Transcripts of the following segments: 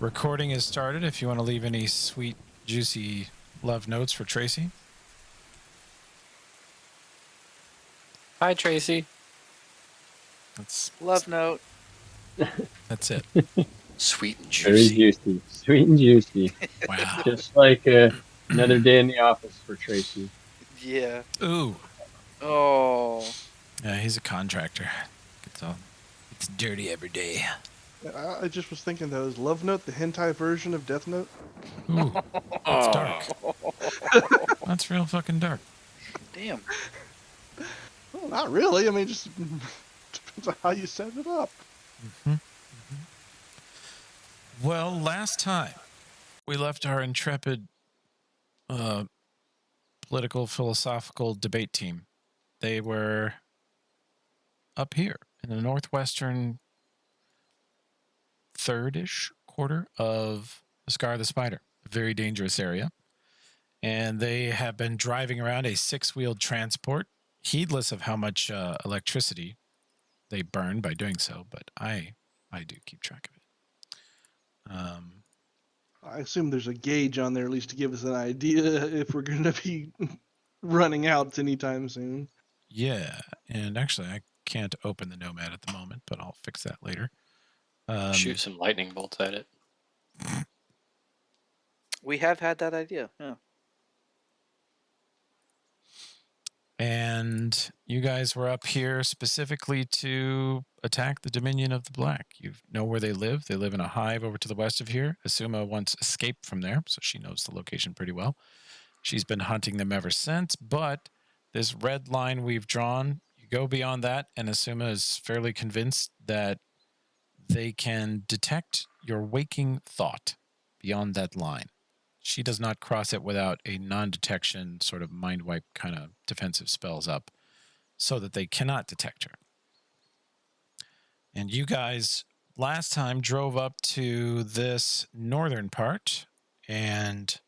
Recording is started. If you want to leave any sweet, juicy love notes for Tracy. Hi, Tracy. Love note. That's it. Sweet and Very juicy. juicy. Sweet and juicy. Wow. Just like another day in the office for Tracy. Yeah. Ooh. Oh. Yeah, he's a contractor. It's dirty every day. I just was thinking that is Love Note the hentai version of Death Note? Ooh. That's dark. That's real fucking dark. Damn. Well, not really. I mean, just depends on how you set it up. Well, last time we left our intrepid political philosophical debate team. They were up here in the northwestern third-ish quarter of the Scar of the Spider, a very dangerous area. And they have been driving around a 6-wheeled transport, heedless of how much electricity they burn by doing so, but I do keep track of it. I assume there's a gauge on there at least to give us an idea if we're going to be running out anytime soon. Yeah, and actually I can't open the Nomad at the moment, but I'll fix that later. Shoot some lightning bolts at it. We have had that idea. Yeah. And you guys were up here specifically to attack the Dominion of the Black. You know where they live. They live in a hive over to the west of here. Asuma once escaped from there, so she knows the location pretty well. She's been hunting them ever since, but this red line we've drawn, you go beyond that, and Asuma is fairly convinced that they can detect your waking thought beyond that line. She does not cross it without a non-detection sort of mind wipe kind of defensive spells up so that they cannot detect her. And you guys last time drove up to this northern part and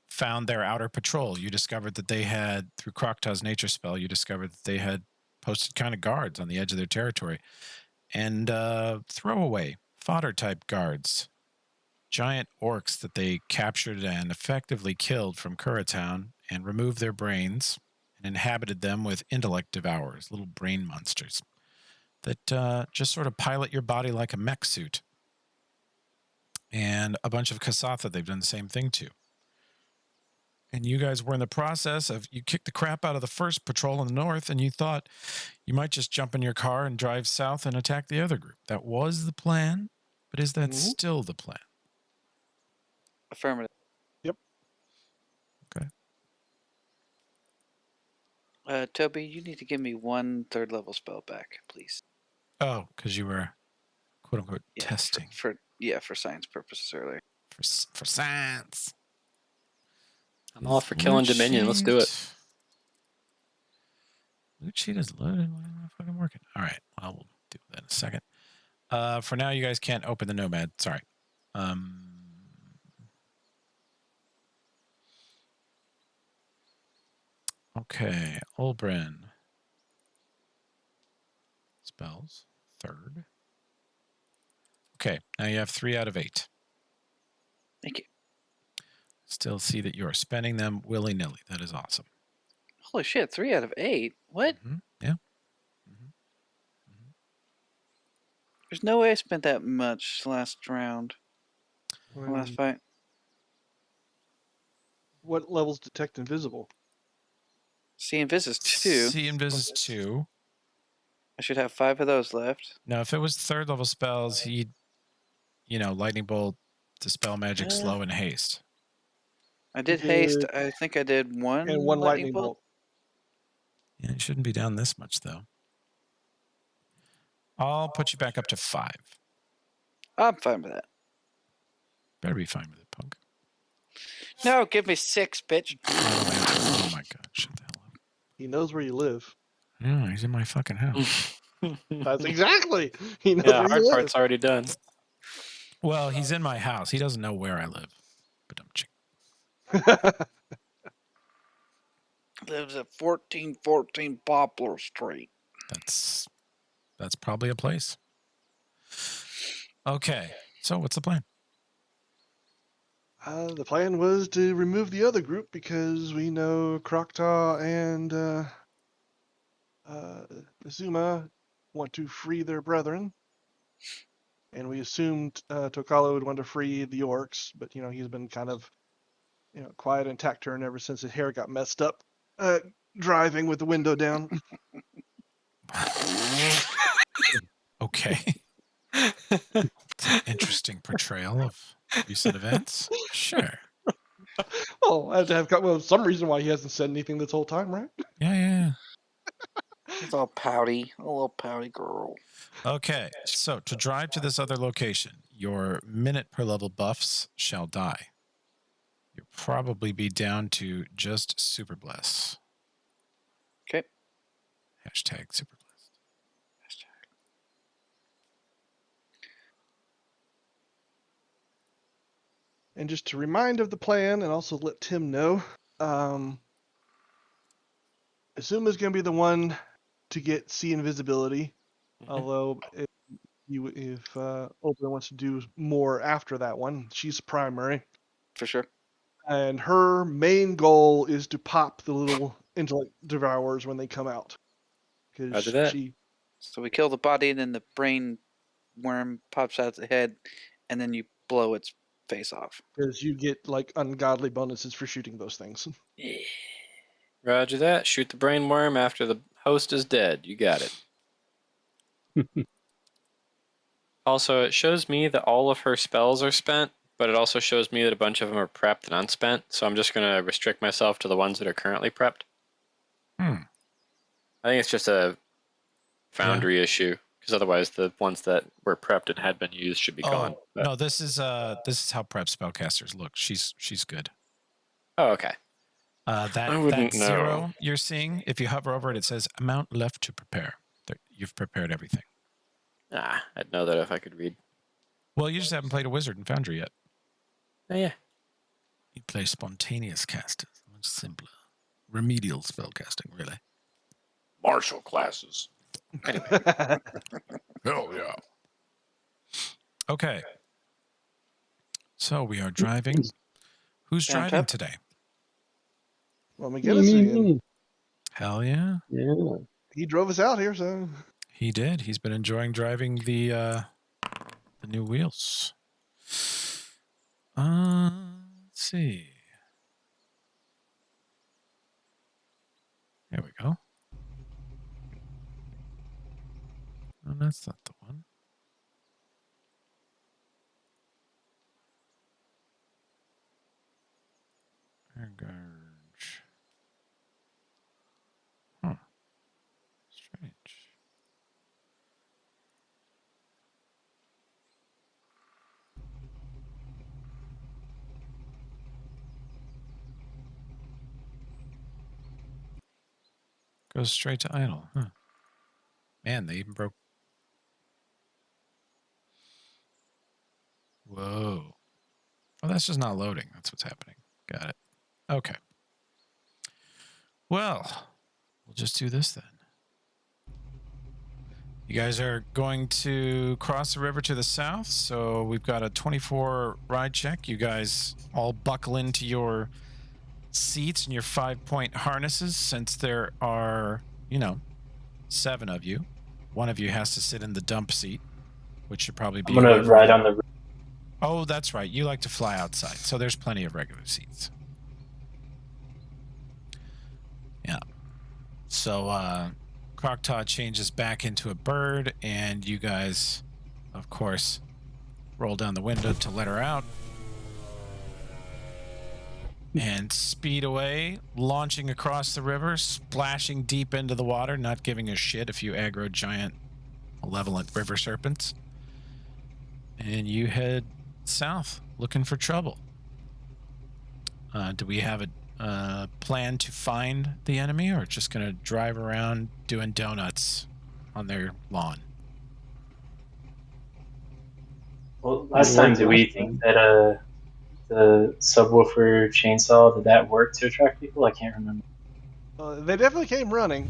found their outer patrol. You discovered that they had, through Krokta's nature spell, you discovered that they had posted kind of guards on the edge of their territory. And throwaway, fodder-type guards. Giant orcs that they captured and effectively killed from Kuratown and removed their brains and inhabited them with intellect devourers, little brain monsters that just sort of pilot your body like a mech suit. And a bunch of Kasatha they've done the same thing to. And you guys were in the process of, you kicked the crap out of the first patrol in the north, and you thought you might just jump in your car and drive south and attack the other group. That was the plan, but is that still the plan? Affirmative. Yep. Okay. Toby, you need to give me 1 3rd-level spell back, please. Oh, because you were, quote unquote, testing. For science purposes earlier. For science. I'm all for killing Dominion. Let's do it. Loot sheet is loaded. Why am I fucking working? All right. Well, we'll do that in a second. For now, you guys can't open the Nomad. Sorry. Okay. Olbrin. Spells. 3rd. Okay. Now you have 3 out of 8. Thank you. Still see that you are spending them willy-nilly. That is awesome. Holy shit, 3 out of 8? What? Yeah. There's no way I spent that much last round. Last fight. What levels detect invisible? See Invis is 2. See Invis is 2. I should have 5 of those left. Now, if it was 3rd level spells, he'd, Lightning Bolt, Dispel Magic, Slow, and Haste. I did haste. I think I did 1 and 1 lightning bolt. Yeah, it shouldn't be down this much, though. I'll put you back up to 5. I'm fine with that. Better be fine with it, punk. No, give me 6, bitch. Oh my god, shut the hell up. He knows where you live. Yeah, he's in my fucking house. That's exactly. He knows where hard you part's live. already done. Well, he's in my house. He doesn't know where I live. But I'm Lives at 1414 Poplar Street. That's probably a place. Okay, So what's the plan? The plan was to remove the other group because we know Croctaw and Azuma want to free their brethren. And we assumed Tokalo would want to free the orcs, but he's been kind of quiet and taciturn ever since his hair got messed up driving with the window down. Okay. It's an interesting portrayal of recent events. Sure. Oh, I have to have some reason why he hasn't said anything this whole time, right? Yeah. He's all pouty, a little pouty girl. Okay, so to drive to this other location, your minute per level buffs shall die. You'll probably be down to just Super Bless. Okay. Hashtag Super Bless. And just to remind of the plan and also let Tim know, Azuma's going to be the one to get sea invisibility. Although if Open wants to do more after that one, she's primary. For sure. And her main goal is to pop the little intellect devourers when they come out. Roger Because that. So we kill the body, and then the brain worm pops out the head, and then you blow its face off. Because you get ungodly bonuses for shooting those things. Yeah. Roger that. Shoot the brain worm after the host is dead. You got it. Also, it shows me that all of her spells are spent, but it also shows me that a bunch of them are prepped and unspent, so I'm just going to restrict myself to the ones that are currently prepped. I think it's just a foundry issue, because otherwise the ones that were prepped and had been used should be gone. But... No, this is how prep spellcasters look. She's good. Oh, okay. That zero you're seeing, if you hover over it, it says amount left to prepare. You've prepared everything. I'd know that if I could read. Well, you just haven't played a wizard in Foundry yet. Oh, yeah. You play spontaneous casters, much simpler. Remedial spellcasting, really. Martial classes. Anyway. Hell yeah. Okay. So we are driving. Who's Damn driving Pep. today? Well, McGinnis again. Hell yeah. Yeah. He drove us out here, so. He did. He's been enjoying driving the new wheels. Let's see. There we go. Oh, that's not the one. Engage. Huh. Strange. Goes straight to idle. Huh. Man, they even broke. Whoa. Oh, that's just not loading. That's what's happening. Got it. Okay. Well, we'll just do this then. You guys are going to cross the river to the south, so we've got a 24 ride check. You guys all buckle into your seats and your 5-point harnesses, since there are, 7 of you. One of you has to sit in the dump seat, which should probably be. I'm gonna ride on the. Oh, that's right. You like to fly outside, so there's plenty of regular seats. Yeah. So, Croctaw changes back into a bird, and you guys, of course, roll down the window to let her out. And speed away, launching across the river, splashing deep into the water, not giving a shit if you aggro giant, malevolent river serpents. And you head south, looking for trouble. Do we have a plan to find the enemy, or just going to drive around doing donuts on their lawn? Well, last time, did we think that the subwoofer chainsaw, did that work to attract people? I can't remember. They definitely came running.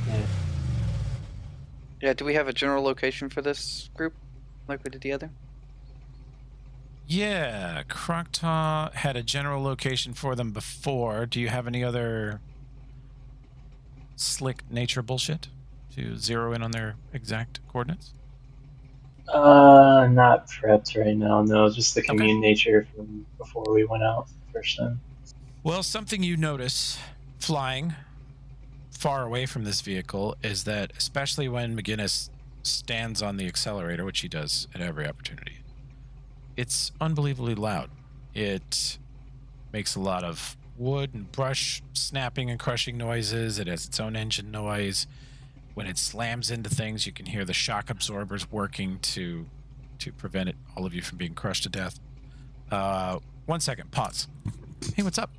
Yeah. Yeah, do we have a general location for this group? like we did the other? Yeah, Croctaw had a general location for them before. Do you have any other slick nature bullshit to zero in on their exact coordinates? Not prepped right now. No, just the Okay. commune nature from before we went out the first time. Well, something you notice flying far away from this vehicle is that, especially when McGinnis stands on the accelerator, which he does at every opportunity, it's unbelievably loud. It makes a lot of wood and brush snapping and crushing noises. It has its own engine noise. When it slams into things, you can hear the shock absorbers working to prevent all of you from being crushed to death. 1 second, pause. Hey, what's up?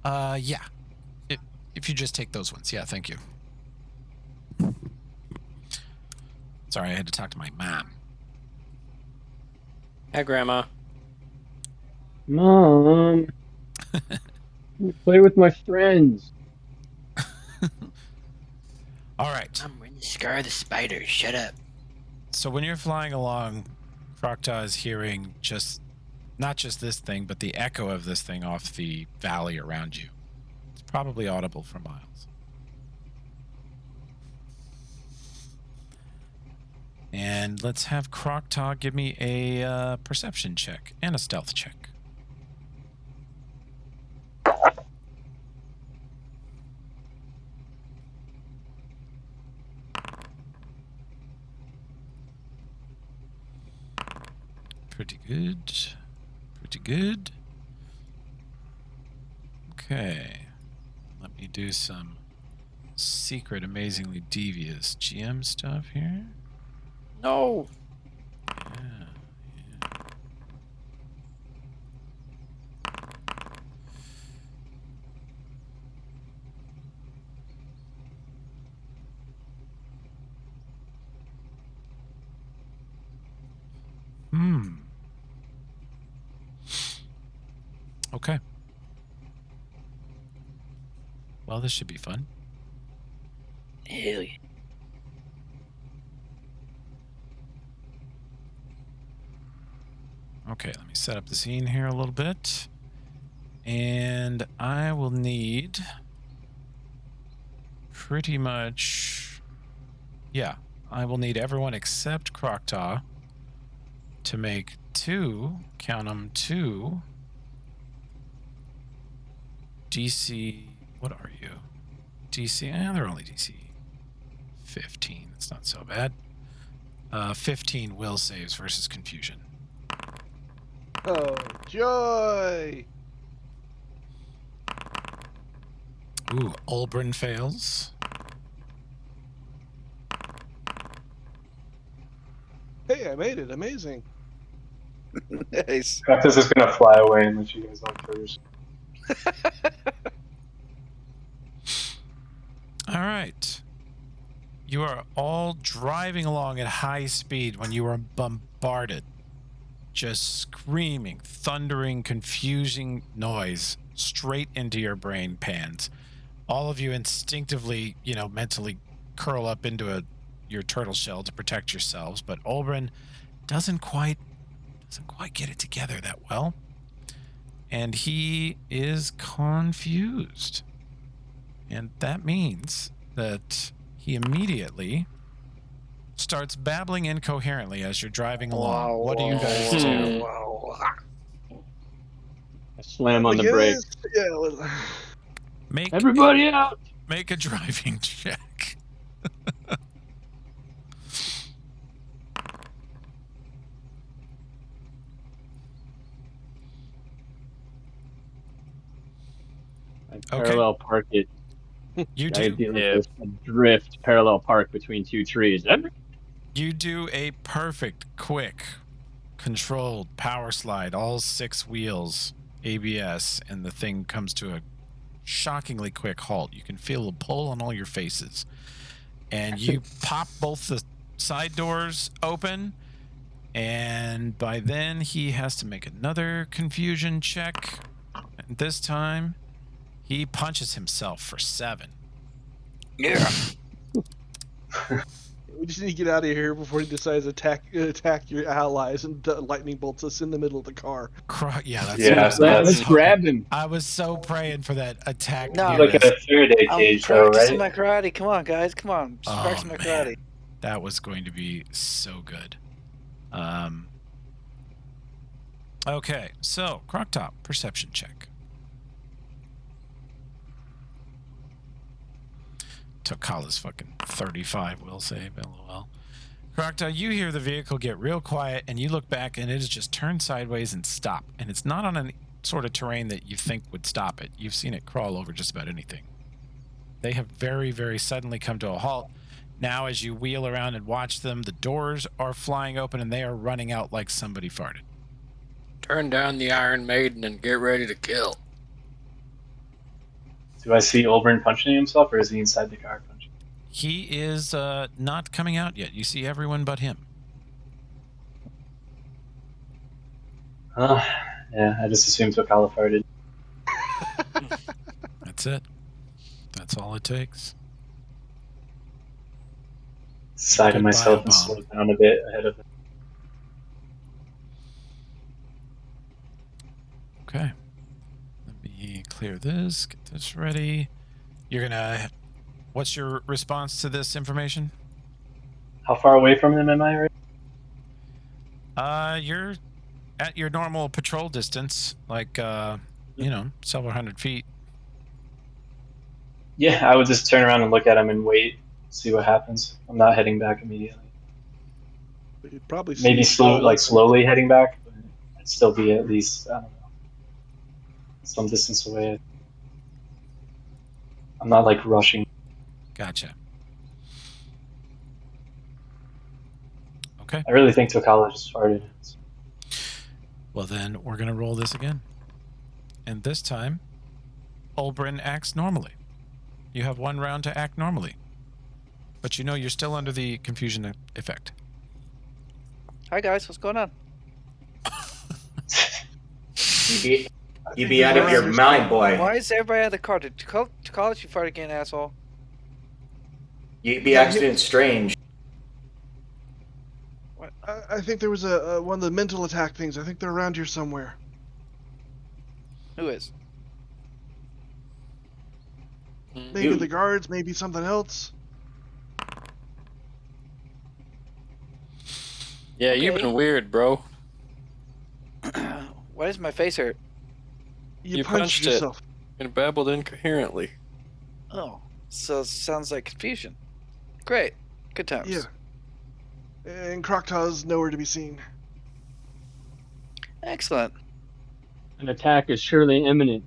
Yeah. If you just take those ones. Yeah, thank you. Sorry, I had to talk to my mom. Hi, Grandma. Mom, play with my friends. All right. We're in the scar of the spider. Shut up. So when you're flying along, Croctaw is hearing not just this thing, but the echo of this thing off the valley around you. It's probably audible for miles. And let's have Croctaw give me a perception check and a stealth check. Pretty good. Pretty good. Okay. Let me do some secret, amazingly devious GM stuff here. No. Yeah. Okay. Well, this should be fun. Hell yeah. Okay, let me set up the scene here a little bit. And I will need pretty much... Yeah, I will need everyone except Croctaw to make 2, count them, 2 DC... What are you? DC... they're only DC 15. It's not so bad. 15 will saves versus confusion. Oh, joy! Ooh, Ulbrin fails. Hey, I made it. Amazing. Nice. Cactus is gonna fly away and let you guys on first. All right. You are all driving along at high speed when you are bombarded. Just screaming, thundering, confusing noise straight into your brain pans. All of you instinctively, mentally curl up into your turtle shell to protect yourselves, but Ulbrin doesn't quite get it together that well. And he is confused. And that means that he immediately starts babbling incoherently as you're driving along. What do you guys do? I slam on the brakes. Yeah. Well, Everybody out! Make a driving check. I parallel park it. You I do. do like a drift parallel park between 2 trees. You do a perfect, quick, controlled power slide, all 6 wheels, ABS, and the thing comes to a shockingly quick halt. You can feel a pull on all your faces. And you pop both the side doors open, and by then he has to make another confusion check. And this time, he punches himself for 7. Yeah. We just need to get out of here before he decides to attack your allies and lightning bolts us in the middle of the car. Yeah, that's Yeah, what I was Let's hoping. grab him. I was so praying for that attack. No, near like us. a Faraday I'm cage, though, practicing right? my karate. Come on, guys. Come on. Just Oh, practicing my man. karate. That was going to be so good. Okay, so Croctop, perception check. Tokala's fucking 35 will save, lol. Croctop, you hear the vehicle get real quiet, and you look back, and it has just turned sideways and stop. And it's not on any sort of terrain that you think would stop it. You've seen it crawl over just about anything. They have very, very suddenly come to a halt. Now, as you wheel around and watch them, the doors are flying open, and they are running out like somebody farted. Turn down the Iron Maiden and get ready to kill. Do I see Oberon punching himself, or is he inside the car punching? He is not coming out yet. You see everyone but him. Yeah, I just assumed Tokala farted. That's it. That's all it takes. Side of Good myself and biobomb. slow down a bit ahead of him. Okay. Let me clear this, get this ready. You're gonna... What's your response to this information? How far away from him am I right? You're at your normal patrol distance, like, several hundred feet. Yeah, I would just turn around and look at him and wait, see what happens. I'm not heading back immediately. You'd probably Maybe see slowly heading back, but I'd still be at least, I don't know, some distance away. I'm not like rushing. Gotcha. Okay. I really think Tokala just farted. Well, then we're going to roll this again. And this time, Oberon acts normally. You have 1 round to act normally. But you know you're still under the confusion effect. Hi, guys. What's going on? You be out of your mind, boy. Why is everybody out of the car? Did you call it you fart again, asshole? You be acting strange. I think there was a one of the mental attack things. I think they're around here somewhere. Who is? Maybe the guards, maybe something else. Yeah, you've been weird, bro. Why does my face hurt? You, You punched punched it. yourself. And babbled incoherently. Oh, so it sounds like confusion. Great. Good times. Yeah. And Croctaw's nowhere to be seen. Excellent. An attack is surely imminent.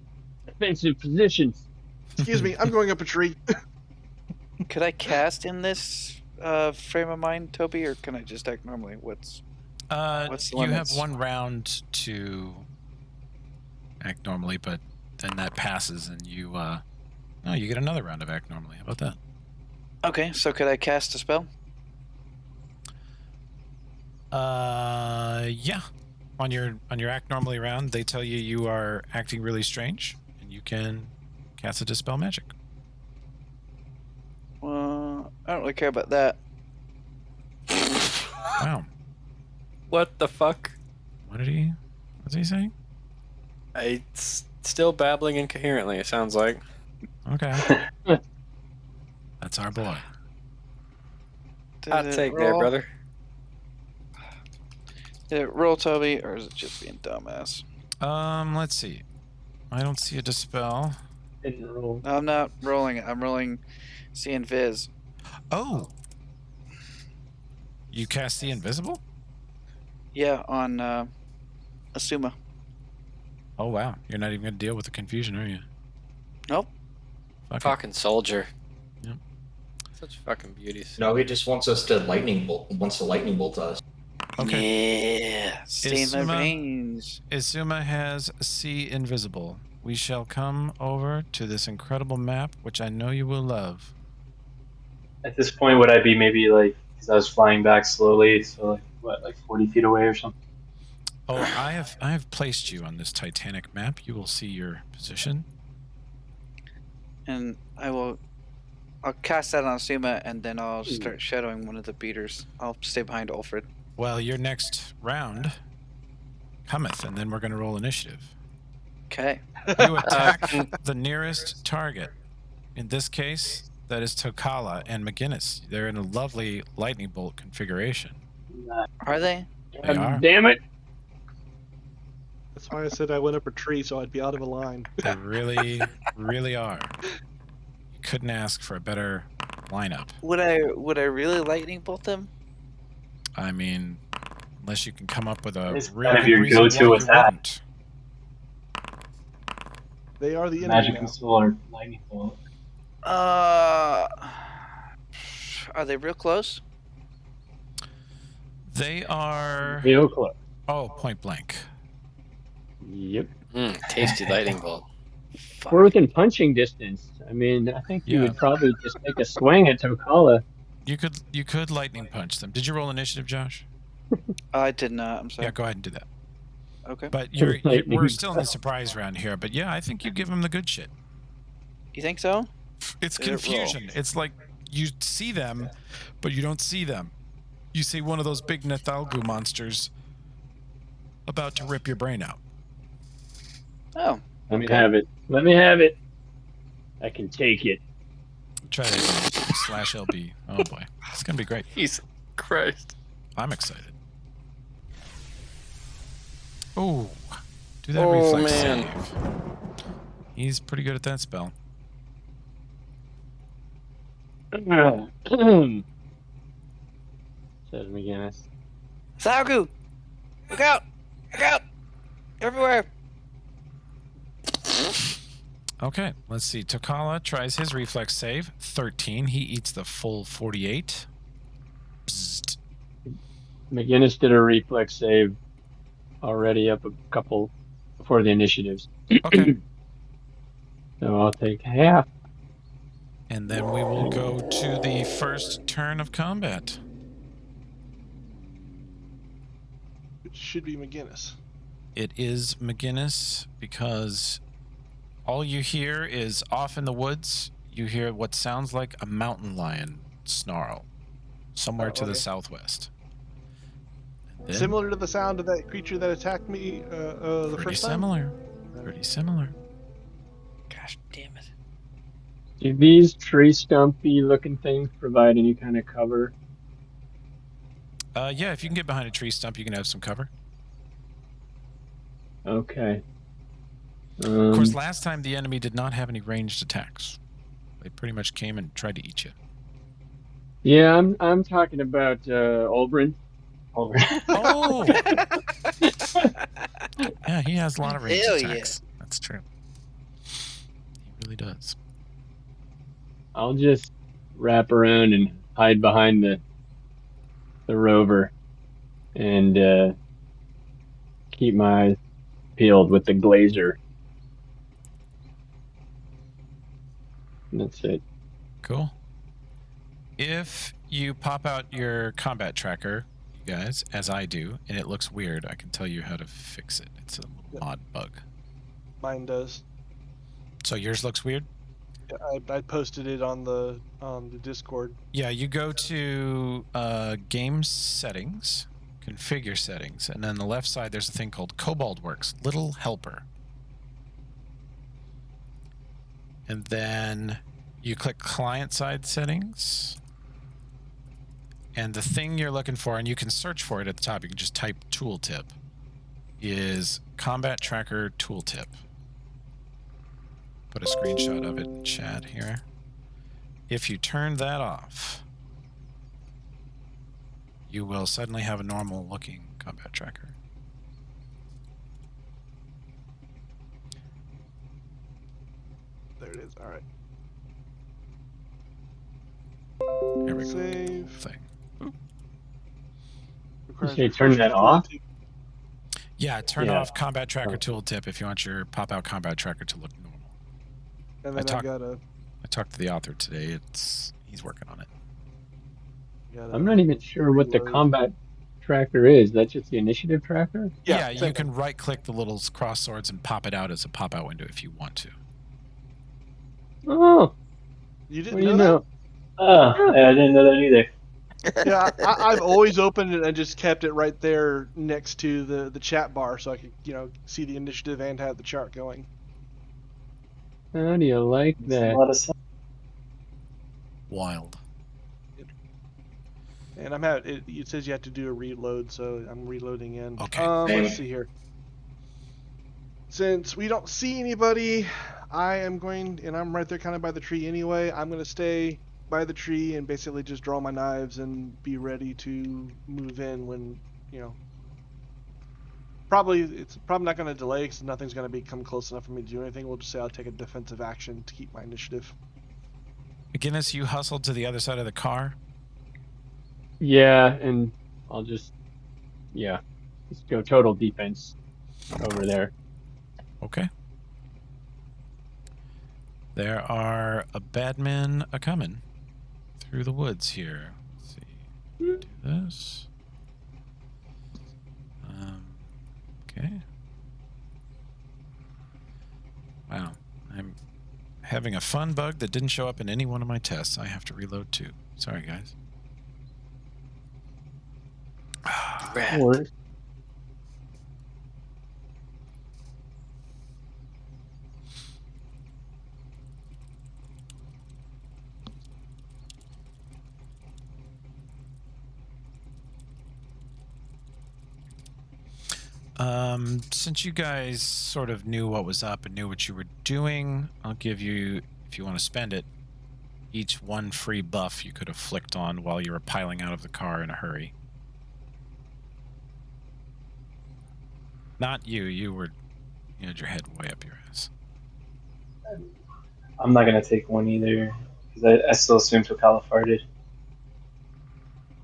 Defensive positions. Excuse me, I'm going up a tree. Could I cast in this frame of mind, Toby, or can I just act normally? What's the You have limits? 1 round to act normally, but then that passes and you you get another round of act normally. How about that? Okay, so could I cast a spell? Yeah. On your act normally round, they tell you are acting really strange, and you can cast a dispel magic. Well, I don't really care about that. Wow. What the fuck? What's he saying? It's still babbling incoherently, it sounds like. Okay. That's our boy. Did Hot it take there, roll? brother. Did it roll, Toby, or is it just being dumbass? Let's see. I don't see a dispel. Didn't roll. No, I'm not rolling it. I'm rolling see Invis. Oh. You cast the invisible? Yeah, on Asuma. Oh wow. You're not even gonna deal with the confusion, are you? Nope. Fuck it. Fucking soldier. Yep. Such fucking beauties. No, he just wants us to lightning bolt us. Okay. Yeah. Stay in my Asuma- range. Izuma has see invisible. We shall come over to this incredible map, which I know you will love. At this point, would I be maybe like, because I was flying back slowly, so like, what, like 40 feet away or something? Oh, I have placed you on this Titanic map. You will see your position. And I will I'll cast that on Asuma, and then I'll start shadowing one of the beaters. I'll stay behind Ulfred. Well, your next round cometh, and then we're going to roll initiative. Okay. You attack the nearest target. In this case, that is Tokala and McGinnis. They're in a lovely lightning bolt configuration. Are they? They are. Damn it! That's why I said I went up a tree so I'd be out of a line. They really, really are. You couldn't ask for a better lineup. Would I really lightning bolt them? I mean, unless you can come up with a It's real kind of good your reason go-to why you attack. wouldn't. They are the enemy Magic now. missile or lightning bolt. Are they real close? They are. Real close. Oh, point blank. Yep. Tasty lightning bolt. Fuck. We're within punching distance. I mean, I think you Yeah. would probably just take a swing at Tokala. You could lightning punch them. Did you roll initiative, Josh? I did not. I'm sorry. Yeah, go ahead and do that. Okay. But Lightning we're still in the surprise round here. But yeah, I think you give them the good shit. You think so? It's Let it roll. confusion. It's like you see them, but you don't see them. You see one of those big Nethalgu monsters about to rip your brain out. Oh. Let me have it. Let me have it. I can take it. Try that again. /LB. Oh boy, it's gonna be great. Jesus Christ. I'm excited. Oh, do that Oh, reflex man. save. He's pretty good at that spell. Says McGinnis. Salgu! Look out! Look out! Everywhere! Okay, let's see. Tokala tries his reflex save. 13. He eats the full 48. Bzzzt. McGinnis did a reflex save already up a couple before the initiatives. Okay. So I'll take half. And then we will go to the first turn of combat. It should be McGinnis. It is McGinnis because all you hear is off in the woods. You hear what sounds like a mountain lion snarl somewhere to the southwest. And then- Similar to the sound of that creature that attacked me the pretty first time? similar. Pretty similar. Gosh damn it. Do these tree stumpy looking things provide any kind of cover? Yeah, if you can get behind a tree stump, you can have some cover. Okay. Of course, last time the enemy did not have any ranged attacks. They pretty much came and tried to eat you. Yeah, I'm talking about Olbrin. Over. Oh! Yeah, he has a lot of ranged Hell yeah. attacks. That's true. He really does. I'll just wrap around and hide behind the rover and keep my eyes peeled with the glazer. And that's it. Cool. If you pop out your combat tracker, you guys, as I do, and it looks weird, I can tell you how to fix it. It's a little odd bug. Mine does. So yours looks weird? I posted it on the Discord. Yeah, you go to game settings, configure settings, and on the left side there's a thing called Cobalt Works, Little Helper. And then you click client side settings. And the thing you're looking for, and you can search for it at the top, you can just type tooltip, is Combat Tracker Tooltip. Put a screenshot of it in chat here. If you turn that off, you will suddenly have a normal looking combat tracker. There it is. All right. Here we go. Save. Thing. Requires say turn that off? Yeah, turn Yeah. off Combat Tracker Tooltip if you want your pop-out combat tracker to look normal. And I then talked- I talked to the author today. He's working on it. gotta I'm not even sure what the reload. combat tracker is. That's just the initiative tracker? Yeah, same you can right-click the little cross swords and pop it out as a pop-out window if you want to. Oh, You What didn't do you know that? know? Oh, I didn't know that either. Yeah, I've always opened it and just kept it right there next to the chat bar so I could, see the initiative and have the chart going. How do you like Makes a that? lot of sense. Wild. And it says you have to do a reload, so I'm reloading in. Okay. Let's Same. see here. Since we don't see anybody, I'm right there kind of by the tree anyway. I'm going to stay by the tree and basically just draw my knives and be ready to move in when, it's probably not going to delay because nothing's going to come close enough for me to do anything. We'll just say I'll take a defensive action to keep my initiative. McGinnis, you hustled to the other side of the car. Yeah, and I'll just go total defense over there. Okay. There are a bad men a coming through the woods here. Let's see. Do this. Okay. Wow. I'm having a fun bug that didn't show up in any one of my tests. I have to reload too. Sorry, guys. No worries. Since you guys sort of knew what was up and knew what you were doing, I'll give you, if you want to spend it, each one free buff you could have flicked on while you were piling out of the car in a hurry. Not you. You had your head way up your ass. I'm not gonna take one either because I still assume Tokala farted,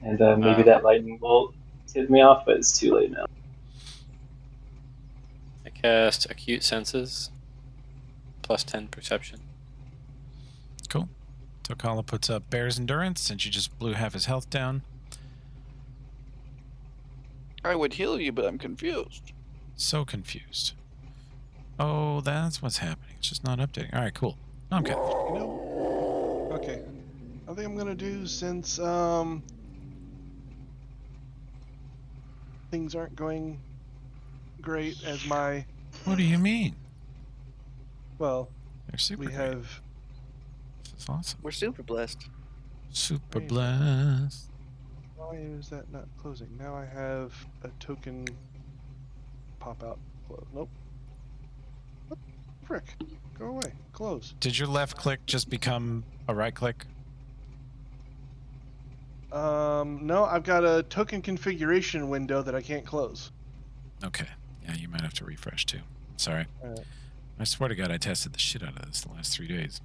and maybe that lightning bolt tipped me off, but it's too late now. I cast Acute Senses, plus 10 Perception. Cool. Tokala puts up Bear's Endurance since you just blew half his health down. I would heal you, but I'm confused. So confused. Oh, that's what's happening. It's just not updating. All right, cool. Okay. Okay. I think I'm gonna do, since things aren't going great as my What do you mean? well, They're super we great. have This is awesome. We're super blessed. Super Range. blessed. Why is that not closing? Now I have a token pop out. Close. Nope. What? Frick. Go away. Close. Did your left click just become a right click? No, I've got a token configuration window that I can't close. Okay. Yeah, you might have to refresh too. Sorry. Alright. I swear to God, I tested the shit out of this the last 3 days.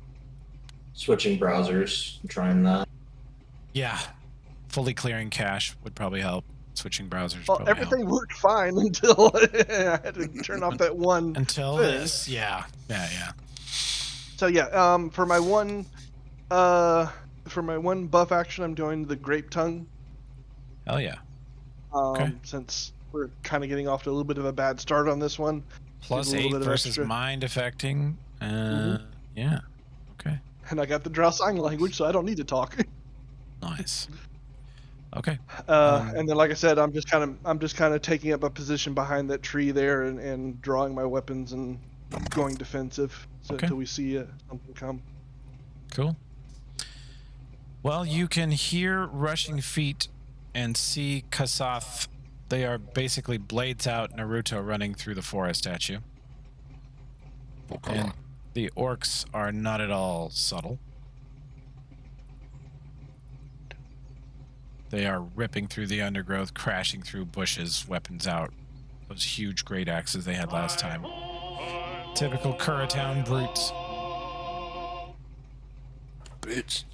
Switching browsers, trying that. Yeah. Fully clearing cache would probably help. Switching browsers Well, probably everything help. worked fine until I had to turn off that one Until thing. this. Yeah. Yeah. So yeah, for my one buff action, I'm doing the Grape Tongue. Hell yeah. Okay. Since we're kind of getting off to a little bit of a bad start on this one. Plus a little 8 bit of versus extra. mind affecting. Yeah. Okay. And I got the Drow sign language, so I don't need to talk. Nice. Okay. And then, like I said, I'm just kind of taking up a position behind that tree there and drawing my weapons and going defensive until we see something come. Cool. Well, you can hear rushing feet and see Kasath. They are basically blades out Naruto running through the forest at you. And the orcs are not at all subtle. They are ripping through the undergrowth, crashing through bushes, weapons out. Those huge great axes they had last time. Typical Kuratown brutes. Bitch.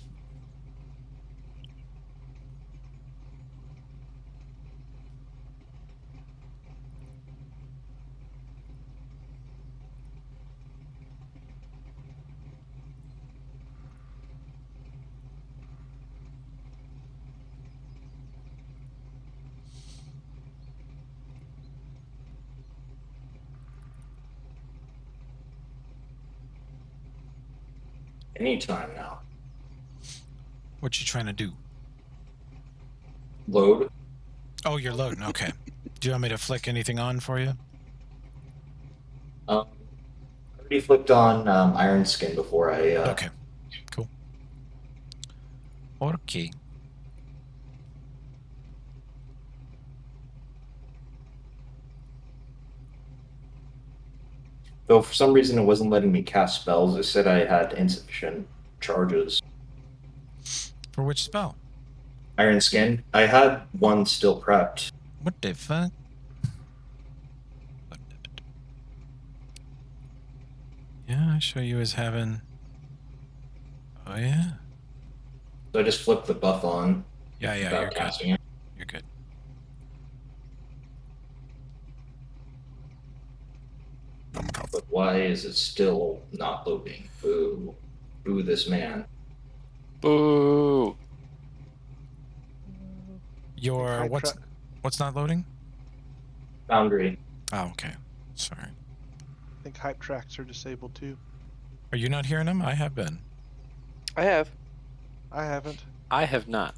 Anytime now. What you trying to do? Load. Oh, you're loading. Okay. Do you want me to flick anything on for you? I already flipped on Iron Skin before I. Okay. Cool. Okay. Though for some reason it wasn't letting me cast spells. It said I had insufficient charges. For which spell? Iron Skin. I had one still prepped. What the fuck? Yeah, I show you as having. Oh yeah. So I just flipped the buff on. Yeah, without you're good. casting it. You're good. But why is it still not loading? Boo. Boo this man. Boo. Your Hype what's not loading? Foundry. Oh, okay. Sorry. I think hype tracks are disabled too. Are you not hearing them? I have been. I have. I haven't. I have not.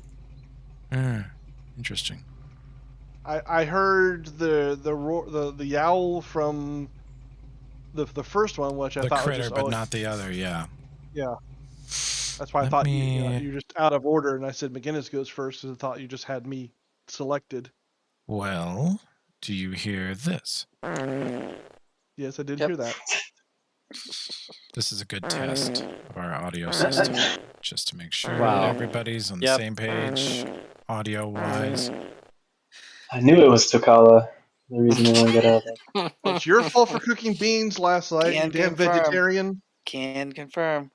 Interesting. I heard the roar, the yowl from the first one, which I The thought critter, was just but not the other. Yeah. yeah. That's why I thought you're just out of order, and I said McGinnis goes first because I thought you just had me selected. Well, do you hear this? Yes, I did Yep. hear that. This is a good test of our audio system, just to make sure Wow. that everybody's on the Yep. same page, audio-wise. I knew it was Tokala. The reason they won't get out of that. Well, it's your fault for cooking beans last night, you Can damn confirm. vegetarian. Can confirm.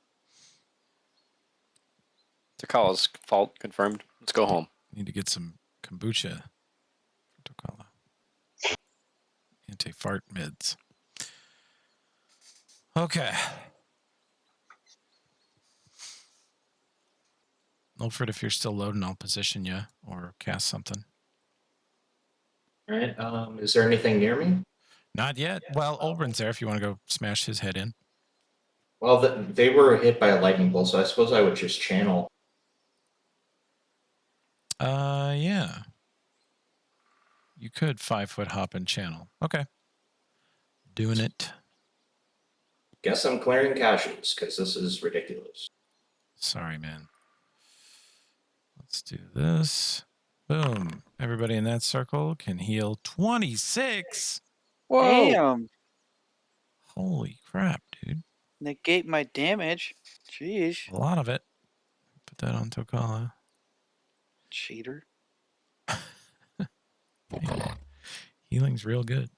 Takala's fault confirmed. Let's go home. Need to get some kombucha for Tokala. Anti-fart mids. Okay. Milford, if you're still loading, I'll position you or cast something. All right. Is there anything near me? Not yet. Well, Olbrin's there if you want to go smash his head in. Well, they were hit by a lightning bolt, so I suppose I would just channel. Yeah. You could 5-foot hop and channel. Okay. Doing it. Guess I'm clearing caches because this is ridiculous. Sorry, man. Let's do this. Boom. Everybody in that circle can heal 26. Whoa. Damn. Holy crap, dude. Negate my damage. Jeez. A lot of it. Put that on Tokala. Cheater. Yeah. Healing's real good.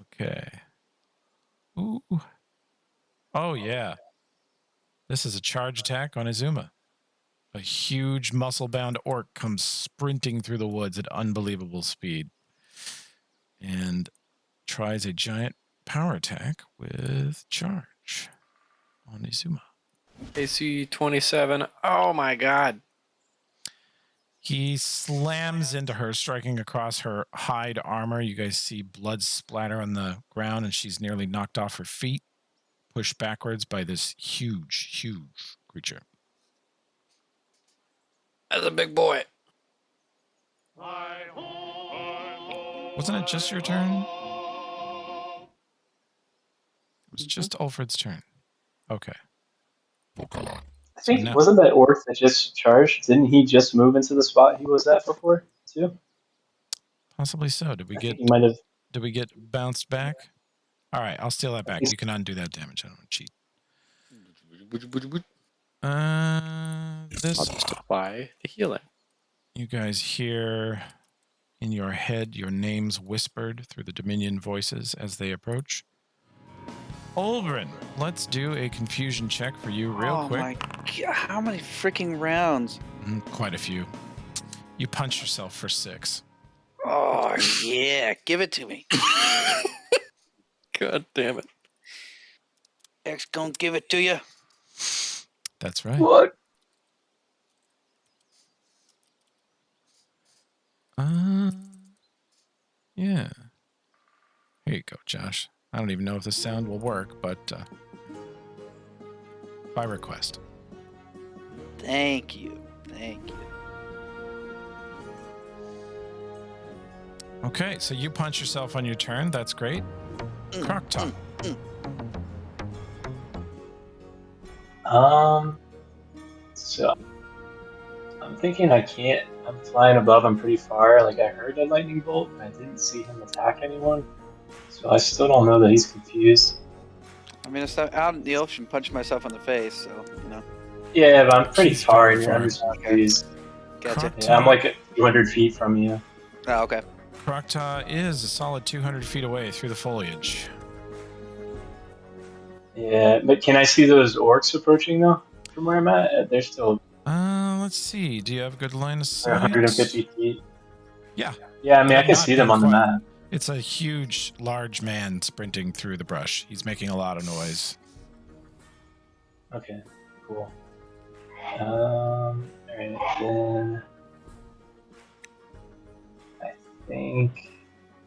Okay. Ooh. Oh, yeah. This is a charge attack on Izuma. A huge muscle-bound orc comes sprinting through the woods at unbelievable speed and tries a giant power attack with charge on Izuma. AC 27. Oh my god. He slams into her, striking across her hide armor. You guys see blood splatter on the ground, and she's nearly knocked off her feet, pushed backwards by this huge, huge creature. That's a big boy. Wasn't it just your turn? It was just Ulfred's turn. Okay. I think, wasn't that orc that just charged? Didn't he just move into the spot he was at before, too? Possibly so. Did we get He might have. Did we get bounced back? All right, I'll steal that back. You can undo that damage. I don't want to cheat. This I'll just apply the healing. you guys hear in your head your names whispered through the Dominion voices as they approach. Olbrin, let's do a confusion check for you real quick. Oh my god, how many freaking rounds? Quite a few. You punch yourself for 6. Oh yeah, give it to me. God damn it. X gonna give it to you. That's right. What? Yeah. Here you go, Josh. I don't even know if this sound will work, but by request. Thank you. Thank you. Okay, so you punch yourself on your turn. That's great. Croctaw. So I'm thinking I can't. I'm flying above him pretty far. Like I heard a lightning bolt, but I didn't see him attack anyone. So I still don't know that he's confused. I mean, it's out in the ocean, punching myself in the face, so, you know. Yeah, but I'm pretty He's far, very and you're far. undersea. Okay. Gotcha. Yeah, I'm like 200 feet from you. Oh, okay. Croctaw is a solid 200 feet away through the foliage. Yeah, but can I see those orcs approaching though? From where I'm at, they're still Let's see. Do you have a good line of sight? 150 feet. Yeah. Yeah, I mean, I They're can not see them being on the quiet. map. It's a huge, large man sprinting through the brush. He's making a lot of noise. Okay, cool. Alright, then I think.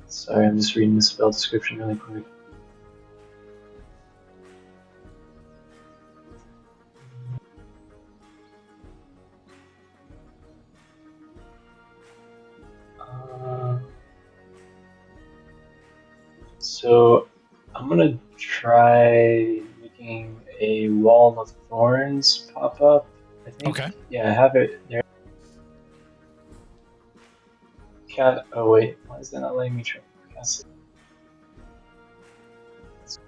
Sorry, I'm just reading the spell description really quick. So I'm gonna try making a wall of thorns pop up. I think. Okay. Yeah, I have it there. Oh wait, why is that not letting me try? Cast it?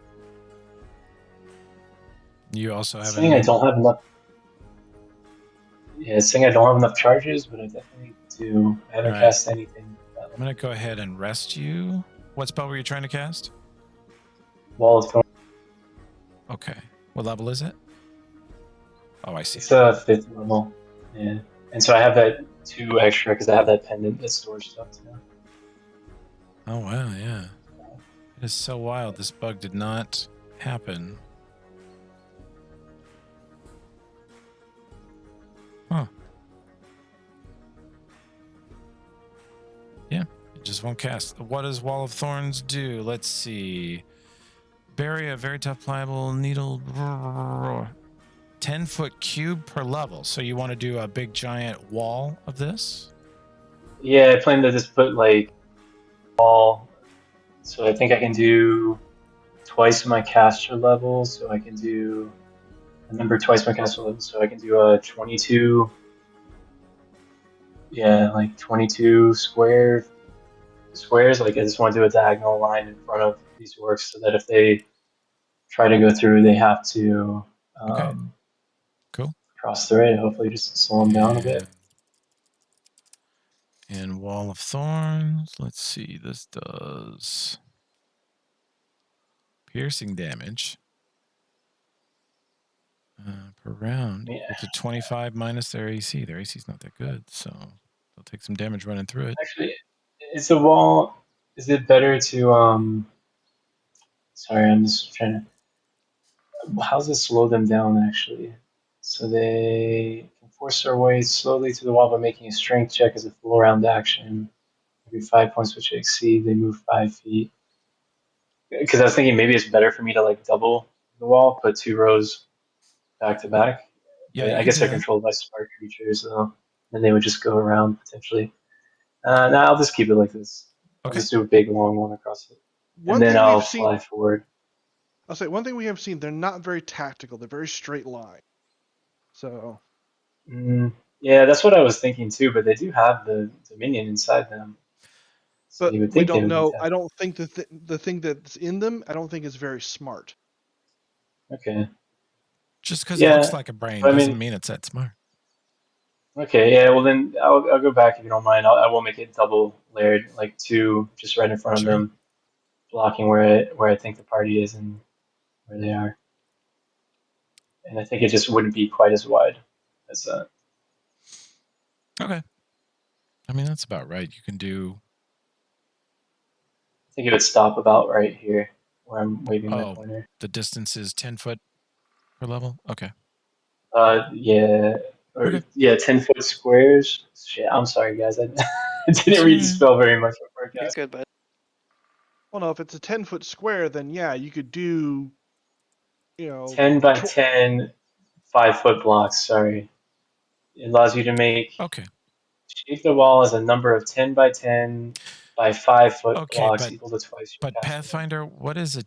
You also It's have saying I an. don't have enough. Yeah, it's saying I don't have enough charges, but I definitely do. I haven't Right. cast anything. I'm going to go ahead and rest you. What spell were you trying to cast? Wall of thorns. Okay. What level is it? Oh, I see. It's a 5th level. Yeah, and so I have that 2 extra because I have that pendant that stores stuff too. Oh, wow. Yeah. It is so wild. This bug did not happen. Huh. Yeah. It just won't cast. What does Wall of Thorns do? Let's see. Bury a very tough, pliable needle. 10-foot cube per level. So you want to do a big giant wall of this? Yeah, I plan to just put like wall. So I think I can do twice my caster level. So I can do twice my caster level. So I can do a 22. Yeah, like 22 squares. Like I just want to do a diagonal line in front of these orcs so that if they try to go through, they have to Okay. Cool. cross through it. Hopefully, just slow them down a bit. And Wall of Thorns. Let's see. This does piercing damage per round. Yeah. It's a 25 minus their AC. Their AC is not that good, so they'll take some damage running through it. Actually, is the wall? Is it better to Sorry, I'm just trying to. How does it slow them down actually? So they can force their way slowly to the wall by making a strength check as a full round action. Every 5 points which exceed, they move 5 feet. Because I was thinking maybe it's better for me to like double the wall, put 2 rows back to back. Yeah, But you I can guess do they're that. controlled by spark creatures, though. And they would just go around potentially. No, I'll just keep it like this. I'll Okay. just do a big long one across it, One and then thing I'll we've seen, fly forward. I'll say one thing we have seen, they're not very tactical. They're very straight line. So Yeah, that's what I was thinking too. But they do have the Dominion inside them, so but you would we think they don't would be know. I tactical. don't think the thing that's in them, I don't think is very smart. Okay. Just because it looks Yeah, like a brain but I doesn't mean, mean it's that smart. okay, yeah. Well, then I'll go back if you don't mind. I will make it double layered, like 2 just right in front of Sure. them, blocking where I think the party is and where they are. And I think it just wouldn't be quite as wide as that. Okay. I mean, that's about right. You can do. I think it would stop about right here where I'm waving my Oh, pointer. the distance is 10 foot per level? Okay. Yeah, or Okay. yeah, 10-foot squares. Shit, I'm sorry, guys. I didn't It's read the alright. spell very much before You're casting. good, bud. Well, no, if it's a 10-foot square, then yeah, you could do, 10 by 10, 5-foot blocks. Sorry. it allows you to make Okay. shape the wall as a number of 10 by 10 by 5-foot Okay, blocks equal to twice your but casting area. Pathfinder, what is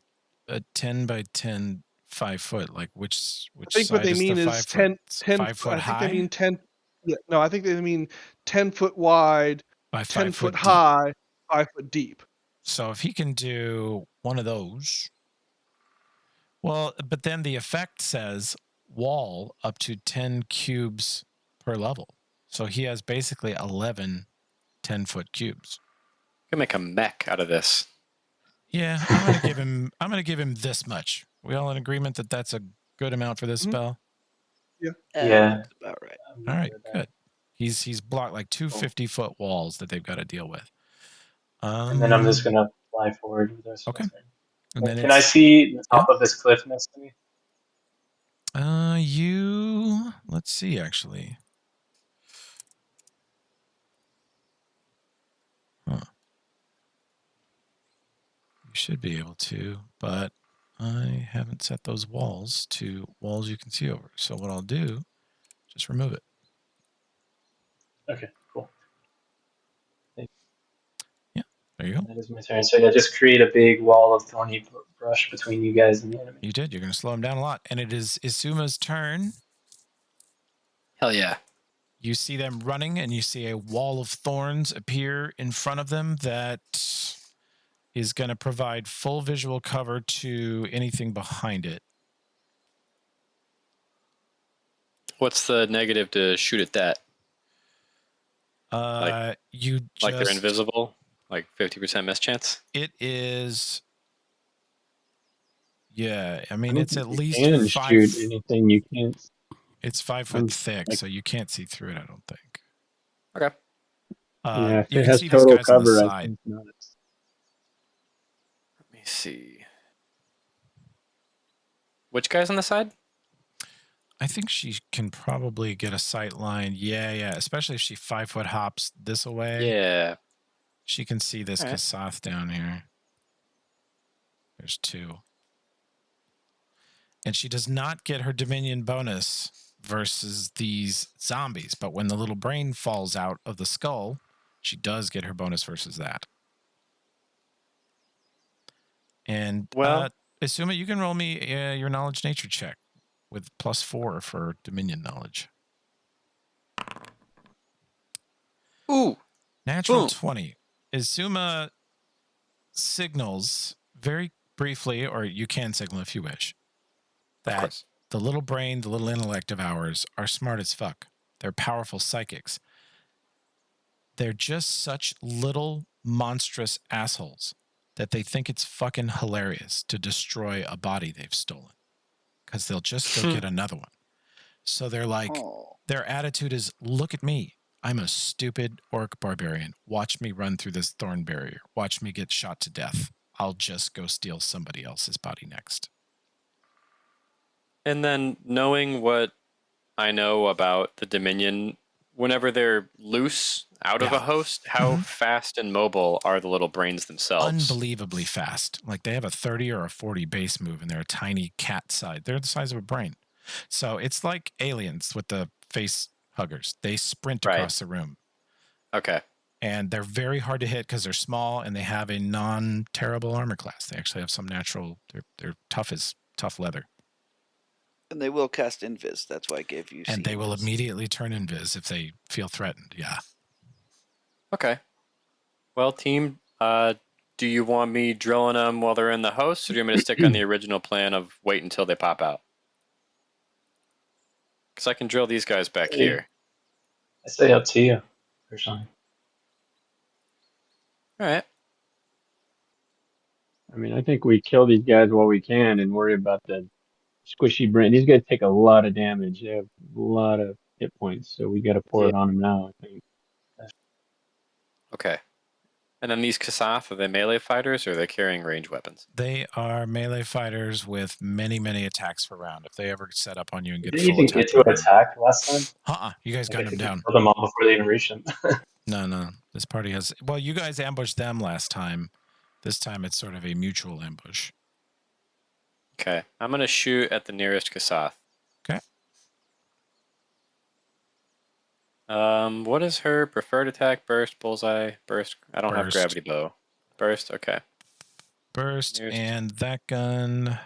a 10 by 10 5-foot? Like which I think what side they is the mean is 5 foot? 10 5 foot I think they high mean 10. Yeah, no, I think they mean 10 foot wide, by 10 5 foot foot deep. high, 5 foot deep. So if he can do one of those, well, but then the effect says wall up to 10 cubes per level. So he has basically 11 10-foot cubes. You can make a mech out of this. Yeah, I'm gonna give him this much. We all in agreement that that's a good amount for this spell? Yeah. That's about right. All right, good. He's blocked like two Cool. 50-foot walls that they've got to deal with. And then I'm just gonna fly forward with the rest of my Okay. turn. And then Can I see the top of this cliff next to me? Let's see actually. Huh. You should be able to, but I haven't set those walls to walls you can see over. So what I'll do, just remove it. Okay, cool. Yeah, there you go. That is my turn. So yeah, just create a big wall of thorny brush between you guys and the enemy. You did. You're going to slow him down a lot. And it is Isuma's turn. Hell yeah. You see them running, and you see a wall of thorns appear in front of them that is going to provide full visual cover to anything behind it. What's the negative to shoot at that? You just, like they're invisible? Like 50% miss chance? It is. Yeah, I mean, I don't it's think at you least can 5. shoot anything you can't. It's 5 foot thick, so you can't see through it, I don't think. Okay. Yeah, if you it can has see these total guys on the cover, I side. think not. Let me see. Which guy's on the side? I think she can probably get a sight line. Yeah. Especially if she 5 foot hops this away. Yeah. She can see this All right. Kasath down here. There's 2. And she does not get her Dominion bonus versus these zombies. But when the little brain falls out of the skull, she does get her bonus versus that. And Asuma, you can roll me your knowledge nature check with +4 for Dominion knowledge. Ooh. Natural 20. Asuma signals very briefly, or you can signal if you wish, that the little brain, the little intellect of ours are smart as fuck. They're powerful psychics. They're just such little monstrous assholes that they think it's fucking hilarious to destroy a body they've stolen, because they'll just go get another one. So they're like, their attitude is, look at me. I'm a stupid orc barbarian. Watch me run through this thorn barrier. Watch me get shot to death. I'll just go steal somebody else's body next. And then knowing what I know about the Dominion, whenever they're loose out of a host, how fast and mobile are the little brains themselves? Unbelievably fast. Like they have a 30 or a 40 base move, and they're a tiny cat size. They're the size of a brain. So it's like aliens with the face huggers. They sprint across the room. Okay. And they're very hard to hit because they're small and they have a non-terrible armor class. They actually have some natural. They're tough as tough leather. And they will cast Invis. That's why I gave you. And they will immediately turn Invis if they feel threatened. Yeah. Okay. Well, team, do you want me drilling them while they're in the host, or do you want me to stick on the original plan of wait until they pop out? Because I can drill these guys back here. I say up to you, personally. All right. I mean, I think we kill these guys while we can and worry about the squishy brain. These guys take a lot of damage. They have a lot of hit points, so we got to pour it on them now, I think. Okay. And then these Kasath, are they melee fighters or are they carrying range weapons? They are melee fighters with many, many attacks per round. If they ever set up on you and get Didn't full even attack get to per an attack last time. You guys got them down. Killed them all before they even reached them. No. This party has. Well, you guys ambushed them last time. This time it's sort of a mutual ambush. Okay. I'm going to shoot at the nearest Kasath. Okay. What is her preferred attack? Burst, bullseye, burst. I don't have Burst. gravity bow. Burst. Okay. Burst, and that gun.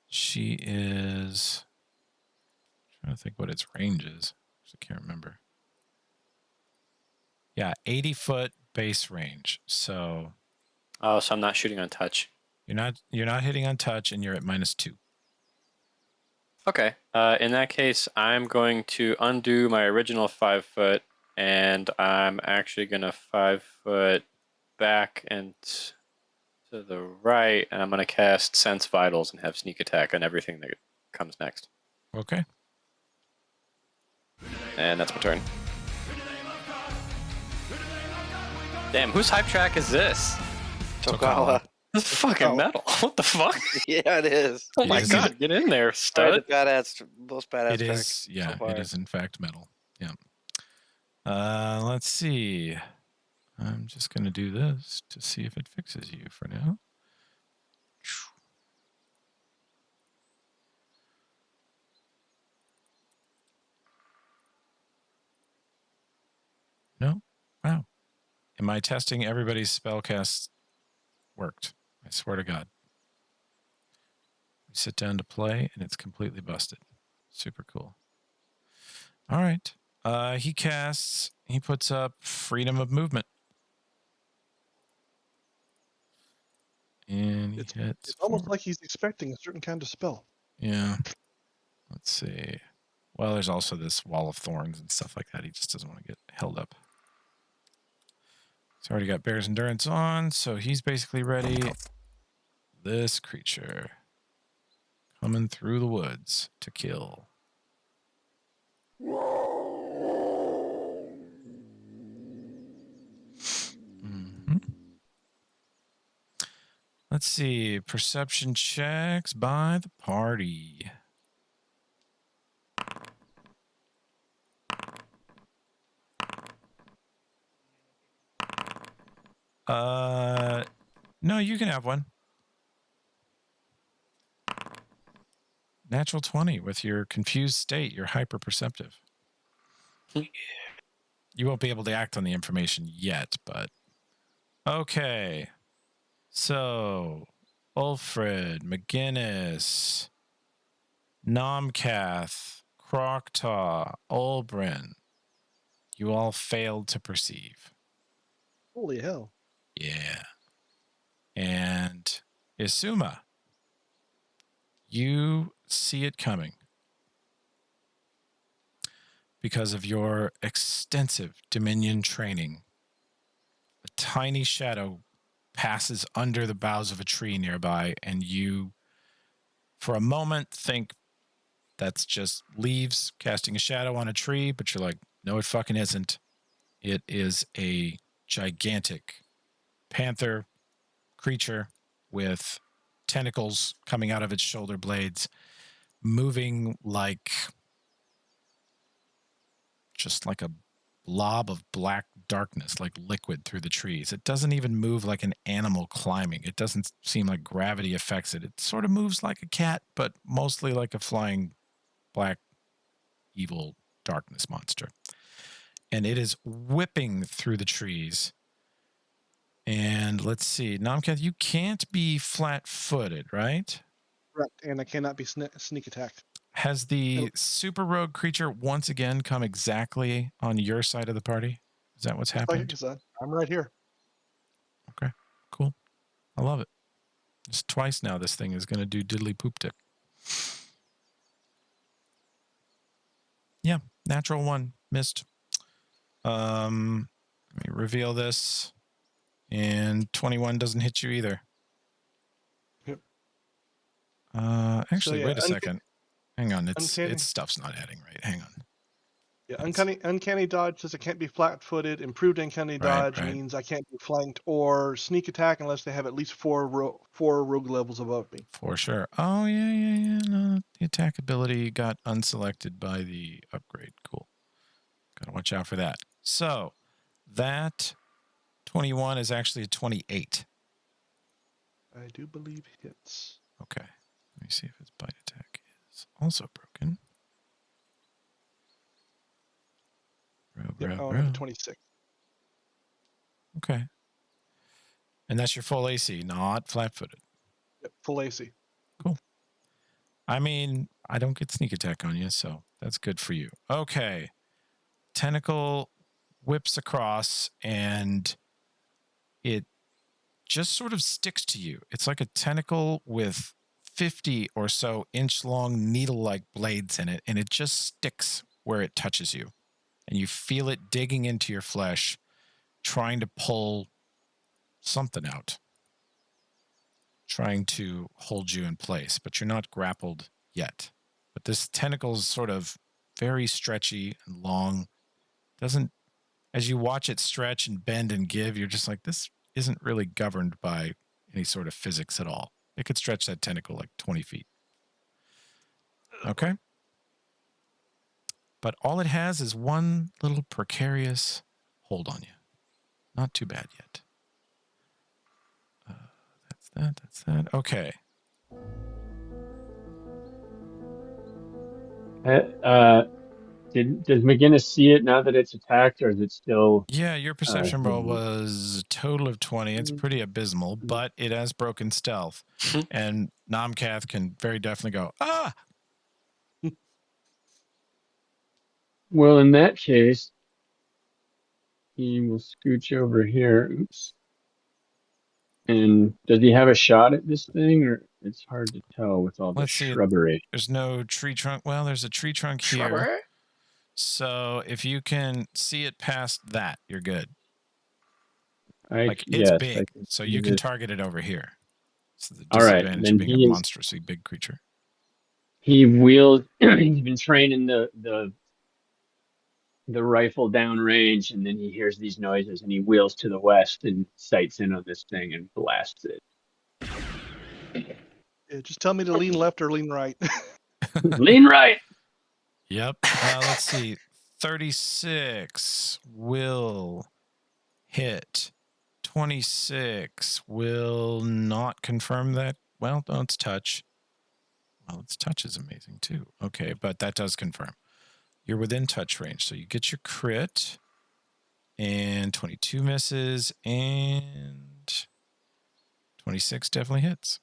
She is. I'm trying to think what its range is. I can't remember. Yeah, 80-foot base range. So. Oh, so I'm not shooting on touch. You're not hitting on touch, and you're at -2. Okay. In that case, I'm going to undo my original 5 foot, and I'm actually going to 5 foot back and to the right, and I'm going to cast Sense Vitals and have sneak attack on everything that comes next. Okay. And that's my turn. Damn, whose hype track is this? Tokala. This is fucking metal. What the fuck? Yeah, it is. Oh my god, get in there, Probably stud. the most badass It track is, yeah, so far. it is in fact metal. Yeah. Let's see. I'm just going to do this to see if it fixes you for now. No? Wow. Am I testing everybody's spellcast worked? I swear to God. We sit down to play and it's completely busted. Super cool. All right. He puts up freedom of movement. And he hits. It's almost like he's expecting a certain kind of spell. Yeah. Let's see. Well, there's also this wall of thorns and stuff like that. He just doesn't want to get held up. He's already got Bear's Endurance on, so he's basically ready. This creature coming through the woods to kill. Mm-hmm. Let's see. Perception checks by the party. No, you can have one. Natural 20 with your confused state. You're hyper perceptive. You won't be able to act on the information yet, but okay. So, Ulfred, McGinnis, Nomcath, Croctaw, Ulbrin. You all failed to perceive. Holy hell. Yeah. And Isuma, you see it coming because of your extensive Dominion training. A tiny shadow passes under the boughs of a tree nearby, and you, for a moment, think that's just leaves casting a shadow on a tree, but you're like, no, it fucking isn't. It is a gigantic panther creature with tentacles coming out of its shoulder blades, moving like just like a blob of black darkness, like liquid through the trees. It doesn't even move like an animal climbing. It doesn't seem like gravity affects it. It sort of moves like a cat, but mostly like a flying black evil darkness monster. And it is whipping through the trees. And let's see, Nomcath, you can't be flat-footed, right? Correct. And I cannot be sneak attack. Has the super rogue creature once again come exactly on your side of the party? Is that what's happened? I'm right here. Okay, cool. I love it. Just twice now this thing is going to do diddly poop tip. Yeah, natural 1. Missed. Let me reveal this. And 21 doesn't hit you either. Yep. Actually, So, yeah, wait a second. Hang on, its stuff's not adding right. Hang on. Yeah, uncanny dodge says it can't be flat-footed. Improved uncanny dodge means I can't be flanked or sneak attack unless they have at least four rogue levels above me. For sure. Oh yeah. No, the attack ability got unselected by the upgrade. Cool. Gotta watch out for that. So that 21 is actually a 28. I do believe hits. Okay. Let me see if its bite attack is also broken. Yep, I want to have a 26. Okay. And that's your full AC, not flat-footed. Yep, full AC. Cool. I mean, I don't get sneak attack on you, so that's good for you. Okay. Tentacle whips across, and it just sort of sticks to you. It's like a tentacle with 50 or so inch-long needle-like blades in it, and it just sticks where it touches you. And you feel it digging into your flesh, trying to pull something out, trying to hold you in place, but you're not grappled yet. But this tentacle is sort of very stretchy and long. Doesn't, as you watch it stretch and bend and give, you're just like, this isn't really governed by any sort of physics at all. It could stretch that tentacle like 20 feet. Okay? But all it has is one little precarious hold on you. Not too bad yet. That's that. Okay. Does McGinnis see it now that it's attacked, or is it still? Yeah, your perception roll was a total of 20. It's pretty abysmal, but it has broken stealth. And Nomcath can very definitely go, ah! Well, in that case, he will scooch over here. Oops. And does he have a shot at this thing, or it's hard to tell with all the Let's see. shrubbery? There's no tree trunk. Well, there's a tree trunk here. So if you can see it past that, you're good. It's big, so you can target it over here. So the disadvantage of being a monstrously big creature. He wheels. He's been training the rifle downrange, and then he hears these noises, and he wheels to the west and sights in on this thing and blasts it. Yeah, just tell me to lean left or lean right. Lean right. Yep. Let's see. 36 will hit. 26 will not confirm that. Well, no, it's touch. Well, its touch is amazing too. Okay, but that does confirm. You're within touch range, so you get your crit. And 22 misses, and 26 definitely hits.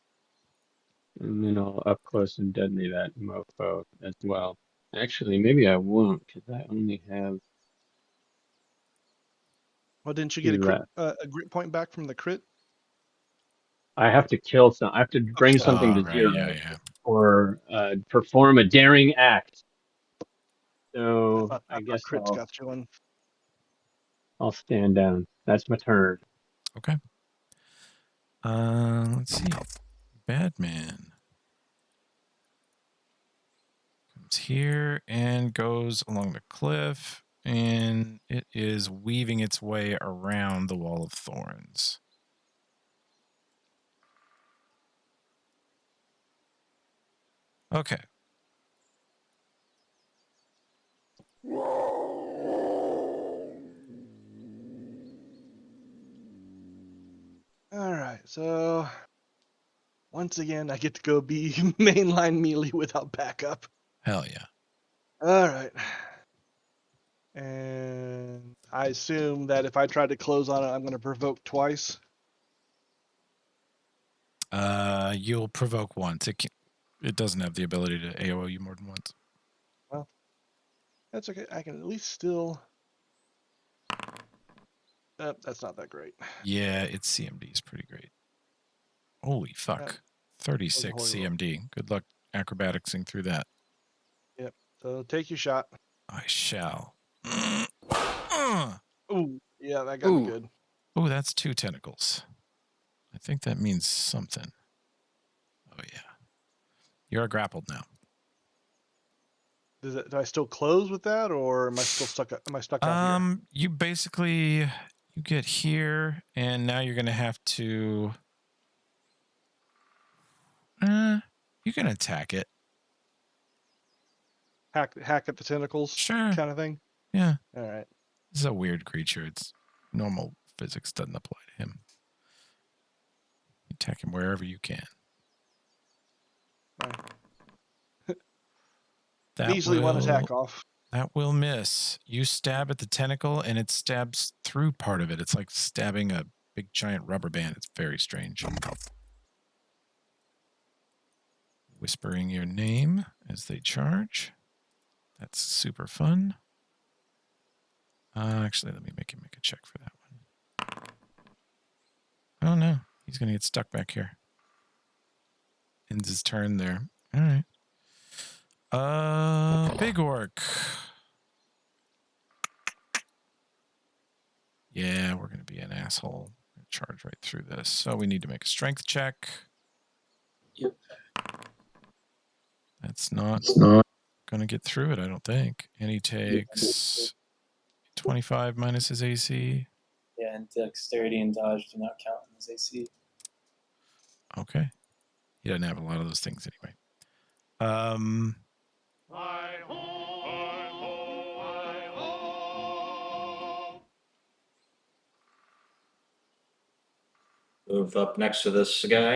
And then I'll up close and deadly that mofo as well. Actually, maybe I won't, because I only have. Well, didn't you get a grit point back from the crit? I have to kill some. I have to bring something to zero, or perform a daring act. So I guess crit's got you on. I'll stand down. That's my turn. Okay. Let's see. Badman comes here and goes along the cliff, and it is weaving its way around the wall of thorns. Okay. All right, so once again, I get to go be mainline melee without backup. Hell yeah. All right. And I assume that if I try to close on it, I'm going to provoke twice. You'll provoke once. It doesn't have the ability to AoE you more than once. Well, that's okay. I can at least still. That's not that great. Yeah, its CMD is pretty great. Holy fuck. 36 CMD. Good luck acrobaticsing through that. Yep. So take your shot. I shall. Ooh, yeah, that got me good. Oh, that's 2 tentacles. I think that means something. Oh, yeah. You're grappled now. Do I still close with that, or am I still stuck? Am I stuck out here? You basically, you get here, and now you're going to have to... you can attack it. Hack at the tentacles? Sure. Kind of thing? Yeah. All right. This is a weird creature. It's normal physics doesn't apply to him. You attack him wherever you can. Easily one attack off. That will miss. You stab at the tentacle and it stabs through part of it. It's like stabbing a big giant rubber band. It's very strange. Whispering your name as they charge. That's super fun. Actually, let me make him make a check for that one. Oh no, he's going to get stuck back here. Ends his turn there. All right. Big orc. Yeah, we're going to be an asshole. Charge right through this. So we need to make a strength check. Yep. That's not going to get through it, I don't think. And he takes 25 minus his AC. Yeah, and dexterity and dodge do not count in his AC. Okay. He doesn't have a lot of those things anyway. Move up next to this guy.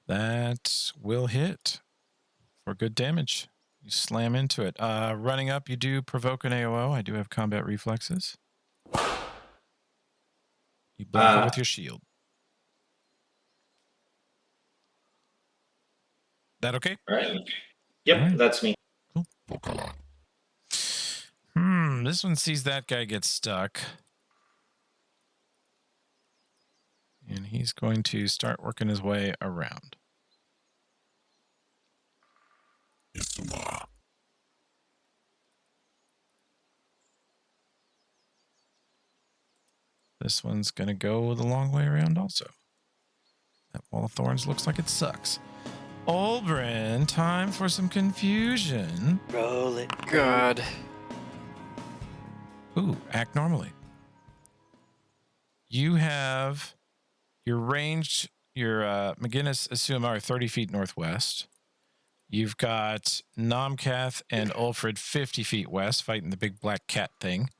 That will hit for good damage. You slam into it. Running up, you do provoke an AOO. I do have combat reflexes. You block it with your shield. That okay? Right. Yep, right. That's me. Cool. This one sees that guy get stuck. And he's going to start working his way around. This one's going to go the long way around also. That wall of thorns looks like it sucks. Olbrin, time for some confusion. Roll it. God. Ooh, act normally. You have your ranged, your McGinnis assume are 30 feet northwest. You've got Nomcath and Ulfred 50 feet west fighting the big black cat thing.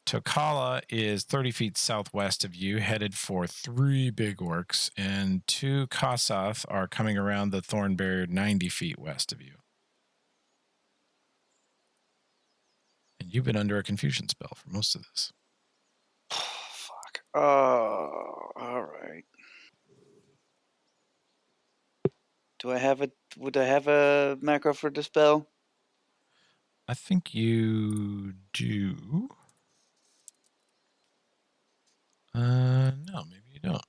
Tokala is 30 feet southwest of you, headed for 3 big orcs, and 2 Kasath are coming around the thorn barrier 90 feet west of you. And you've been under a confusion spell for most of this. Fuck. Oh, all right. Would I have a macro for dispel? I think you do. No, maybe you don't.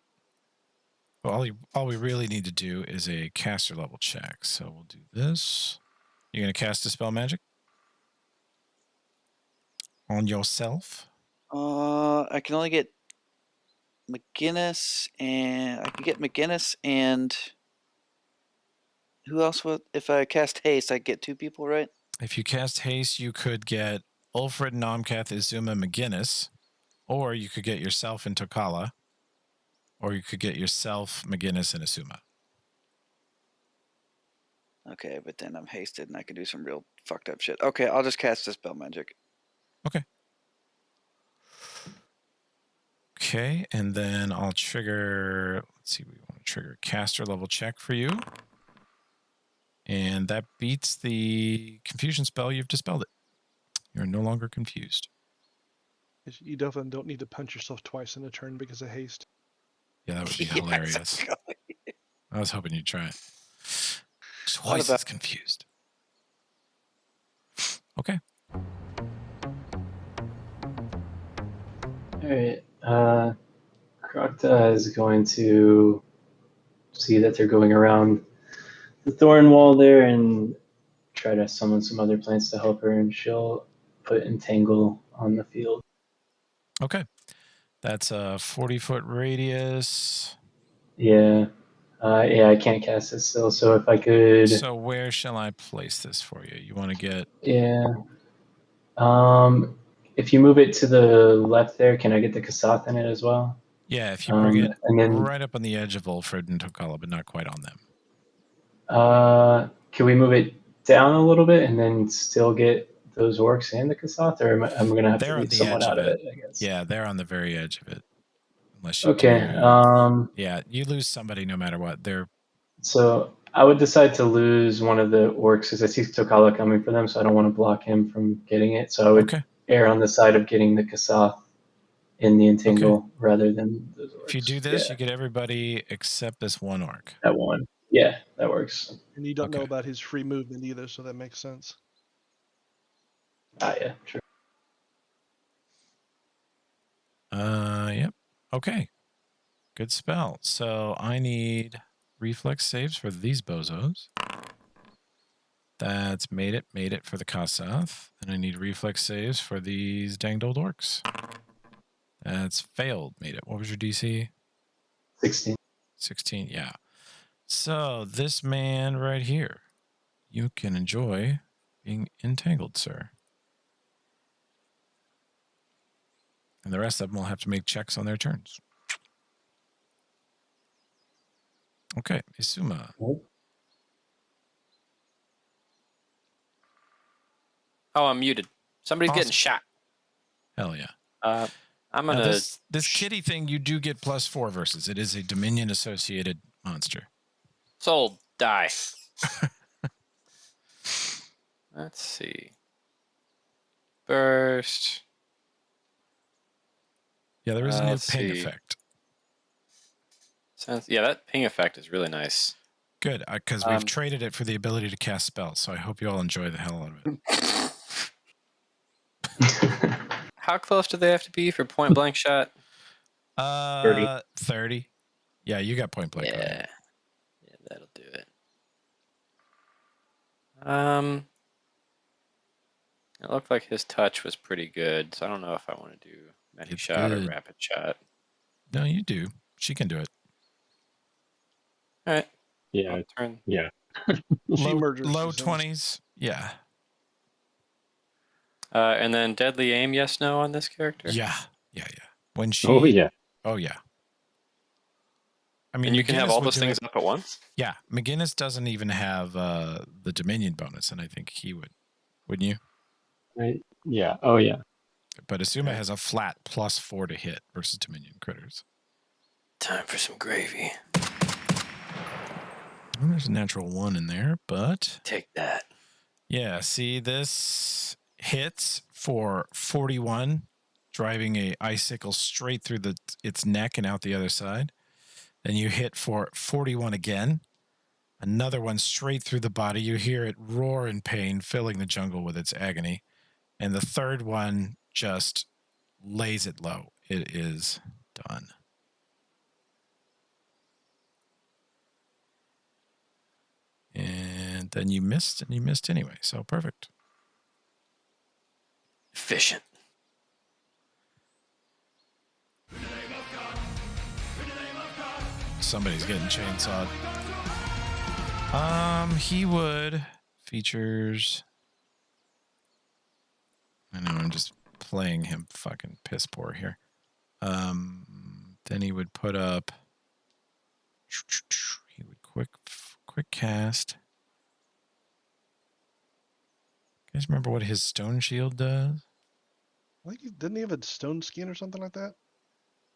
Well, all we really need to do is a caster level check. So we'll do this. You're going to cast Dispel Magic on yourself? I can only get McGinnis, and I can get McGinnis and who else would? If I cast haste, I get 2 people, right? If you cast haste, you could get Ulfred, Nomcath, Izuma, McGinnis, or you could get yourself and Tokala, or you could get yourself, McGinnis, and Izuma. Okay, but then I'm hasted and I can do some real fucked up shit. Okay, I'll just cast Dispel Magic. Okay. Okay, and then I'll trigger, let's see, we want to trigger a caster level check for you. And that beats the confusion spell. You've dispelled it. You're no longer confused. You definitely don't need to punch yourself twice in a turn because of haste. Yeah, that would be hilarious. I was hoping you'd try it. Twice as confused. Okay. All right. Krokta is going to see that they're going around the thorn wall there and try to summon some other plants to help her, and she'll put Entangle on the field. Okay. That's a 40-foot radius. Yeah. Yeah, I can't cast it still, so if I could... So where shall I place this for you? You want to get... Yeah. If you move it to the left there, can I get the Kasath in it as well? Yeah, if you bring it and then, right up on the edge of Ulfred and Tokala, but not quite on them. Can we move it down a little bit and then still get those orcs and the Kasath, or am I going to have They're to on leave the someone edge out of of it. it? I guess. Yeah, they're on the very edge of it. Unless you Okay. do. Yeah, you lose somebody no matter what. They're So I would decide to lose one of the orcs because I see Tokala coming for them, so I don't want to block him from getting it. So I would okay. err on the side of getting the Kasath in the entangle rather than those orcs. If you do this, yeah, you get everybody except this one orc. that one. Yeah, that works. And you don't know Okay. about his free movement either, so that makes sense. Ah, yeah, true. Yep. Okay. Good spell. So I need reflex saves for these bozos. That's made it for the Kasath. And I need reflex saves for these danged old orcs. That's failed, made it. What was your DC? 16. 16, yeah. So this man right here, you can enjoy being entangled, sir. And the rest of them will have to make checks on their turns. Okay, Isuma. Oh, I'm muted. Somebody's Awesome. getting shot. Hell yeah. I'm Now gonna. this kitty thing you do get +4 versus. It is a Dominion associated monster. Sold. Die. Let's see. Burst. Yeah, there is a new Let's ping see. effect. Yeah, that ping effect is really nice. Good, because we've traded it for the ability to cast spells, so I hope you all enjoy the hell out of it. How close do they have to be for point blank shot? 30. Yeah, you got point blank. Yeah, that'll do it. It looked like his touch was pretty good, so I don't know if I want to do many shot or rapid shot. No, you do. She can do it. All right. Yeah. Yeah. She murders. Low 20s. Yeah. And then deadly aim, yes, no on this character? Yeah. When she. Oh yeah. Oh yeah. I mean, and you can have all would those do things it. up at once? Yeah. McGinnis doesn't even have the Dominion bonus, and I think he would. Wouldn't you? Right. Yeah. Oh yeah. But Asuma has a flat +4 to hit versus Dominion critters. Time for some gravy. Well, there's a natural 1 in there, but take that. Yeah, see, this hits for 41, driving a icicle straight through its neck and out the other side. Then you hit for 41 again. Another one straight through the body. You hear it roar in pain, filling the jungle with its agony. And the third one just lays it low. It is done. And then you missed, and you missed anyway. So perfect. Efficient. Somebody's getting chainsawed. He would features. I know I'm just playing him fucking piss poor here. Then he would put up. He would quick cast. You guys remember what his stone shield does? Didn't he have a stone skin or something like that?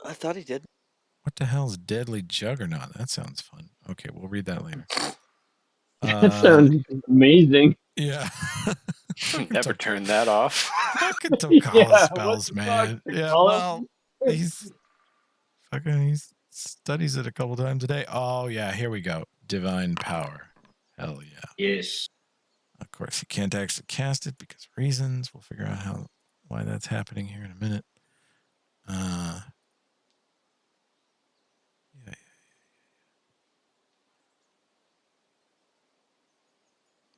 I thought he did. What the hell is Deadly Juggernaut? That sounds fun. Okay, we'll read that later. That sounds amazing. Yeah. Never turn that off. Fucking Tokala spells, man. Yeah, well, he studies it a couple times a day. Oh, yeah, here we go. Divine Power. Hell yeah. Yes. Of course, you can't actually cast it because of reasons. We'll figure out why that's happening here in a minute. Yeah.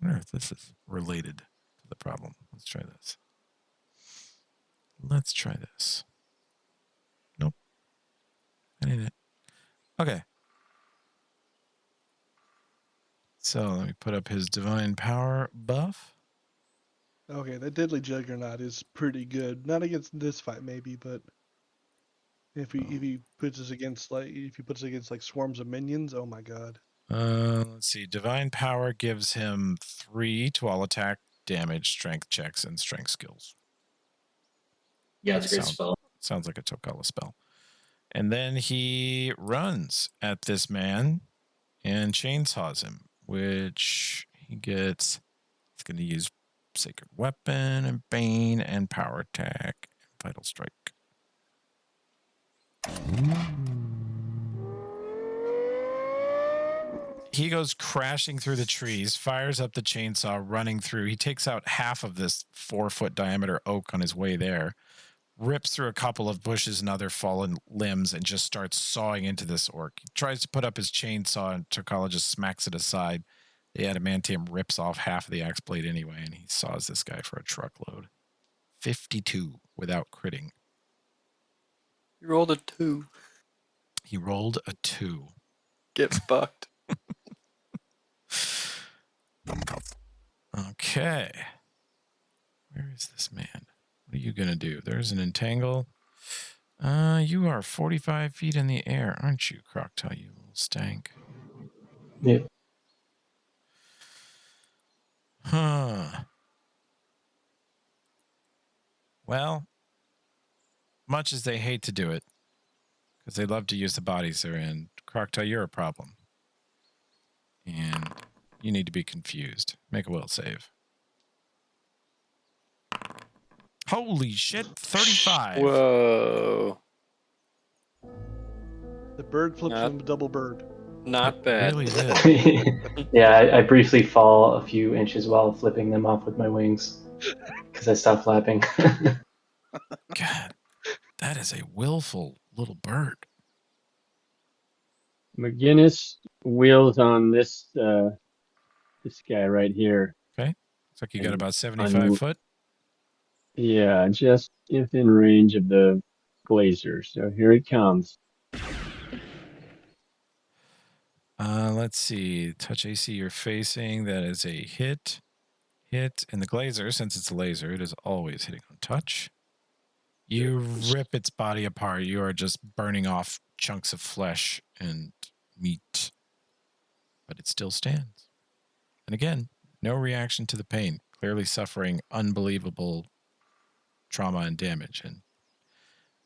I wonder if this is related to the problem. Let's try this. Nope. That ain't it. Okay. So let me put up his Divine Power buff. Okay, that Deadly Juggernaut is pretty good. Not against this fight, maybe, but if he puts us against like swarms of minions, oh my god. Let's see. Divine Power gives him 3 to all attack damage, strength checks, and strength skills. Yeah, it's a great spell. Sounds like a Tokala spell. And then he runs at this man and chainsaws him, which he gets. He's going to use Sacred Weapon and Bane and Power Attack and Vital Strike. He goes crashing through the trees, fires up the chainsaw, running through. He takes out half of this 4-foot diameter oak on his way there, rips through a couple of bushes and other fallen limbs, and just starts sawing into this orc. He tries to put up his chainsaw, and Tokala just smacks it aside. The adamantium rips off half of the axe blade anyway, and he saws this guy for a truckload. 52 without critting. He rolled a 2. He rolled a 2. Get fucked. Okay. Where is this man? What are you going to do? There's an entangle. You are 45 feet in the air, aren't you, Croctail, you little stank? Yep. Huh. Well, much as they hate to do it, because they love to use the bodies they're in, Croctail, you're a problem. And you need to be confused. Make a will save. Holy shit, 35. Whoa. The bird flips Not- from a double bird. Not It bad. really did. Yeah, I briefly fall a few inches while flipping them off with my wings because I stopped flapping. God, that is a willful little bird. McGinnis wheels on this this guy right here. Okay. Looks like you got And about 75 foot. Yeah, just within range of the glazer. So here he comes. Let's see. Touch AC you're facing. That is a hit. Hit. And the glazer, since it's a laser, it is always hitting on touch. You rip its body apart. You are just burning off chunks of flesh and meat. But it still stands. And again, no reaction to the pain. Clearly suffering unbelievable trauma and damage. And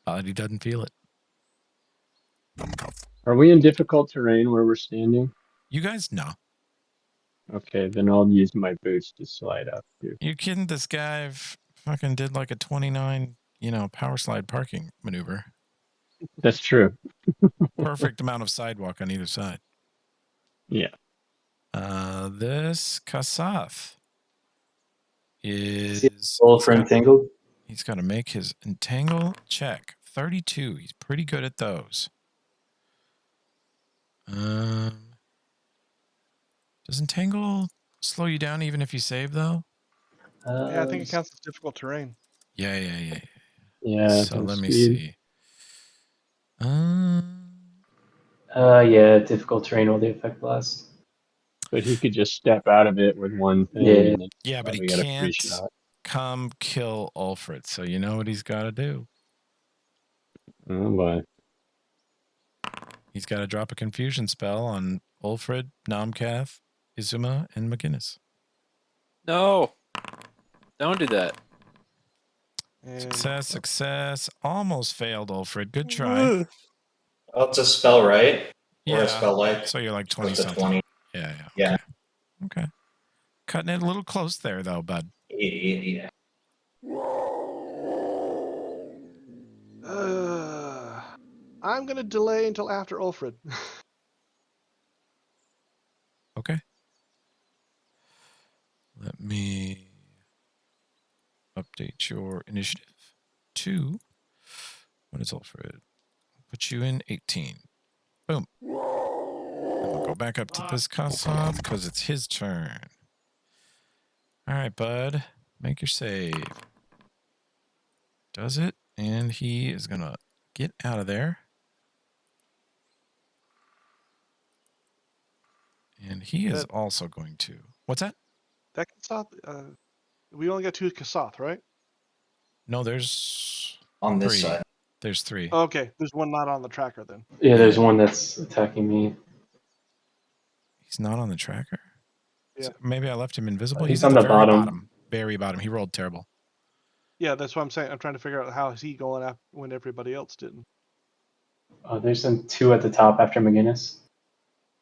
body doesn't feel it. Are we in difficult terrain where we're standing? You guys know. Okay, then I'll use my boots to slide up too. You kidding? This guy fucking did like a 29, power slide parking maneuver. That's true. Perfect amount of sidewalk on either side. Yeah. This Kasath is Roll for entangled. He's got to make his entangle check. 32. He's pretty good at those. Does entangle slow you down even if you save though? Yeah, I think it counts as difficult terrain. Yeah. Yeah. So let me speed. see. Yeah, difficult terrain will the effect last. But he could just step out of it with one thing. Yeah. And then Yeah, but he probably got a free can't shot. come kill Ulfred. So you know what he's got to do? Oh boy. He's got to drop a confusion spell on Ulfred, Namkath, Izuma, and McGinnis. No. Don't do that. And Success. Almost failed, Ulfred. Good try. Oh, it's a spell, right? Or Yeah. a spell like. So you're like 20 It's a something. 20. Yeah. Okay. Cutting it a little close there, though, bud. Yeah. I'm going to delay until after Ulfred. Okay. Let me update your initiative to, what is Ulfred? Put you in 18. Boom. And we'll go back up to this Kassav because it's his turn. All right, bud. Make your save. Does it. And he is going to get out of there. And he is also going to. What's that? That Kasath, we only got 2 Kasath, right? No, there's On this 3. side. There's 3. Okay, there's one not on the tracker then. Yeah, there's one that's attacking me. He's not on the tracker? Yeah. So maybe I left him invisible. He's at on the the very bottom. very bottom. He rolled terrible. Yeah, that's what I'm saying. I'm trying to figure out how is he going up when everybody else didn't. Oh, there's some 2 at the top after McGinnis.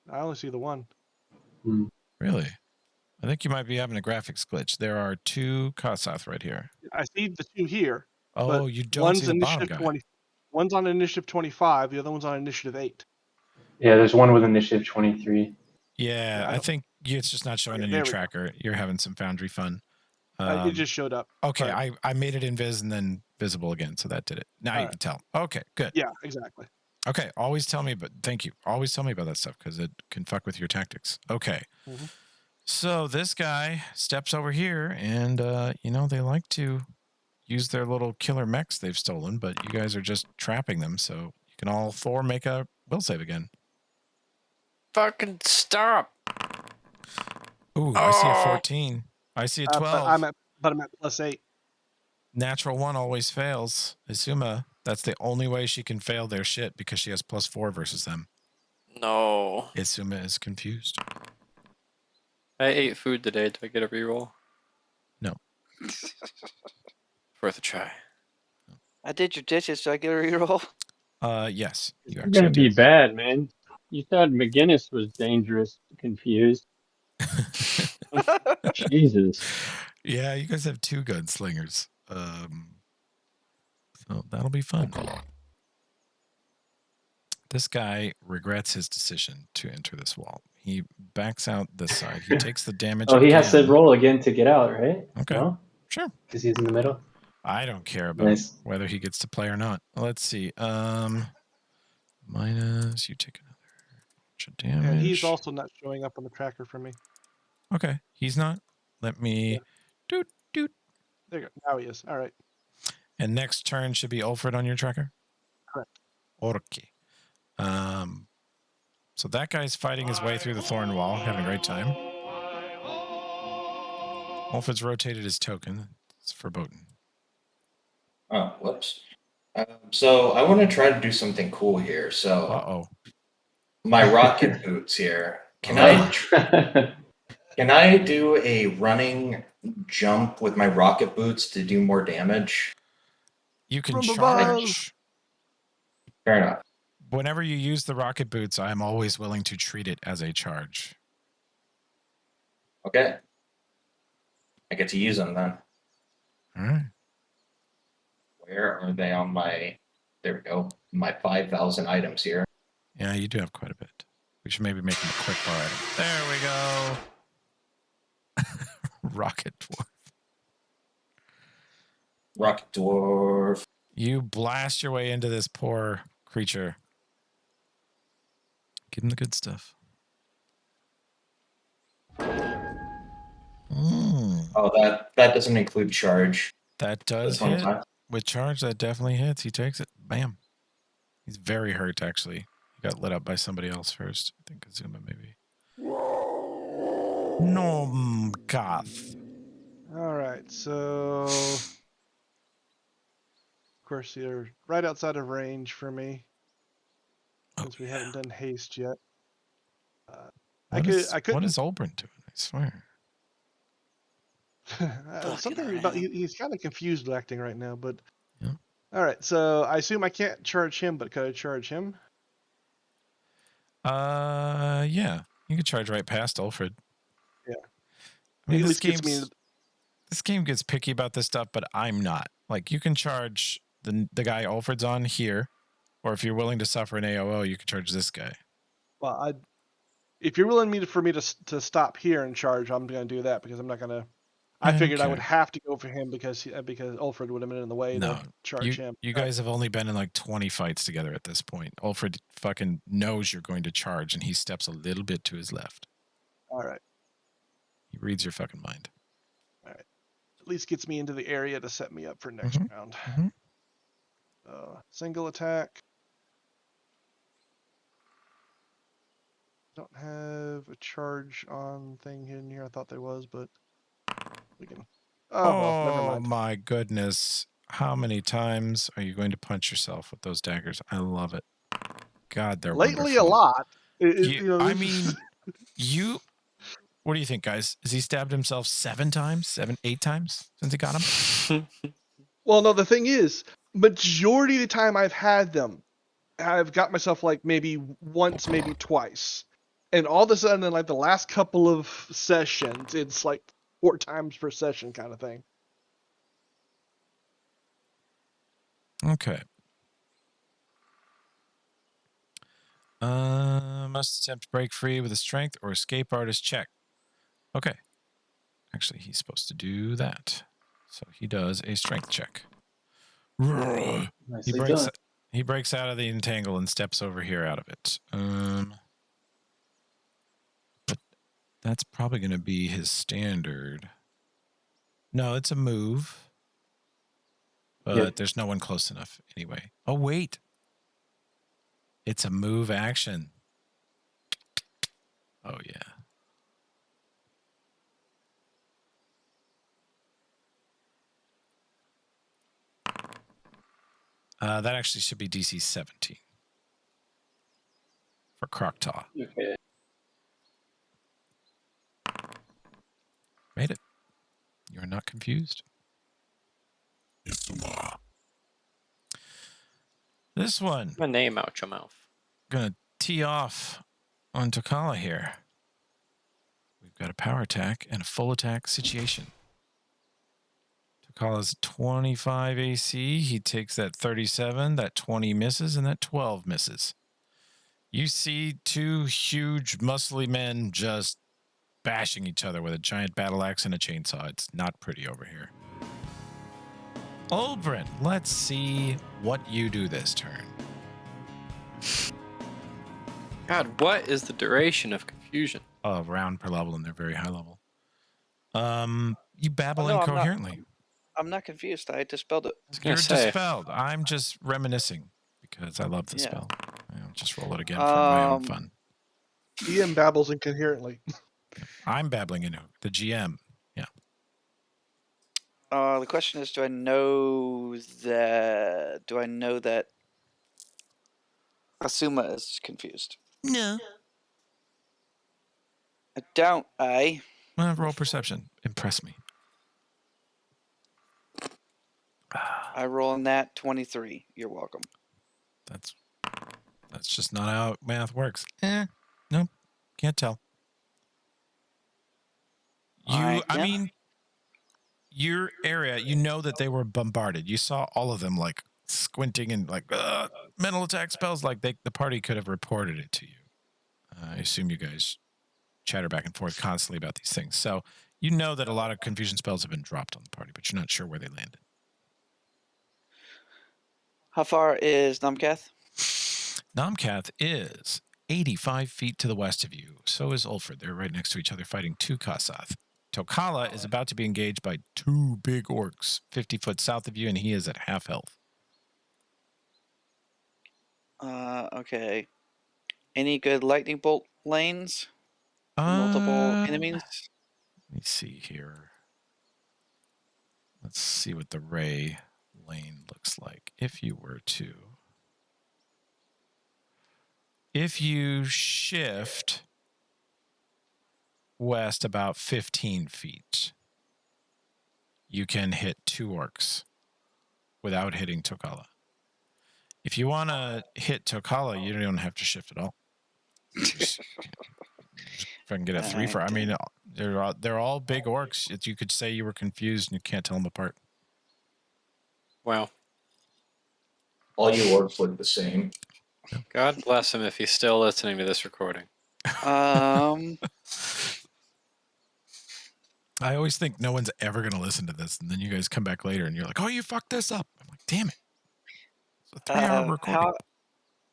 I only see the 1. Really? I think you might be having a graphics glitch. There are 2 Kossoth right here. I see the 2 here. Oh, but you don't one's see the bottom initiative guy. 20. One's on initiative 25. The other one's on initiative 8. Yeah, there's one with initiative 23. Yeah, I think it's just not showing in your tracker. You're having some Foundry fun. It just showed up. Okay, but... I made it invis and then visible again, so that did it. Now you can tell. Okay, good. Yeah, exactly. Okay, always tell me, but thank you. Always tell me about that stuff because it can fuck with your tactics. Okay. Mm-hmm. So this guy steps over here and, they like to use their little killer mechs they've stolen, but you guys are just trapping them, so you can all 4 make a will save again. Fucking stop. Ooh, I see a 14. I see a 12. But I'm at +8. Natural 1 always fails. Isuma, that's the only way she can fail their shit because she has +4 versus them. No. Isuma is confused. I ate food today. Do I get a reroll? No. Worth a try. I did your dishes, so I get a reroll. Yes. You're gonna be bad, man. You thought McGinnis was dangerous, confused. Jesus. Yeah, you guys have 2 gunslingers. So that'll be fun. This guy regrets his decision to enter this wall. He backs out this side. He takes the damage. Oh, he has to roll again to get out, right? Okay. No? Sure. Because he's in the middle. I don't care about whether he gets to play or not. Let's see. Minus, you take another bunch of damage. And he's also not showing up on the tracker for me. Okay, he's not. Let me doot. There you go. Now he is. All right. And next turn should be Ulfred on your tracker? Correct. Okay. So that guy's fighting his way through the thorn wall, having a great time. Ulfred's rotated his token. It's verboten. Oh, whoops. So I want to try to do something cool here. So my rocket boots here. Can I do a running jump with my rocket boots to do more damage? You can charge. Fair enough. Whenever you use the rocket boots, I'm always willing to treat it as a charge. Okay. I get to use them then. All right. Where are they on my... There we go. My 5,000 items here. Yeah, you do have quite a bit. We should maybe make them a quick bar item. There we go. Rocket Dwarf. Rocket Dwarf. You blast your way into this poor creature. Give him the good stuff. Oh, that doesn't include charge. That does hit. With charge, that definitely hits. He takes it. Bam. He's very hurt, actually. He got lit up by somebody else first. I think Azuma, maybe. No, goth. All right, so... Of course, you're right outside of range for me. Since we haven't done haste yet. What is Olbrand doing? I swear. Something about he's kind of confused acting right now, but all right. So I assume I can't charge him, but could I charge him? Yeah, you can charge right past Ulfred. Yeah, I mean, this game gets picky about this stuff, but I'm not. Like, you can charge the guy Ulfred's on here, or if you're willing to suffer an AOO, you can charge this guy. Well, if you're willing for me to stop here and charge, I'm going to do that because I'm not going to. I figured I would have to go for him because Ulfred would have been in the way to charge him. You guys have only been in like 20 fights together at this point. Ulfred fucking knows you're going to charge, and he steps a little bit to his left. All right. He reads your fucking mind. All right. At least gets me into the area to set me up for next round. Single attack. Don't have a charge on thing in here. I thought there was, but we can. Well, never mind. My goodness. How many times are you going to punch yourself with those daggers? I love it. God, they're lately wonderful. a lot. I mean, you What do you think, guys? Has he stabbed himself 7 times? 8 times since he got him? Well, no, the thing is, majority of the time I've had them, I've got myself like maybe once, maybe twice. And all of a sudden, in like the last couple of sessions, it's like 4 times per session kind of thing. Okay. Must attempt to break free with a strength or escape artist check. Okay. Actually, he's supposed to do that. So he does a strength check. Nicely done. He breaks out of the entangle and steps over here out of it. But that's probably going to be his standard. No, it's a move. But there's no one close enough anyway. Oh, wait. It's a move action. Oh, yeah. That actually should be DC 17 for Croctaw. Okay. Made it. You're not confused. This one. My name out your mouth. Gonna tee off on Tokala here. We've got a power attack and a full attack situation. Tokala's 25 AC. He takes that 37, that 20 misses, and that 12 misses. You see 2 huge, muscly men just bashing each other with a giant battle axe and a chainsaw. It's not pretty over here. Oldbrin, let's see what you do this turn. God, what is the duration of confusion? A round per level, and they're very high level. You babble no, incoherently. I'm not confused. I dispelled it. You're dispelled. I'm just reminiscing because I love the spell. I'll just roll it again for my own fun. GM babbles incoherently. I'm babbling in the GM. Yeah. The question is, do I know that Asuma is confused? No. Don't I? Roll perception. Impress me. I roll in that 23. You're welcome. That's just not how math works. Nope. Can't tell. I mean, your area, you know that they were bombarded. You saw all of them like squinting and like mental attack spells. Like the party could have reported it to you. I assume you guys chatter back and forth constantly about these things. So you know that a lot of confusion spells have been dropped on the party, but you're not sure where they landed. How far is Namkath? Namkath is 85 feet to the west of you. So is Ulfred. They're right next to each other fighting 2 Kasath. Tokala is about to be engaged by 2 big orcs 50 foot south of you, and he is at half health. Okay. Any good lightning bolt lanes? Multiple enemies? Let me see here. Let's see what the ray lane looks like. If you shift west about 15 feet, you can hit 2 orcs without hitting Tokala. If you want to hit Tokala, you don't have to shift at all. If I can get a 3 for, I mean, they're all big orcs. You could say you were confused and you can't tell them apart. Wow. All you orcs look the same. God bless him if he's still listening to this recording. I always think no one's ever going to listen to this, and then you guys come back later and you're like, "Oh, you fucked this up." I'm like, "Damn it!" It's a 3-hour recording.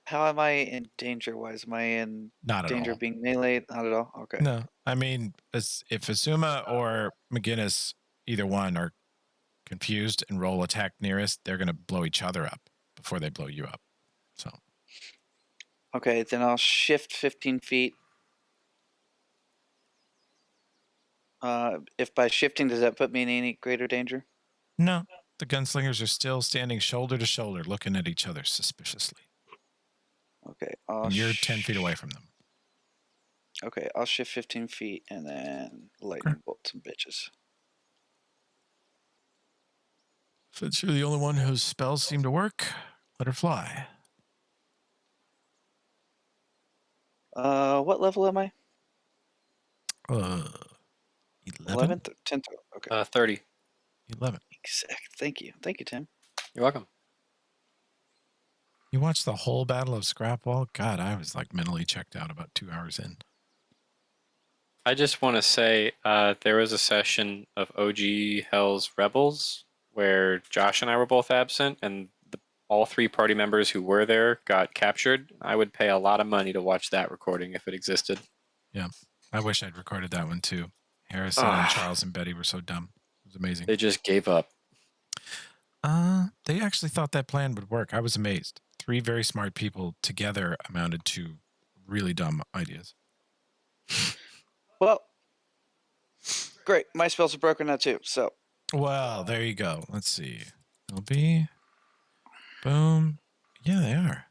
How am I in danger? Wise? Am I in danger of being meleeed? Not at all. Okay. No, I mean, if Asuma or McGinnis, either one, are confused and roll attack nearest, they're going to blow each other up before they blow you up. So. Okay, then I'll shift 15 feet. If by shifting, does that put me in any greater danger? No, the gunslingers are still standing shoulder to shoulder, looking at each other suspiciously. Okay, and you're 10 feet away from them. Okay, I'll shift 15 feet and then lightning bolt some bitches. Since you're the only one whose spells seem to work, let her fly. What level am I? 11? 11th? 10th? Okay. 30. 11. Exact. Thank you. Thank you, Tim. You're welcome. You watched the whole Battle of Scrapwall? God, I was like mentally checked out about 2 hours in. I just want to say there was a session of OG Hell's Rebels where Josh and I were both absent, and all 3 party members who were there got captured. I would pay a lot of money to watch that recording if it existed. Yeah, I wish I'd recorded that one too. Harrison and Charles and Betty were so dumb. It was amazing. They just gave up. They actually thought that plan would work. I was amazed. 3 very smart people together amounted to really dumb ideas. Well, great. My spells are broken now too, so. Well, there you go. Let's see. It'll be... Boom. Yeah, they are.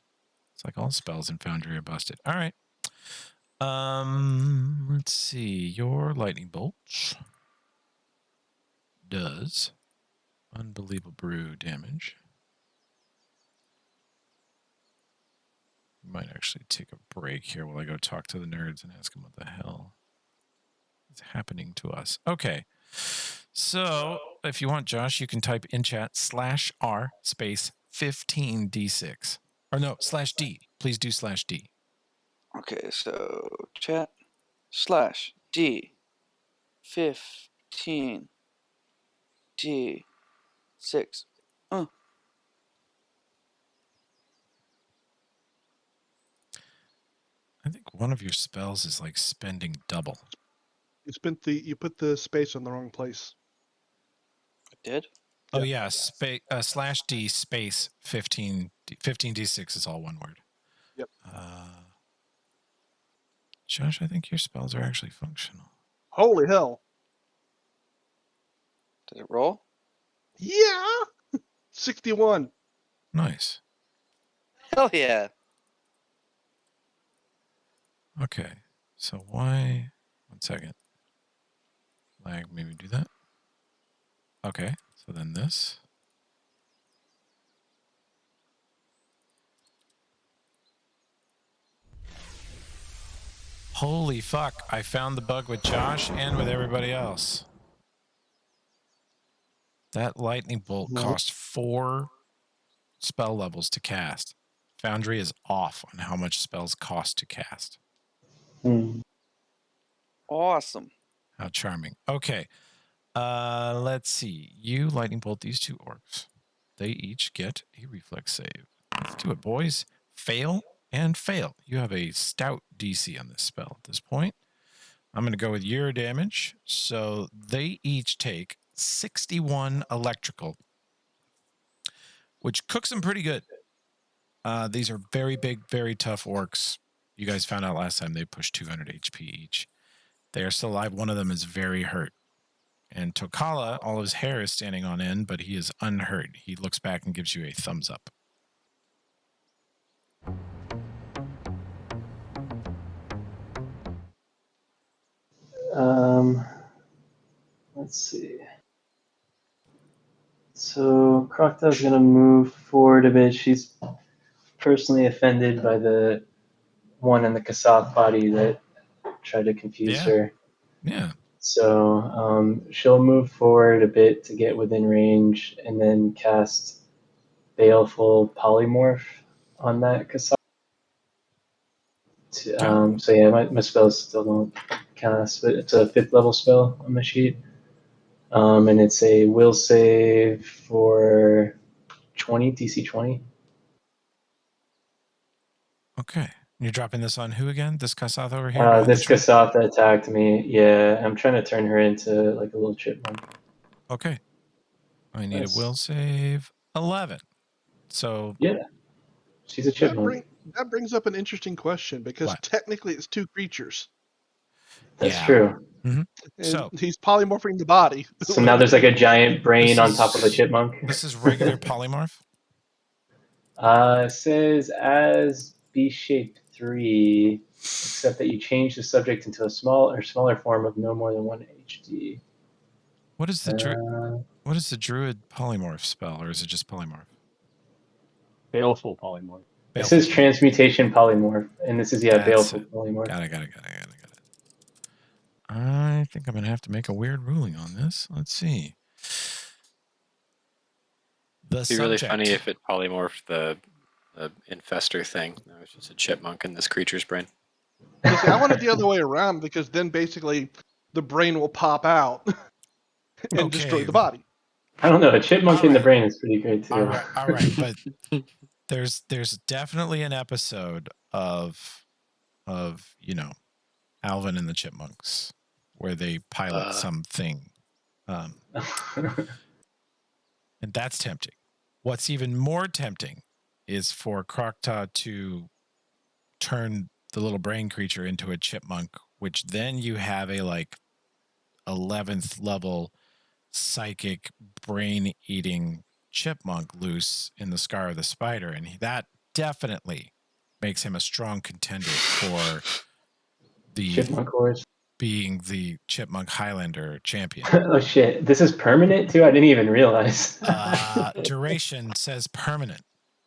It's like all spells in Foundry are busted. All right. Let's see. Your lightning bolt does unbelievable brew damage. Might actually take a break here while I go talk to the nerds and ask them what the hell is happening to us. Okay. So if you want, Josh, you can type in chat /R space 15d6. Or no, /D. Please do /D. Okay, so chat /D 15 D6. I think one of your spells is like spending double. You put the space in the wrong place. I did? Oh yeah, /D space 15 15d6 is all one word. Yep. Josh, I think your spells are actually functional. Holy hell. Did it roll? Yeah. 61. Nice. Hell yeah. Okay. So why... One second. Lag, maybe do that. Okay. So then this. Holy fuck. I found the bug with Josh and with everybody else. That lightning bolt cost 4 spell levels to cast. Foundry is off on how much spells cost to cast. Awesome. How charming. Okay. Let's see. You lightning bolt these 2 orcs. They each get a reflex save. Let's do it, boys. Fail and fail. You have a stout DC on this spell at this point. I'm going to go with your damage. So they each take 61 electrical, which cooks them pretty good. These are very big, very tough orcs. You guys found out last time they push 200 HP each. They are still alive. One of them is very hurt. And Tokala, all of his hair is standing on end, but he is unhurt. He looks back and gives you a thumbs up. Let's see. So Crocodile's gonna move forward a bit. She's personally offended by the one in the Kassath body that tried to confuse her. Yeah. So she'll move forward a bit to get within range and then cast Baleful Polymorph on that Kassath. So yeah, my spells still don't cast, but it's a 5th level spell on my sheet. And it's a will save for 20, DC 20. Okay. You're dropping this on who again? This Kassath over here? This Kassath that attacked me. Yeah, I'm trying to turn her into like a little chipmunk. Okay. I need a will save 11. So yeah, she's a chipmunk. That brings up an interesting question because technically it's 2 creatures. That's true. Mm-hmm. So he's polymorphing the body. So now there's like a giant brain on top of a chipmunk. This is regular polymorph? It says as be shaped 3, except that you change the subject into a smaller form of no more than 1 HD. What is the druid polymorph spell, or is it just polymorph? Baleful polymorph. This is transmutation polymorph, and this is baleful polymorph. Got it. I think I'm gonna have to make a weird ruling on this. Let's see. It'd be really funny if it polymorphed the infestor thing. That was just a chipmunk in this creature's brain. See, I want it the other way around, because then basically the brain will pop out and destroy the body. I don't know. A chipmunk in the brain is pretty great too. All right, but there's definitely an episode of Alvin and the Chipmunks where they pilot something, and that's tempting. What's even more tempting is for Krokta to turn the little brain creature into a chipmunk, which then you have a 11th level psychic brain eating chipmunk loose in the Scar of the Spider, and that definitely makes him a strong contender for the Chipmunk horse being the Chipmunk Highlander champion. Oh shit, this is permanent too? I didn't even realize. Duration says permanent,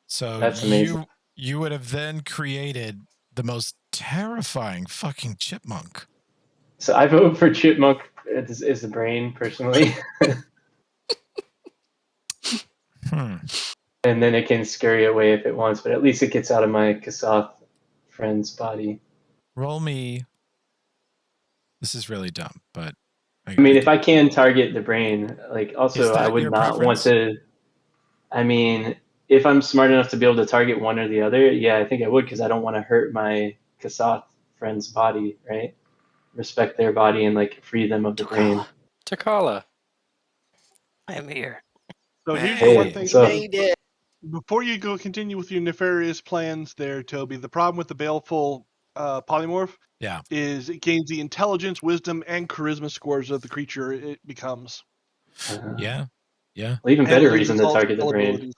so that's amazing. You would have then created the most terrifying fucking chipmunk. So I vote for chipmunk is the brain personally. And then it can scurry away if it wants, but at least it gets out of my Kasoth friend's body. Roll me. This is really dumb, but I mean, if I can target the brain, also I would not want to. I mean, if I'm smart enough to be able to target one or the other, yeah, I think I would, because I don't want to hurt my Kasoth friend's body, right? Respect their body and free them of the brain. Takala. I'm here. So here's the one thing. So, before you continue with your nefarious plans there, Toby, the problem with the baleful polymorph is it gains the intelligence, wisdom, and charisma scores of the creature it becomes. Yeah. Well, even better reason to target the brain. Abilities.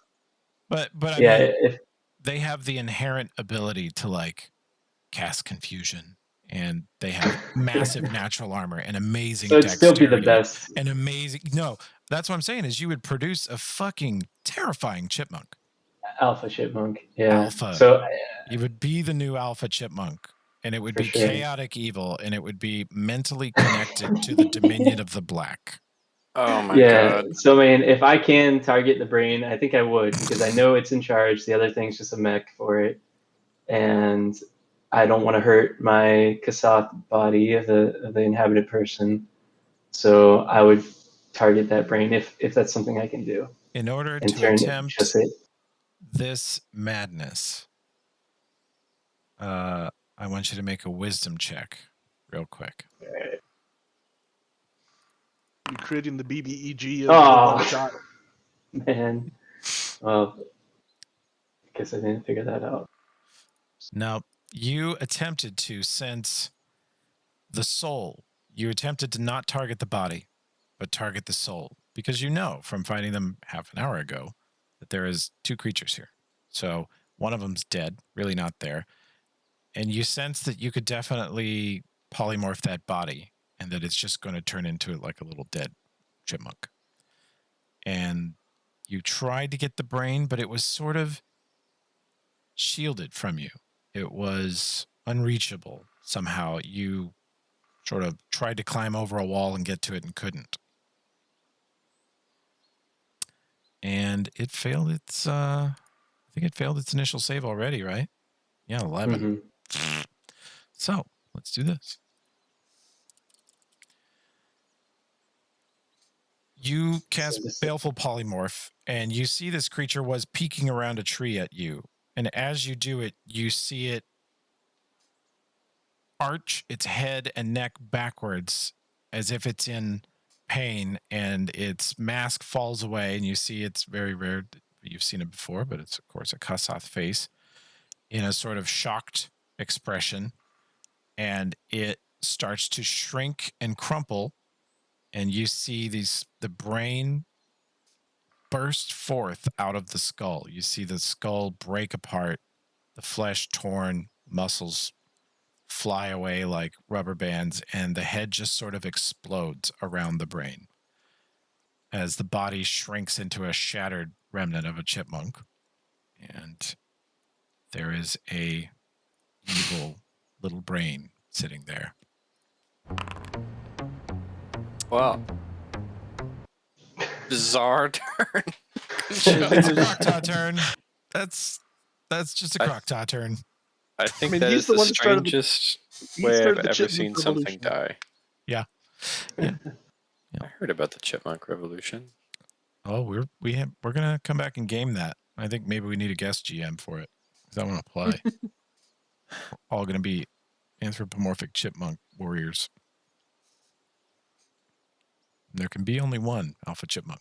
But I mean, if they have the inherent ability to cast confusion, and they have massive natural armor and amazing dexterity. So it'd still be the best. And amazing. No, that's what I'm saying is you would produce a fucking terrifying chipmunk. Alpha chipmunk. Yeah. Alpha. So you would be the new alpha chipmunk, and it would be chaotic evil, and it would be mentally connected to the dominion of the black. Oh my god. So I mean, if I can target the brain, I think I would, because I know it's in charge. The other thing's just a mech for it, and I don't want to hurt my Kasoth body of the inhabited person. So I would target that brain if that's something I can do. In order to attempt this madness, I want you to make a wisdom check real quick. Right. You're creating the BBEG of one shot. Man. Well, I guess I didn't figure that out. Now, you attempted to sense the soul. You attempted to not target the body, but target the soul, because you know from fighting them half an hour ago that there is 2 creatures here. So one of them's dead, really not there. And you sense that you could definitely polymorph that body, and that it's just going to turn into a little dead chipmunk. And you tried to get the brain, but it was sort of shielded from you. It was unreachable somehow. You sort of tried to climb over a wall and get to it and couldn't. And it failed its I think it failed its initial save already, right? Yeah, 11. Mm-hmm. So let's do this. You cast Baleful Polymorph, and you see this creature was peeking around a tree at you. And as you do it, you see it arch its head and neck backwards as if it's in pain, and its mask falls away, and you see it's very rare. You've seen it before, but it's, of course, a Kasoth face in a sort of shocked expression, and it starts to shrink and crumple, and you see the brain burst forth out of the skull. You see the skull break apart, the flesh torn, muscles fly away like rubber bands, and the head just sort of explodes around the brain as the body shrinks into a shattered remnant of a chipmunk. And there is a evil little brain sitting there. Wow. Bizarre turn. It's a Croctaw turn. That's just a Croctaw turn. I think mean, that he's is the the one that started strangest he way I've started the ever chipmunk seen something revolution. die. Yeah. I heard about the chipmunk revolution. Oh, we're gonna come back and game that. I think maybe we need a guest GM for it because I want to play. We're all gonna be anthropomorphic chipmunk warriors. And there can be only one alpha chipmunk.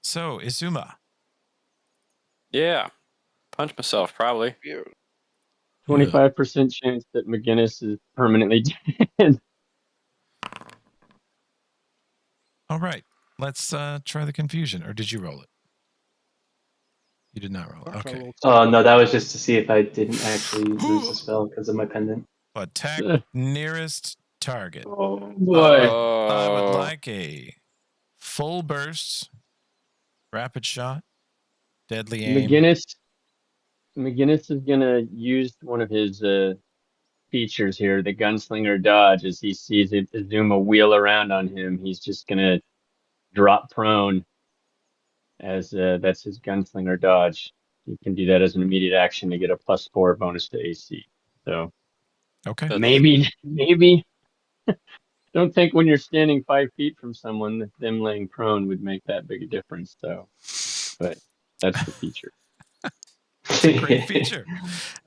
So, Izuma. Yeah. Punch myself, probably. 25% chance that McGinnis is permanently dead. All right. Let's try the confusion. Or did you roll it? You did not roll it. Okay. Oh, no, that was just to see if I didn't actually lose the spell because of my pendant. Attack nearest target. Oh, boy. I would like a full burst, rapid shot, deadly aim. McGinnis is going to use one of his features here, the gunslinger dodge. As he sees it, Izuma wheel around on him, he's just going to drop prone as that's his gunslinger dodge. You can do that as an immediate action to get a +4 bonus to AC. So okay, maybe don't think when you're standing 5 feet from someone that them laying prone would make that big a difference. So, but that's the feature. It's a great feature,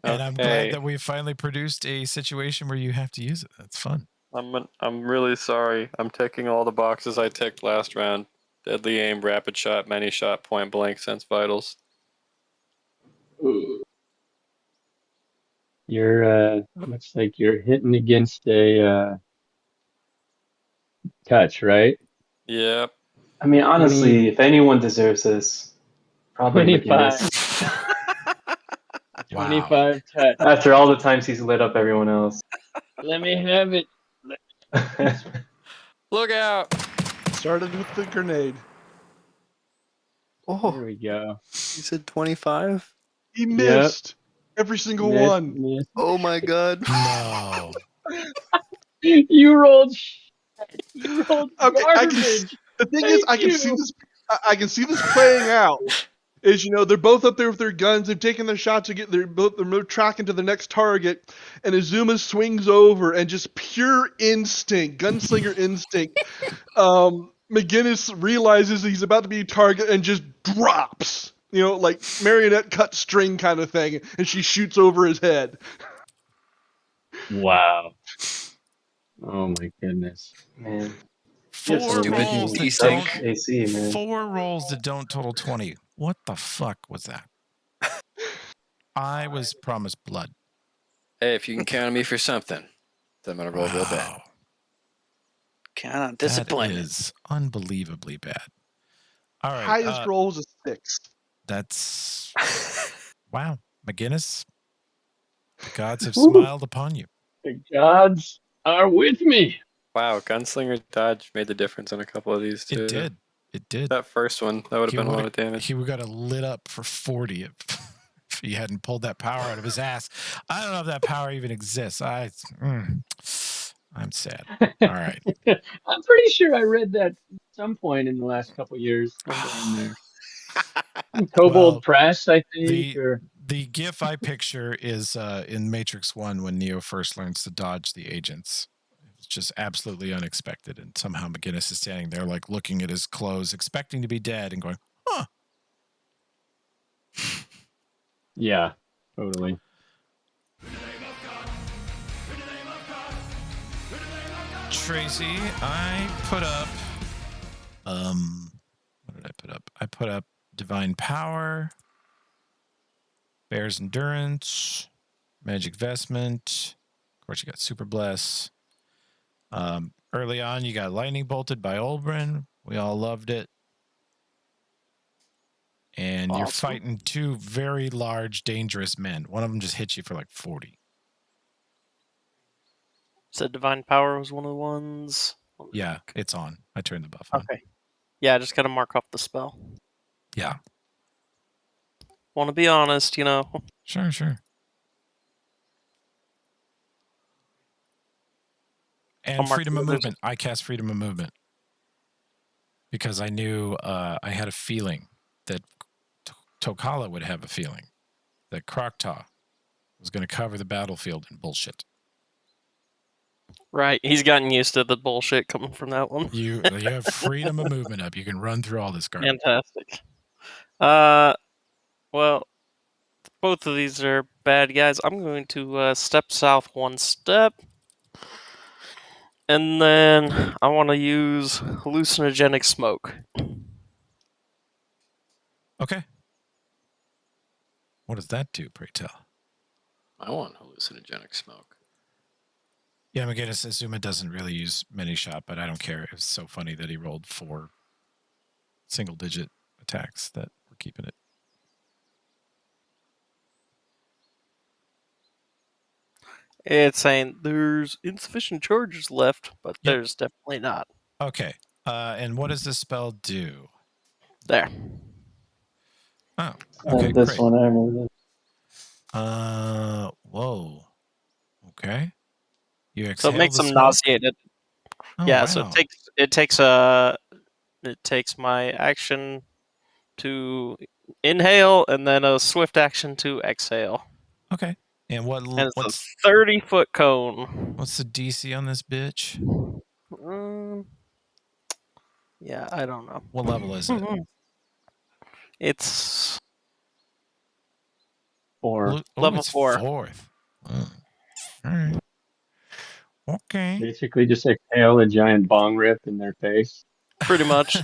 and Okay. I'm glad that we finally produced a situation where you have to use it. That's fun. I'm really sorry. I'm ticking all the boxes I ticked last round. Deadly aim, rapid shot, many shot, point blank, sense vitals. You're looks like you're hitting against a touch, right? Yep. I mean, honestly, if anyone deserves this, probably 25. McGinnis. 25 touch. After all the times he's lit up everyone else. Let me have it. Look out! Started with the grenade. Oh, There we go. you said 25? He missed every single one. Missed. Oh my god. No. You rolled Okay, garbage. the thing is, I can see this. I can see this playing out. Is they're both up there with their guns. They've taken their shot to get. They're tracking to the next target, and Izuma swings over and just pure instinct, gunslinger instinct. McGinnis realizes he's about to be a target and just drops. Like marionette cut string kind of thing, and she shoots over his head. Wow. Oh my goodness. Man. Four rolls that don't total 20. What the fuck was that? I was promised blood. Hey, if you can count on me for something, then I'm gonna roll real bad. Count on disappointment. That is unbelievably bad. All right. Highest roll was a 6. That's wow. McGinnis, the gods have smiled upon you. The gods are with me. Wow, gunslinger dodge made the difference in a couple of these too. It did. That first one, that would have been a lot of damage. He would have got lit up for 40 if he hadn't pulled that power out of his ass. I don't know if that power even exists. I'm sad. All right. I'm pretty sure I read that at some point in the last couple of years. Somewhere in there. Kobold Press, I think. The GIF I picture is in Matrix 1 when Neo first learns to dodge the agents. It's just absolutely unexpected. And somehow McGinnis is standing there like looking at his clothes, expecting to be dead and going, huh. Yeah, totally. Tracy, I put up what did I put up? I put up Divine Power, Bear's Endurance, Magic Vestment. Of course, you got Super Bless. Early on, you got Lightning Bolted by Olbrin. We all loved it. And you're fighting two very large, dangerous men. One of them just hit you for like 40. Said Divine Power was one of the ones. Yeah, it's on. I turned the buff on. Okay. Yeah, I just got to mark off the spell. Yeah. Want to be honest, you know. Sure. And freedom of movement. I cast freedom of movement. Because I knew I had a feeling that Tokala would have a feeling that Krokta was going to cover the battlefield in bullshit. Right, he's gotten used to the bullshit coming from that one. You have freedom of movement up. You can run through all this garbage. Fantastic. Well, both of these are bad guys. I'm going to step south one step. And then I want to use hallucinogenic smoke. Okay. What does that do, pray tell? I want hallucinogenic smoke. Yeah, McGinnis, Azuma doesn't really use many shot, but I don't care. It's so funny that he rolled 4 single-digit attacks that we're keeping it. It's saying there's insufficient charges left, but there's definitely not. Okay. And what does this spell do? There. Oh, okay, this great. one I remember. Whoa. Okay. You exhale. So it makes the them smoke? nauseated. Oh, yeah, wow. so it takes my action to inhale and then a swift action to exhale. Okay. And And what's a 30-foot cone. What's the DC on this bitch? Yeah, I don't know. What level is it? It's 4. level it's 4. 4th. Oh. All right. Okay. Basically, just exhale a giant bong rip in their face. Pretty much.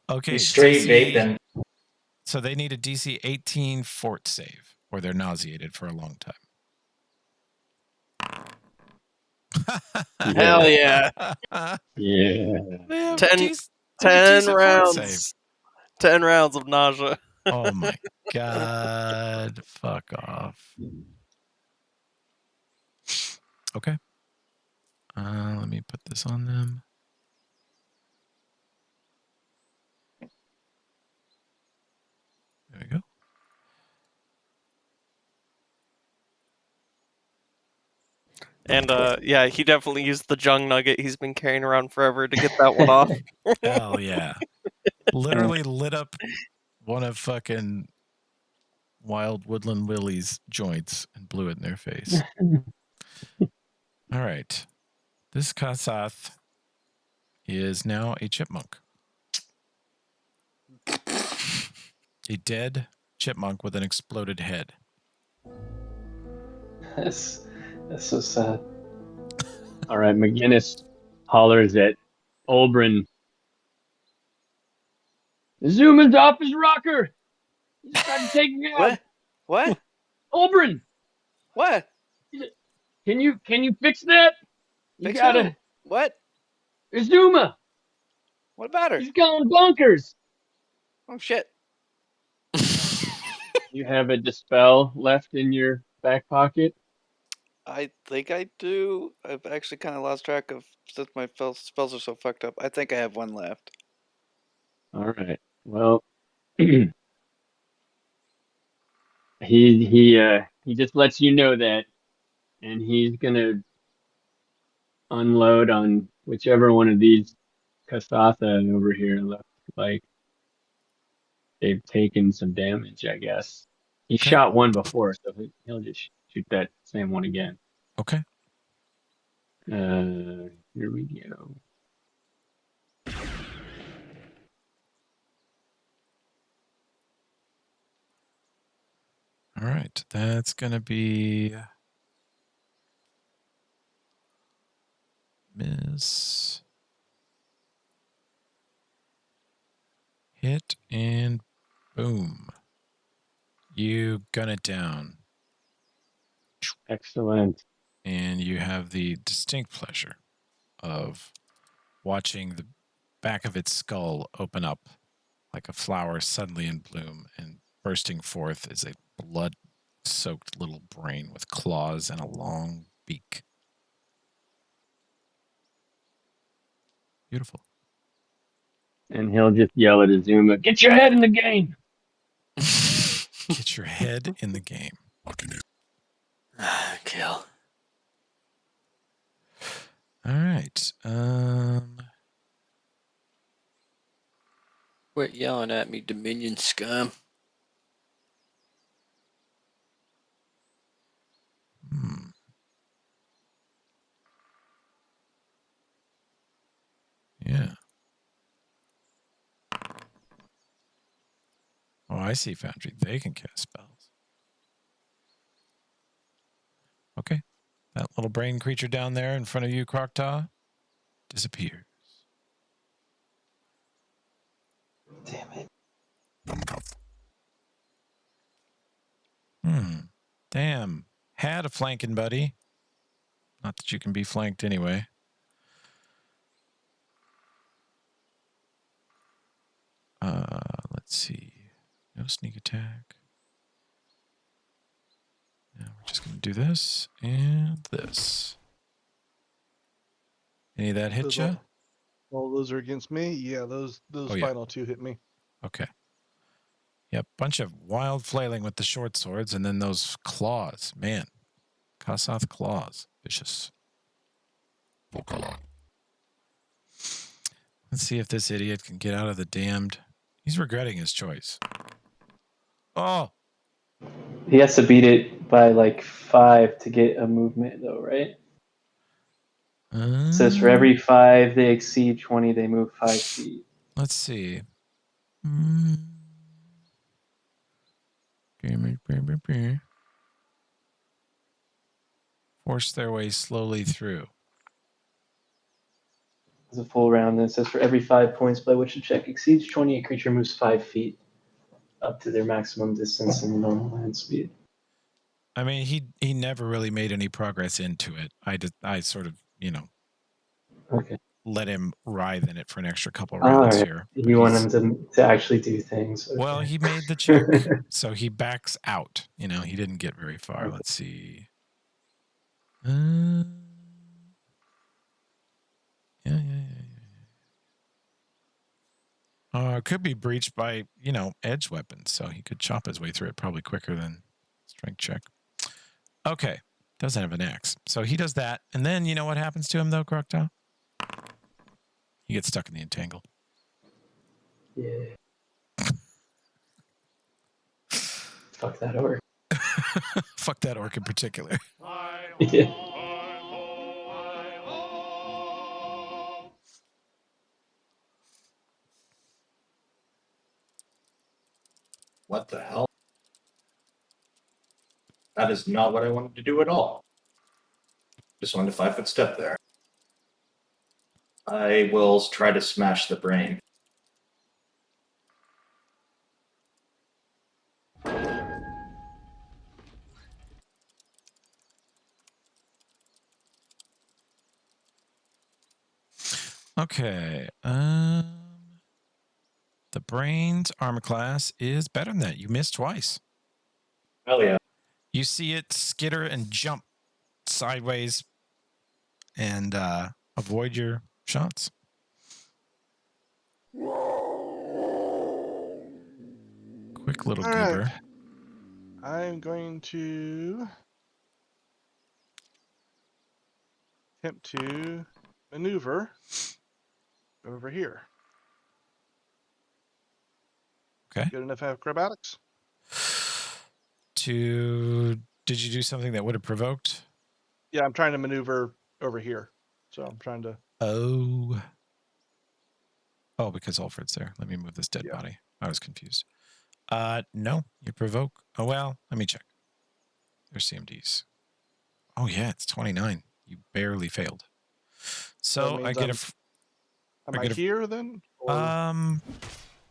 Okay. He's straight vaping. So they need a DC 18 fort save, or they're nauseated for a long time. Hell yeah. Yeah. 10 rounds. 10 rounds of nausea. Oh my god. Fuck off. Okay. Let me put this on them. There we go. And yeah, he definitely used the Jung Nugget he's been carrying around forever to get that one off. Hell yeah. Literally lit up one of fucking Wild Woodland Willie's joints and blew it in their face. All right. This Kasath is now a chipmunk. A dead chipmunk with an exploded head. That's so sad. All right, McGinnis hollers at Oberyn. Zuma's off his rocker. He's trying to take me out. What? Oberyn, What? can you fix that? You Fix gotta. who? What? Zuma. What about her? He's going bonkers. Oh shit. You have a dispel left in your back pocket? I think I do. I've actually kind of lost track of since my spells are so fucked up. I think I have one left. All right. Well, he just lets you know that, and he's gonna unload on whichever one of these Kasatha over here look like they've taken some damage, I guess. He shot one before, so he'll just shoot that same one again. Okay. Here we go. All right. That's going to be miss. Hit and boom. You gun it down. Excellent. And you have the distinct pleasure of watching the back of its skull open up like a flower suddenly in bloom, and bursting forth is a blood-soaked little brain with claws and a long beak. Beautiful. And he'll just yell at Azuma, "Get your head in the game!" Get your head in the game. Kill. All right. Quit yelling at me, Dominion scum. Yeah. Oh, I see Foundry. They can cast spells. Okay. That little brain creature down there in front of you, Croctaw, disappears. Damn it. Damn. Had a flanking buddy. Not that you can be flanked anyway. Let's see. No sneak attack. Now we're just going to do this and this. Any of that hit Those you? all those are against me. Yeah, those final two hit me. Okay. Yep, bunch of wild flailing with the short swords, and then those claws. Man, Kasath claws. Vicious. Let's see if this idiot can get out of the damned... He's regretting his choice. Oh! He has to beat it by like 5 to get a movement, though, right? It says for every 5 they exceed 20, they move 5 feet. Let's see. Force their way slowly through. It's a full round, and it says for every 5 points by which a check exceeds 20, a creature moves 5 feet up to their maximum distance in normal land speed. I mean, he never really made any progress into it. I sort of, Okay. let him writhe in it for an extra couple rounds here. You want him to actually do things. Okay. Well, he made the check, so he backs out. He didn't get very far. Okay. Let's see. Yeah. It could be breached by, edge weapons, so he could chop his way through it probably quicker than strength check. Okay. Doesn't have an axe. So he does that. And then you know what happens to him, though, Croctaw? He gets stuck in the entangle. Yeah. Fuck that orc. Fuck that orc in particular. Yeah. What the hell? That is not what I wanted to do at all. Just wanted to 5-foot step there. I will try to smash the brain. Okay. The brain's armor class is better than that. You missed twice. Hell yeah. You see it skitter and jump sideways and avoid your shots. Quick little goober. Right. I'm going to attempt to maneuver over here. Okay. Good enough to have acrobatics? Did you do something that would have provoked? Yeah, I'm trying to maneuver over here. So I'm trying to... Oh, because Alfred's there. Let me move this dead body. I was confused. No, you provoke. Oh, well, let me check. There's CMDs. Oh, yeah, it's 29. You barely failed. So I get Am I here then? Or...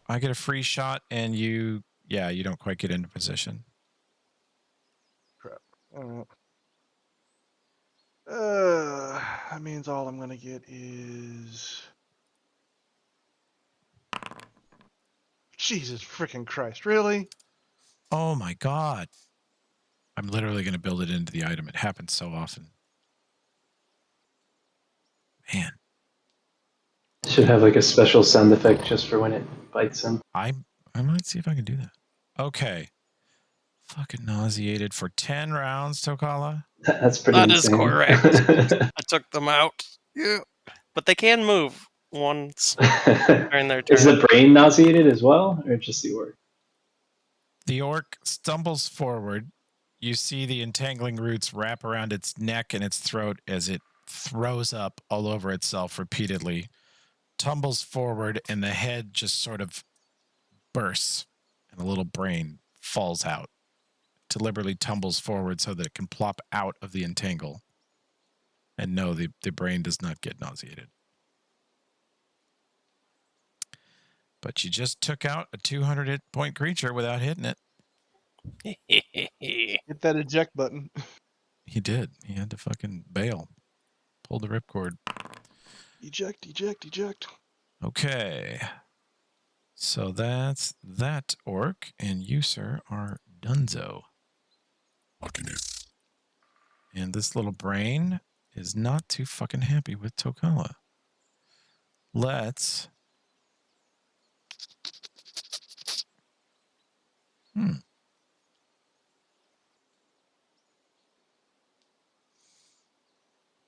I get a free shot, and you don't quite get into position. Crap. That means all I'm gonna get is Jesus freaking Christ! Really? Oh my god. I'm literally going to build it into the item. It happens so often. Man. Should have like a special sound effect just for when it bites him. I might see if I can do that. Okay. Fucking nauseated for 10 rounds, Tokala. That's pretty That insane. is correct. I took them out. Yeah. But they can move once during their turn. Is the brain nauseated as well, or just the orc? The orc stumbles forward. You see the entangling roots wrap around its neck and its throat as it throws up all over itself repeatedly, tumbles forward, and the head just sort of bursts, and a little brain falls out. Deliberately tumbles forward so that it can plop out of the entangle. And no, the brain does not get nauseated. But you just took out a 200 hit point creature without hitting it. Hit that eject button. He did. He had to fucking bail. Pull the ripcord. Eject, eject, eject. Okay. So that's that orc, and you, sir, are Dunzo. And this little brain is not too fucking happy with Tokala. Let's...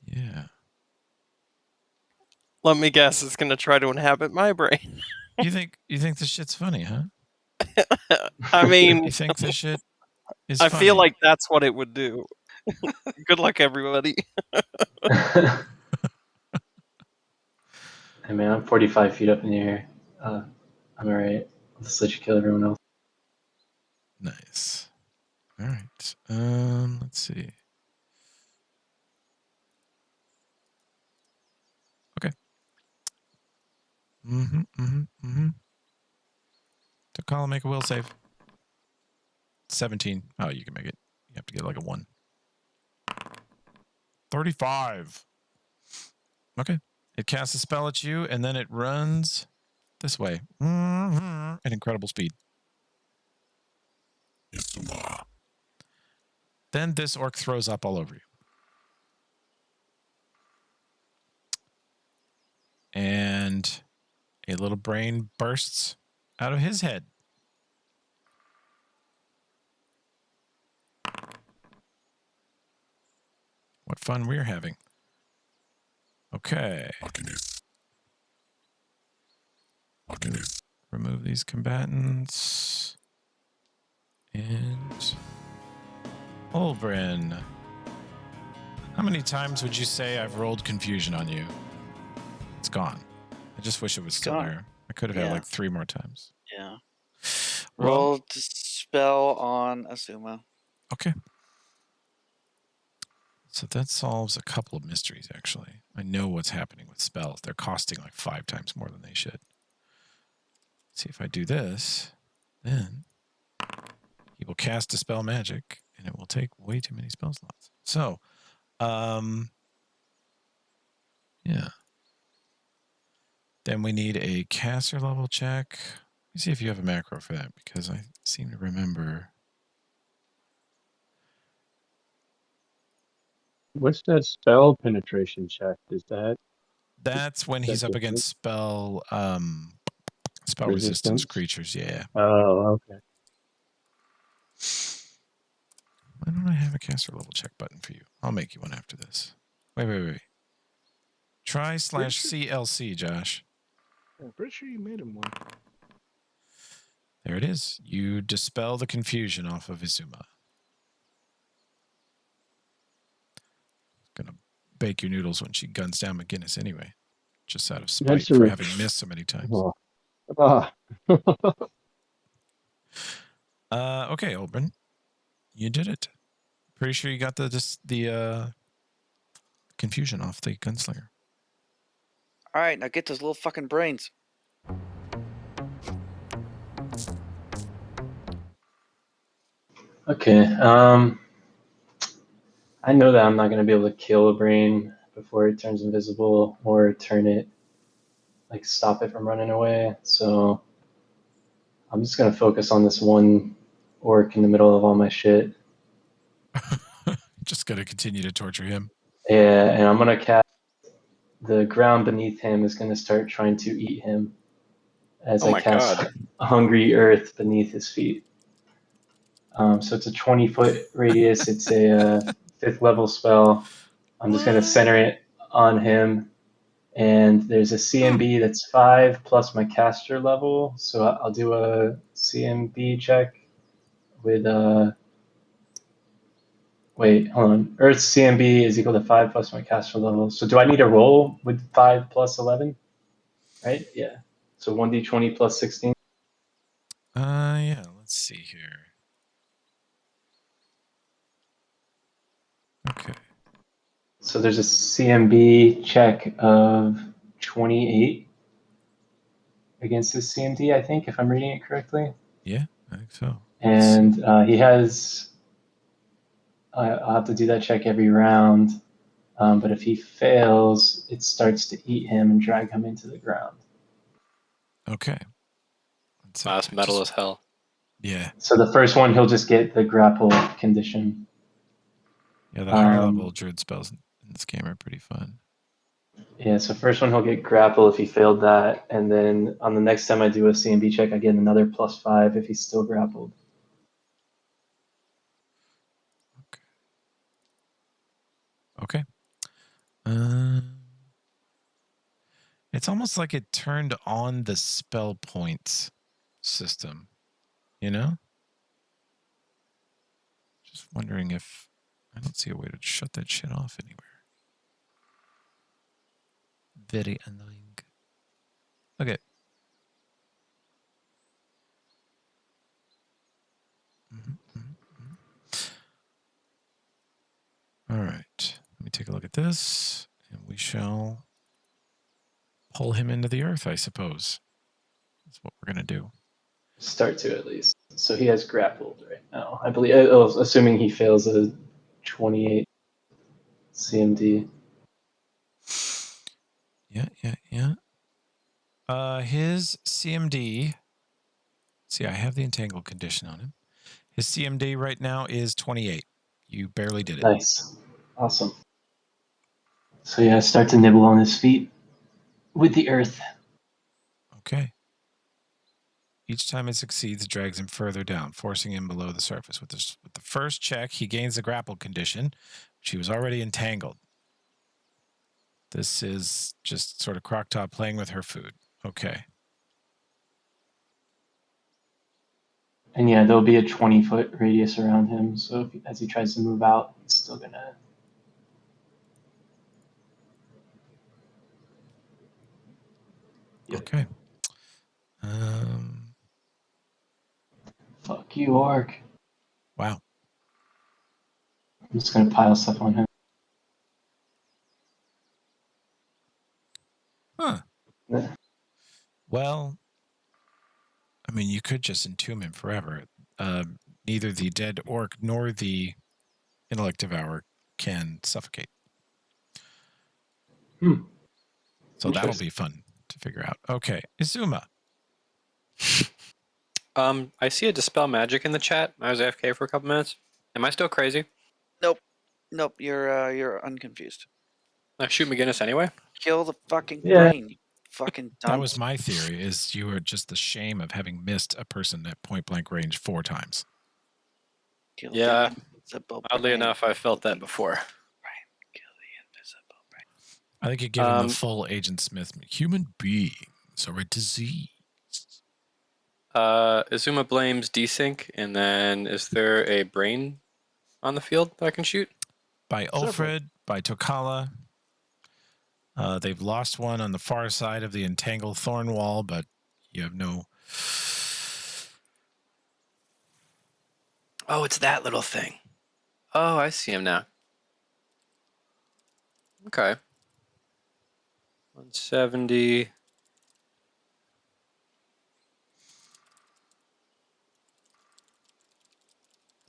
Yeah. Let me guess, it's going to try to inhabit my brain. You think this shit's funny, huh? I mean, You think this shit is I funny? feel like that's what it would do. Good luck, everybody. Hey man, I'm 45 feet up in the air. I'm alright. I'll just let you kill everyone else. Nice. All right. Let's see. Okay. Tokala, make a will save. 17. Oh, you can make it. You have to get like a 1. 35. Okay. It casts a spell at you, and then it runs this way at incredible speed. Then this orc throws up all over you. And a little brain bursts out of his head. What fun we're having. Okay. Remove these combatants. And Olbrin. How many times would you say I've rolled confusion on you? It's gone. I just wish it was still there. I could have had like 3 more times. Yeah. Well, Roll dispel on Azuma. Okay. So that solves a couple of mysteries, actually. I know what's happening with spells. They're costing like 5 times more than they should. See if I do this, then he will cast Dispel Magic, and it will take way too many spell slots. So, yeah. Then we need a caster level check. Let me see if you have a macro for that, because I seem to remember. What's that spell penetration check? Is that? That's when he's up against spell resistance creatures. Yeah. Oh, okay. Why don't I have a caster level check button for you? I'll make you one after this. Wait. Try /CLC, Josh. I'm pretty sure you made him one. There it is. You dispel the confusion off of Izuma. Gonna bake your noodles when she guns down McGinnis anyway. Just out of spite for having missed so many times. Okay, Olbrin. You did it. Pretty sure you got the confusion off the gunslinger. All right, now get those little fucking brains. Okay. I know that I'm not going to be able to kill a brain before it turns invisible or turn it, like stop it from running away. So I'm just gonna focus on this one orc in the middle of all my shit. Just gonna continue to torture him. Yeah, and I'm gonna cast the ground beneath him is gonna start trying to eat him as Oh I my cast god. Hungry Earth beneath his feet. So it's a 20-foot radius. It's a 5th level spell. I'm just gonna center it on him, and there's a CMB that's 5 plus my caster level. So I'll do a CMB check with wait, hold on. Earth's CMB is equal to 5 plus my caster level. So do I need to roll with 5 plus 11? Right? Yeah. So 1d20 plus 16. Yeah. Let's see here. Okay. So there's a CMB check of 28 against his CMD, I think, if I'm reading it correctly. Yeah, I think so. And he has. I'll have to do that check every round. But if he fails, it starts to eat him and drag him into the ground. Okay. That's metal as hell. Yeah. So the first one, he'll just get the grapple condition. Yeah, the higher level druid spells in this game are pretty fun. Yeah, so first one he'll get grapple if he failed that, and then on the next time I do a CMB check, I get another +5 if he's still grappled. Okay. It's almost like it turned on the spell points system, you know? Just wondering if I don't see a way to shut that shit off anywhere. Very annoying. Okay. All right. Let me take a look at this, and we shall pull him into the earth, I suppose. That's what we're going to do. Start to, at least. So he has grappled right now. I believe, assuming he fails a 28 CMD. Yeah. His CMD. See, I have the entangled condition on him. His CMD right now is 28. You barely did it. Nice. Awesome. So yeah, start to nibble on his feet with the earth. Okay. Each time it succeeds, it drags him further down, forcing him below the surface. With the first check, he gains the grapple condition, which he was already entangled. This is just sort of Croc-Top playing with her food. Okay. And yeah, there'll be a 20-foot radius around him. So as he tries to move out, it's still gonna. Yep. Okay. Fuck you, orc. Wow. I'm just gonna pile stuff on him. Huh. Well, I mean, you could just entomb him forever. Neither the dead orc nor the intellect devourer can suffocate. So that'll be fun to figure out. Okay, Izuma. I see a dispel magic in the chat. I was AFK for a couple minutes. Am I still crazy? Nope. You're unconfused. Shoot McGinnis anyway. Kill the fucking brain. You fucking dunce. That was my theory. Is you were just the shame of having missed a person at point blank range 4 times. Kill Yeah. the Oddly enough, I felt that before. Right. Kill the invisible brain. I think you give him the full Agent Smith. Human beings are a disease. Izuma blames desync, and then is there a brain on the field that I can shoot? By Ulfred, by Tokala. They've lost one on the far side of the entangled thorn wall, but you have no. Oh, it's that little thing. Oh, I see him now. Okay. 170.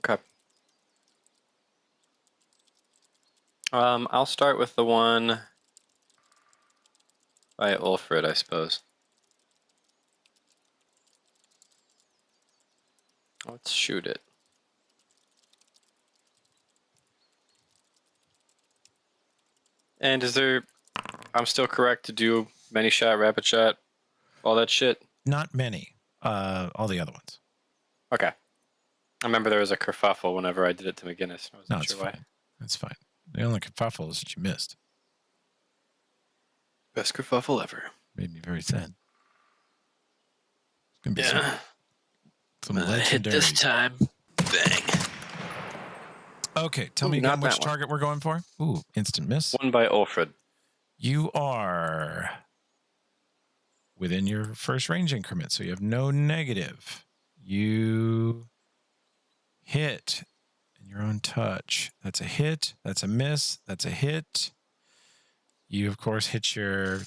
Okay. I'll start with the one by Ulfred, I suppose. Let's shoot it. And is there... I'm still correct to do many shot, rapid shot, all that shit? Not many. All the other ones. Okay. I remember there was a kerfuffle whenever I did it to McGinnis. I wasn't No, sure it's why. fine. It's fine. The only kerfuffle is that you missed. Best kerfuffle ever. Made me very sad. It's gonna be some Hit this legendary. time. Bang. Okay, tell Ooh, me not again which that one. target we're going for. Ooh, instant miss. One by Ulfred. You are within your first range increment, so you have no negative. You hit in your own touch. That's a hit. That's a miss. That's a hit. You, of course, hit your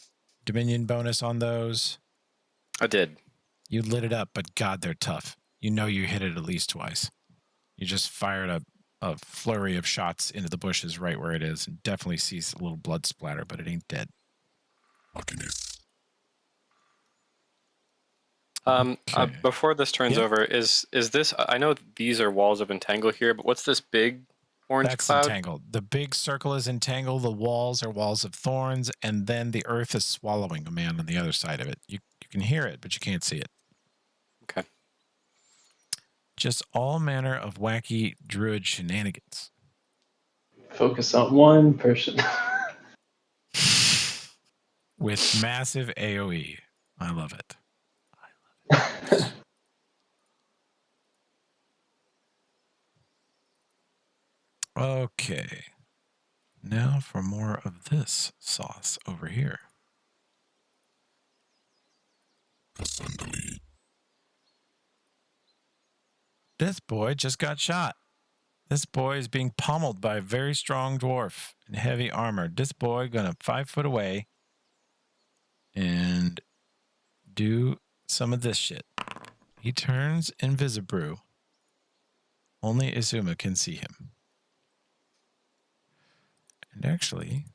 Dominion bonus on those. I did. You lit it up, but God, they're tough. You know you hit it at least twice. You just fired a flurry of shots into the bushes right where it is, and definitely sees a little blood splatter, but it ain't dead. Okay. Before this turns over, is this... I know these are walls of Entangle here, but what's this big orange That's cloud? Entangle. The big circle is Entangle. The walls are walls of thorns, and then the earth is swallowing a man on the other side of it. You can hear it, but you can't see it. Okay. Just all manner of wacky druid shenanigans. Focus on one person. With massive AoE. I love it. Okay. Now for more of this sauce over here. This boy just got shot. This boy is being pummeled by a very strong dwarf in heavy armor. This boy gonna 5 foot away and do some of this shit. He turns Invisibrew. Only Izuma can see him. And actually,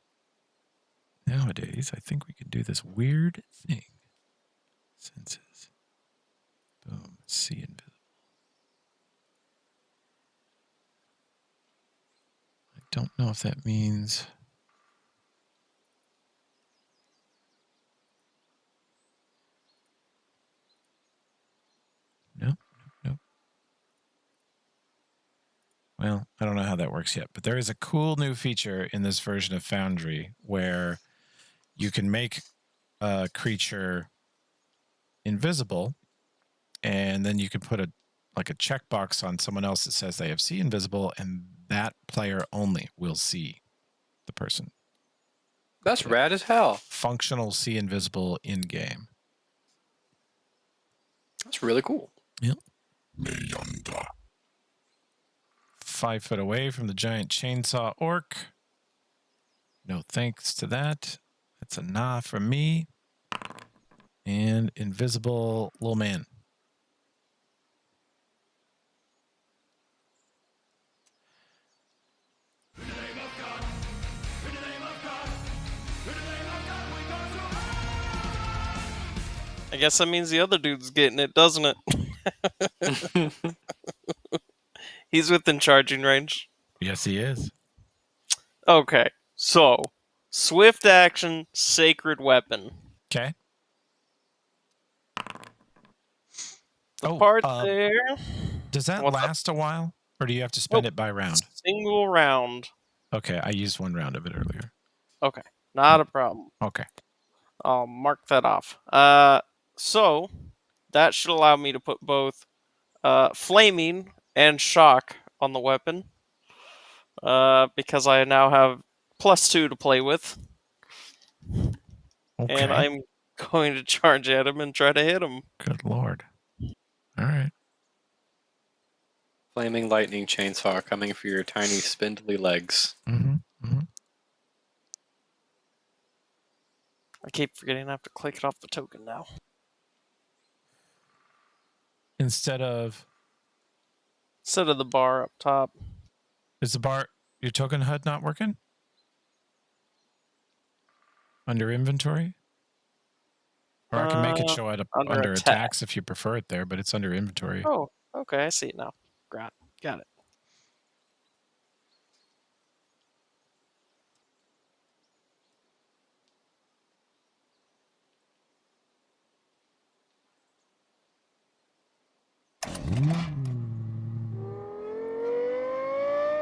nowadays, I think we can do this weird thing. Senses. Boom. See invisible. I don't know if that means... No. Well, I don't know how that works yet, but there is a cool new feature in this version of Foundry where you can make a creature invisible, and then you can put a checkbox on someone else that says they have see invisible, and that player only will see the person. That's rad as hell. Functional see invisible in game. That's really cool. Yep. 5 foot away from the giant chainsaw orc. No thanks to that. That's a nah from me. And invisible little man. I guess that means the other dude's getting it, doesn't it? He's within charging range. Yes, he is. Okay, so swift action, sacred weapon. Okay. The part there. Does that last a while, or do you have to spend it by round? Single round. Okay, I used 1 round of it earlier. Okay, not a problem. Okay. I'll mark that off. So that should allow me to put both flaming and shock on the weapon. Because I now have +2 to play with. Okay. And I'm going to charge at him and try to hit him. Good lord. All right. Flaming lightning chainsaw coming for your tiny spindly legs. Mm-hmm. I keep forgetting I have to click it off the token now. Instead of the bar up top. Is the bar, your token HUD not working? Under inventory? Or I can make it show it up under attack. attacks if you prefer it there, but it's under inventory. Oh, okay, I see it now. Got it.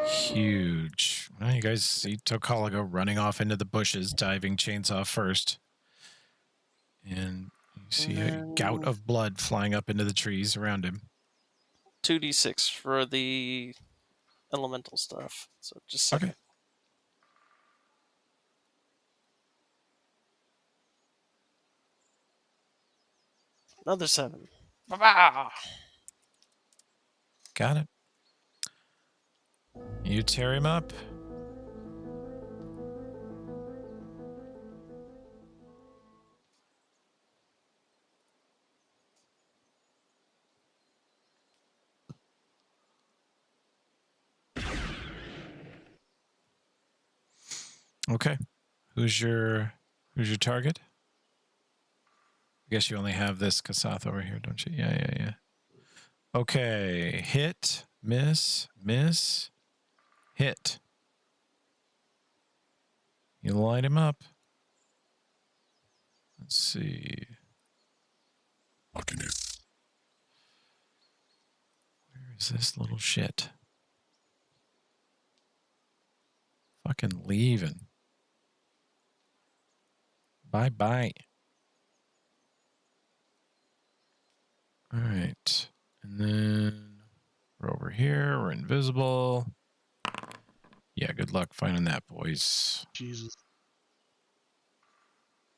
Huge. Well, you guys see Tokala go running off into the bushes, diving chainsaw first. And you see a gout of blood flying up into the trees around him. 2d6 for the elemental stuff. So just a second. Okay. Another 7. Bah! Got it. You tear him up. Okay. Who's your target? I guess you only have this Kasath over here, don't you? Yeah. Okay. Hit, miss, hit. You light him up. Let's see. Where is this little shit? Fucking leaving. Bye. All right. And then we're over here. We're invisible. Yeah, good luck finding that, boys. Jesus.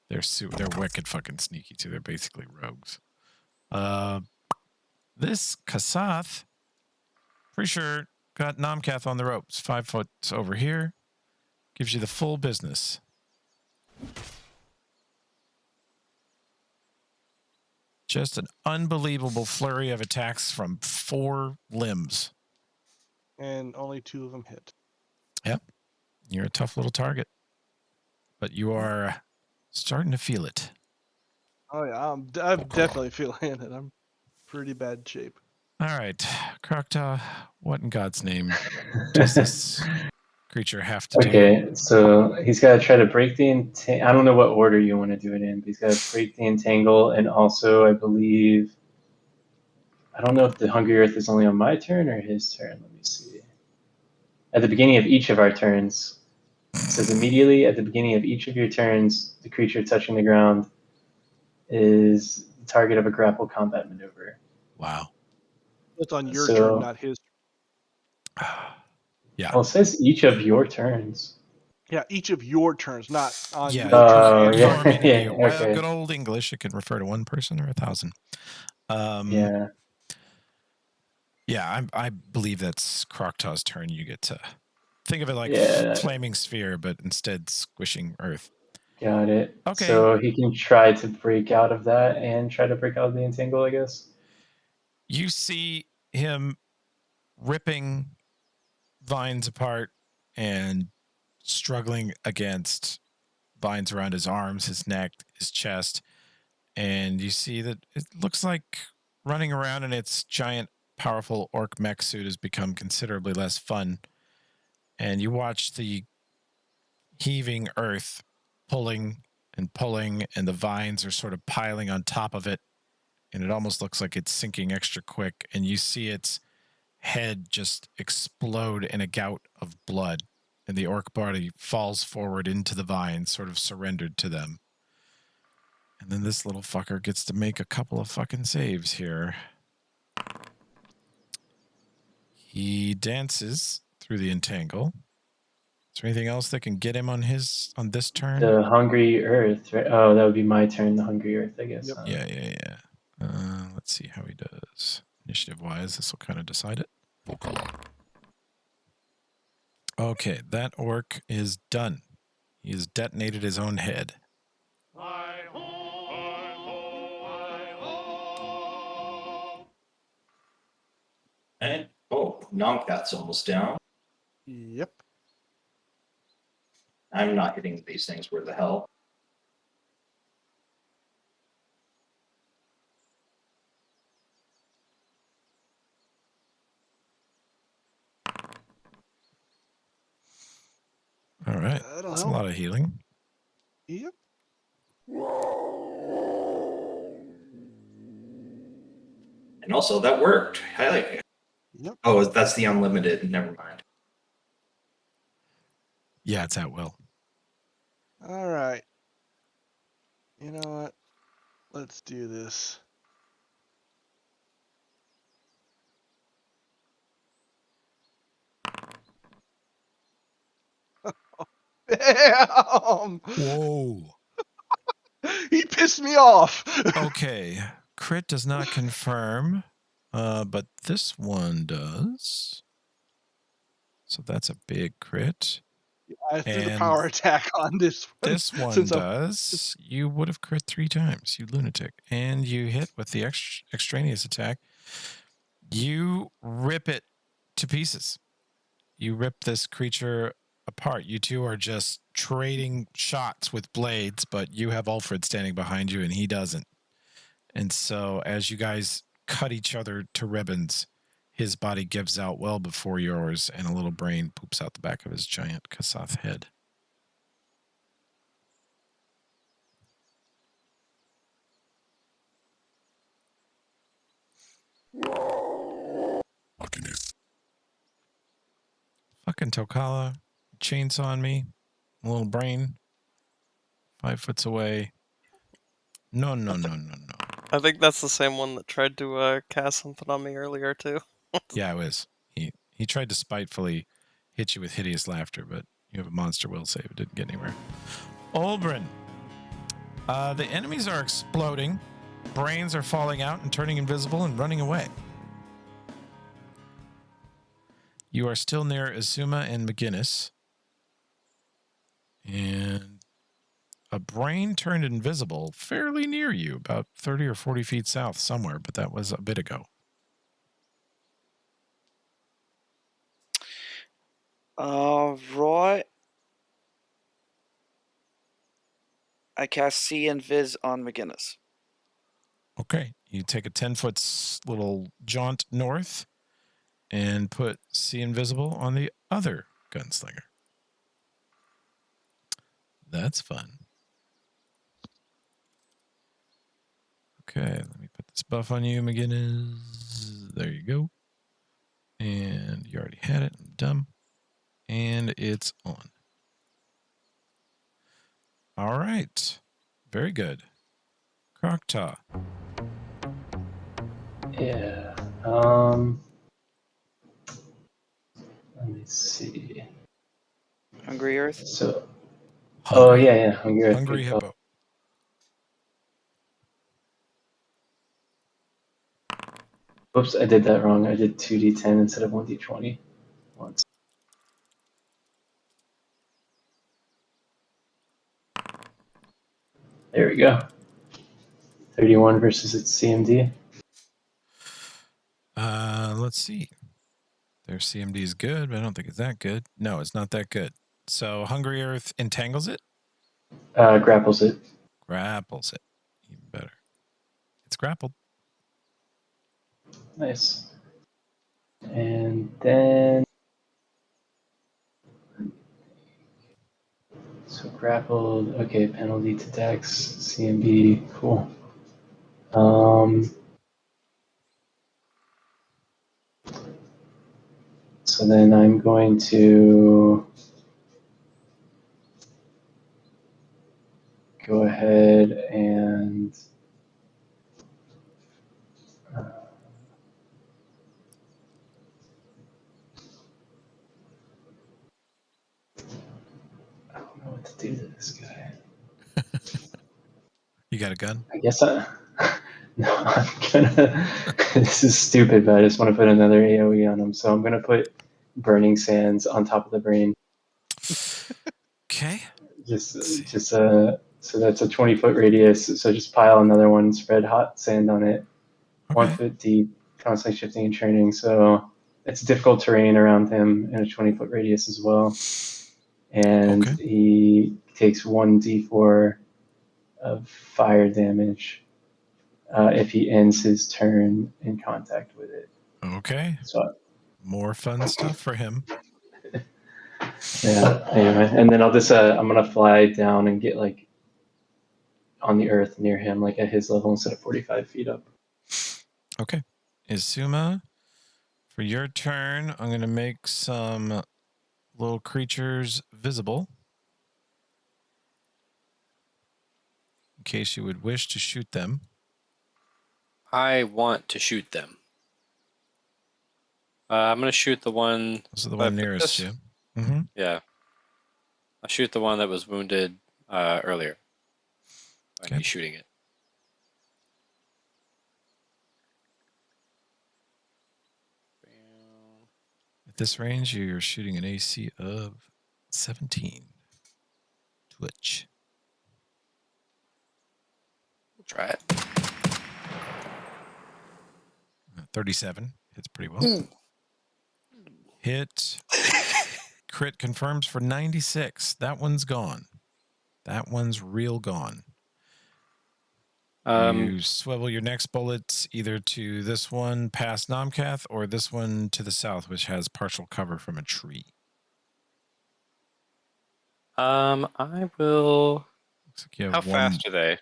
They're wicked fucking sneaky too. They're basically rogues. This Kasath, pretty sure got Nomkath on the ropes. 5 foot over here. Gives you the full business. Just an unbelievable flurry of attacks from 4 limbs. And only 2 of them hit. Yep. You're a tough little target. But you are starting to feel it. Oh yeah, I'm definitely feeling it. I'm pretty bad shape. All right. Krokta, what in God's name does this creature have to do? Okay, so he's got to try to break the I don't know what order you want to do it in, but he's got to break the entangle, and also I believe, I don't know if the Hungry Earth is only on my turn or his turn. Let me see. At the beginning of each of our turns, it says immediately at the beginning of each of your turns, the creature touching the ground is the target of a grapple combat maneuver. Wow. It's on your turn, not his. Yeah. Well, it says each of your turns. Yeah, each of your turns, not on Yeah. your turn. Your mini. Yeah, Well, okay. good old English. It can refer to 1 person or 1,000. Yeah. Yeah, I believe that's Krokta's turn. You get to think of it like flaming sphere, but instead squishing earth. Got it. Okay. So he can try to break out of that and try to break out of the entangle, I guess. You see him ripping vines apart and struggling against vines around his arms, his neck, his chest. And you see that it looks like running around in its giant, powerful orc mech suit has become considerably less fun. And you watch the heaving earth pulling, and the vines are sort of piling on top of it. And it almost looks like it's sinking extra quick. And you see its head just explode in a gout of blood. And the orc body falls forward into the vines, sort of surrendered to them. And then this little fucker gets to make a couple of fucking saves here. He dances through the entangle. Is there anything else that can get him on this turn? The Hungry Earth, right? Oh, that would be my turn, the Hungry Earth, I guess. Yep. Huh? Yeah. Let's see how he does. Initiative-wise, this will kind of decide it. Okay, that orc is done. He has detonated his own head. And Nomcat's almost down. Yep. I'm not hitting these things worth the hell. That's a lot of healing. Yep. And also, that worked. Yep. Oh, that's the unlimited. Never mind. Yeah, it's at will. All right. You know what? Let's do this. Damn! Whoa. He pissed me off. Okay. Crit does not confirm, but this one does. So that's a big crit. I threw the power attack on this one. This one does. You would have crit 3 times, you lunatic. And you hit with the extraneous attack. You rip it to pieces. You rip this creature apart. You two are just trading shots with blades, but you have Alfred standing behind you and he doesn't. And so as you guys cut each other to ribbons, his body gives out well before yours, and a little brain poops out the back of his giant Kasath head. Fucking Tokala, chainsaw on me, a little brain, 5 foot away. No. I think that's the same one that tried to cast something on me earlier too. Yeah, it was. He tried to spitefully hit you with hideous laughter, but you have a monster will save. It didn't get anywhere. Olbrin. The enemies are exploding. Brains are falling out and turning invisible and running away. You are still near Azuma and McGinnis. And a brain turned invisible fairly near you, about 30 or 40 feet south somewhere, but that was a bit ago. Right. I cast See and Viz on McGinnis. Okay. You take a 10-foot little jaunt north and put See Invisible on the other gunslinger. That's fun. Okay, let me put this buff on you, McGinnis. There you go. And you already had it. I'm dumb. And it's on. All right. Very good. Croctaw. Yeah. Let me see. Hungry Earth? So. Hungry. Oh, yeah. Hungry Earth. Hungry Hippo. Oops, I did that wrong. I did 2d10 instead of 1d20 once. There we go. 31 versus its CMD. Let's see. Their CMD is good, but I don't think it's that good. No, it's not that good. So Hungry Earth entangles it? Grapples it. Grapples it. Even better. It's grappled. Nice. And then. So grappled. Okay, penalty to Dex, CMD. Cool. So then I'm going to go ahead and I don't know what to do to this guy. You got a gun? I guess no, I'm gonna. This is stupid, but I just want to put another AOE on him. So I'm gonna put Burning Sands on top of the brain. Okay. So that's a 20-foot radius. So just pile another one, spread hot sand on it, Okay. 1 foot deep, constantly shifting and churning. So it's difficult terrain around him in a 20-foot radius as well. And he takes 1d4 of fire damage if he ends his turn in contact with it. Okay. So more fun stuff for him. Yeah. Anyway, and then I'll just I'm gonna fly down and get like on the earth near him, like at his level instead of 45 feet up. Okay. Izuma, for your turn, I'm gonna make some little creatures visible in case you would wish to shoot them. I want to shoot them. I'm gonna shoot the one. Those are the one nearest you. Mm-hmm. Yeah. I'll shoot the one that was wounded earlier. By me shooting it. At this range, you're shooting an AC of 17. Twitch. We'll try it. 37. Hits pretty well. Hit. Crit confirms for 96. That one's gone. That one's real gone. You swivel your next bullets either to this one past Nomcath or this one to the south, which has partial cover from a tree. I will. Looks like you have How fast are they?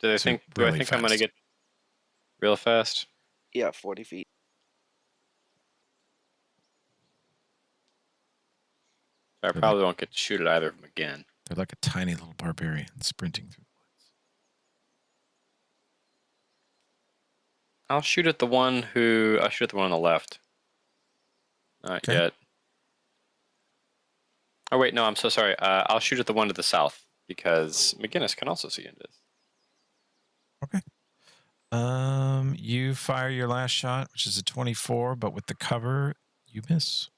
Do they think? Do I think I'm gonna get real fast? Yeah, 40 feet. I probably won't get to shoot at either of them again. They're like a tiny little barbarian sprinting through the woods. I'll shoot at the one on the left. Not yet. Oh wait, no, I'm so sorry. I'll shoot at the one to the south because McGinnis can also see Invis. Okay. You fire your last shot, which is a 24, but with the cover, you miss.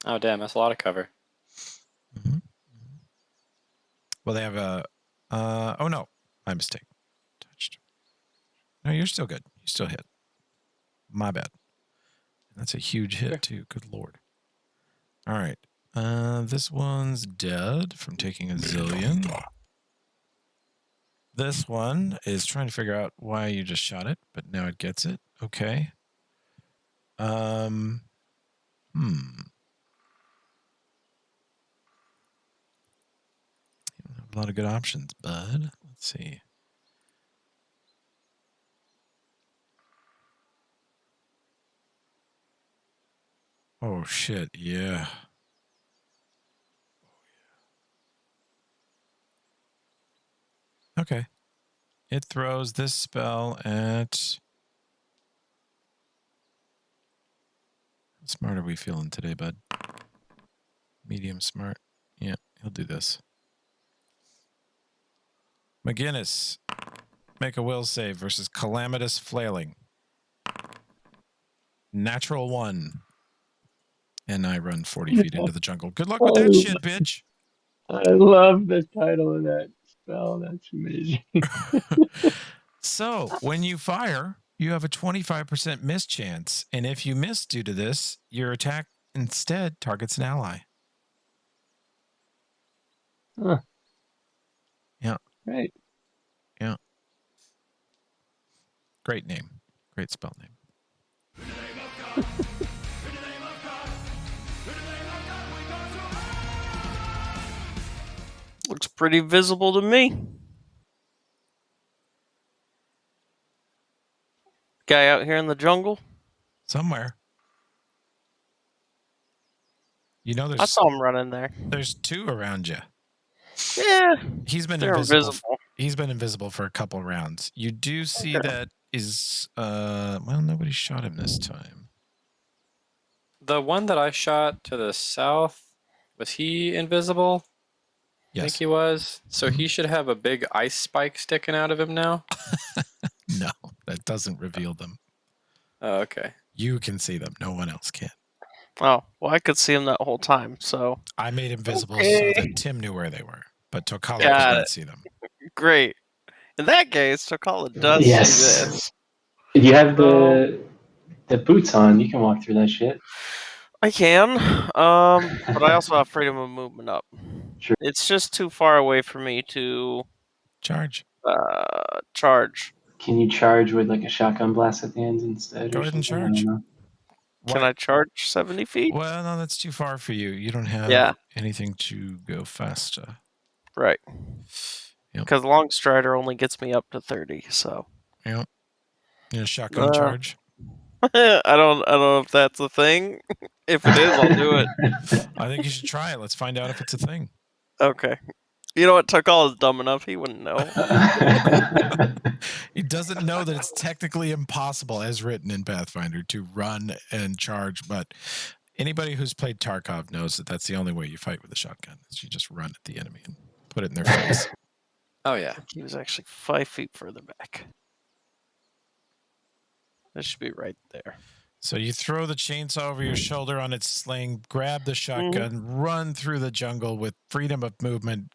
Oh damn, that's a lot of cover. Mm-hmm. Well, they have a. Oh no, my mistake. Touched. No, you're still good. You still hit. My bad. That's a huge hit too. Good lord. All right. This one's dead from taking a zillion. This one is trying to figure out why you just shot it, but now it gets it. Okay. You don't have a lot of good options, bud. Let's see. Oh shit, yeah. Okay. It throws this spell at... How smart are we feeling today, bud? Medium smart. Yeah, he'll do this. McGinnis, make a will save versus Calamitous Flailing. Natural 1. And I run 40 feet into the jungle. Good luck with that shit, bitch. I love the title of that spell. That's amazing. So, when you fire, you have a 25% miss chance. And if you miss due to this, your attack instead targets an ally. Huh. Yeah. Right. Yeah. Great name. Great spell name. Looks pretty visible to me. Guy out here in the jungle? Somewhere. You know, I saw him running there. There's 2 around you. Yeah. He's been invisible. He's been invisible for a couple rounds. You do see that is well, nobody shot him this time. The one that I shot to the south, was he invisible? Yes. I think he was. So he should have a big ice spike sticking out of him now? No, that doesn't reveal them. Oh, okay. You can see them. No one else can. Oh, well, I could see him that whole time, so... I made him visible so that Tim knew where they were, but Tokala could not see them. Great. In that case, Tokala does see this. If you have the boots on, you can walk through that shit. I can, but I also have freedom of movement up. Sure. It's just too far away for me to... Charge. Charge. Can you charge with like a shotgun blast at the end instead? Go or ahead and something? charge. I don't know. Can I charge 70 feet? Well, no, that's too far for you. You don't have anything to go faster. Right. Yep. Because Long Strider only gets me up to 30, so. Yep. You a shotgun charge? I don't know if that's a thing. If it is, I'll do it. I think you should try it. Let's find out if it's a thing. Okay. You know what? Tukal is dumb enough. He wouldn't know. He doesn't know that it's technically impossible, as written in Pathfinder, to run and charge. But anybody who's played Tarkov knows that that's the only way you fight with a shotgun. Is you just run at the enemy and put it in their face. Oh, yeah. He was actually 5 feet further back. This should be right there. So you throw the chainsaw over your shoulder on its sling, grab the shotgun, run through the jungle with freedom of movement,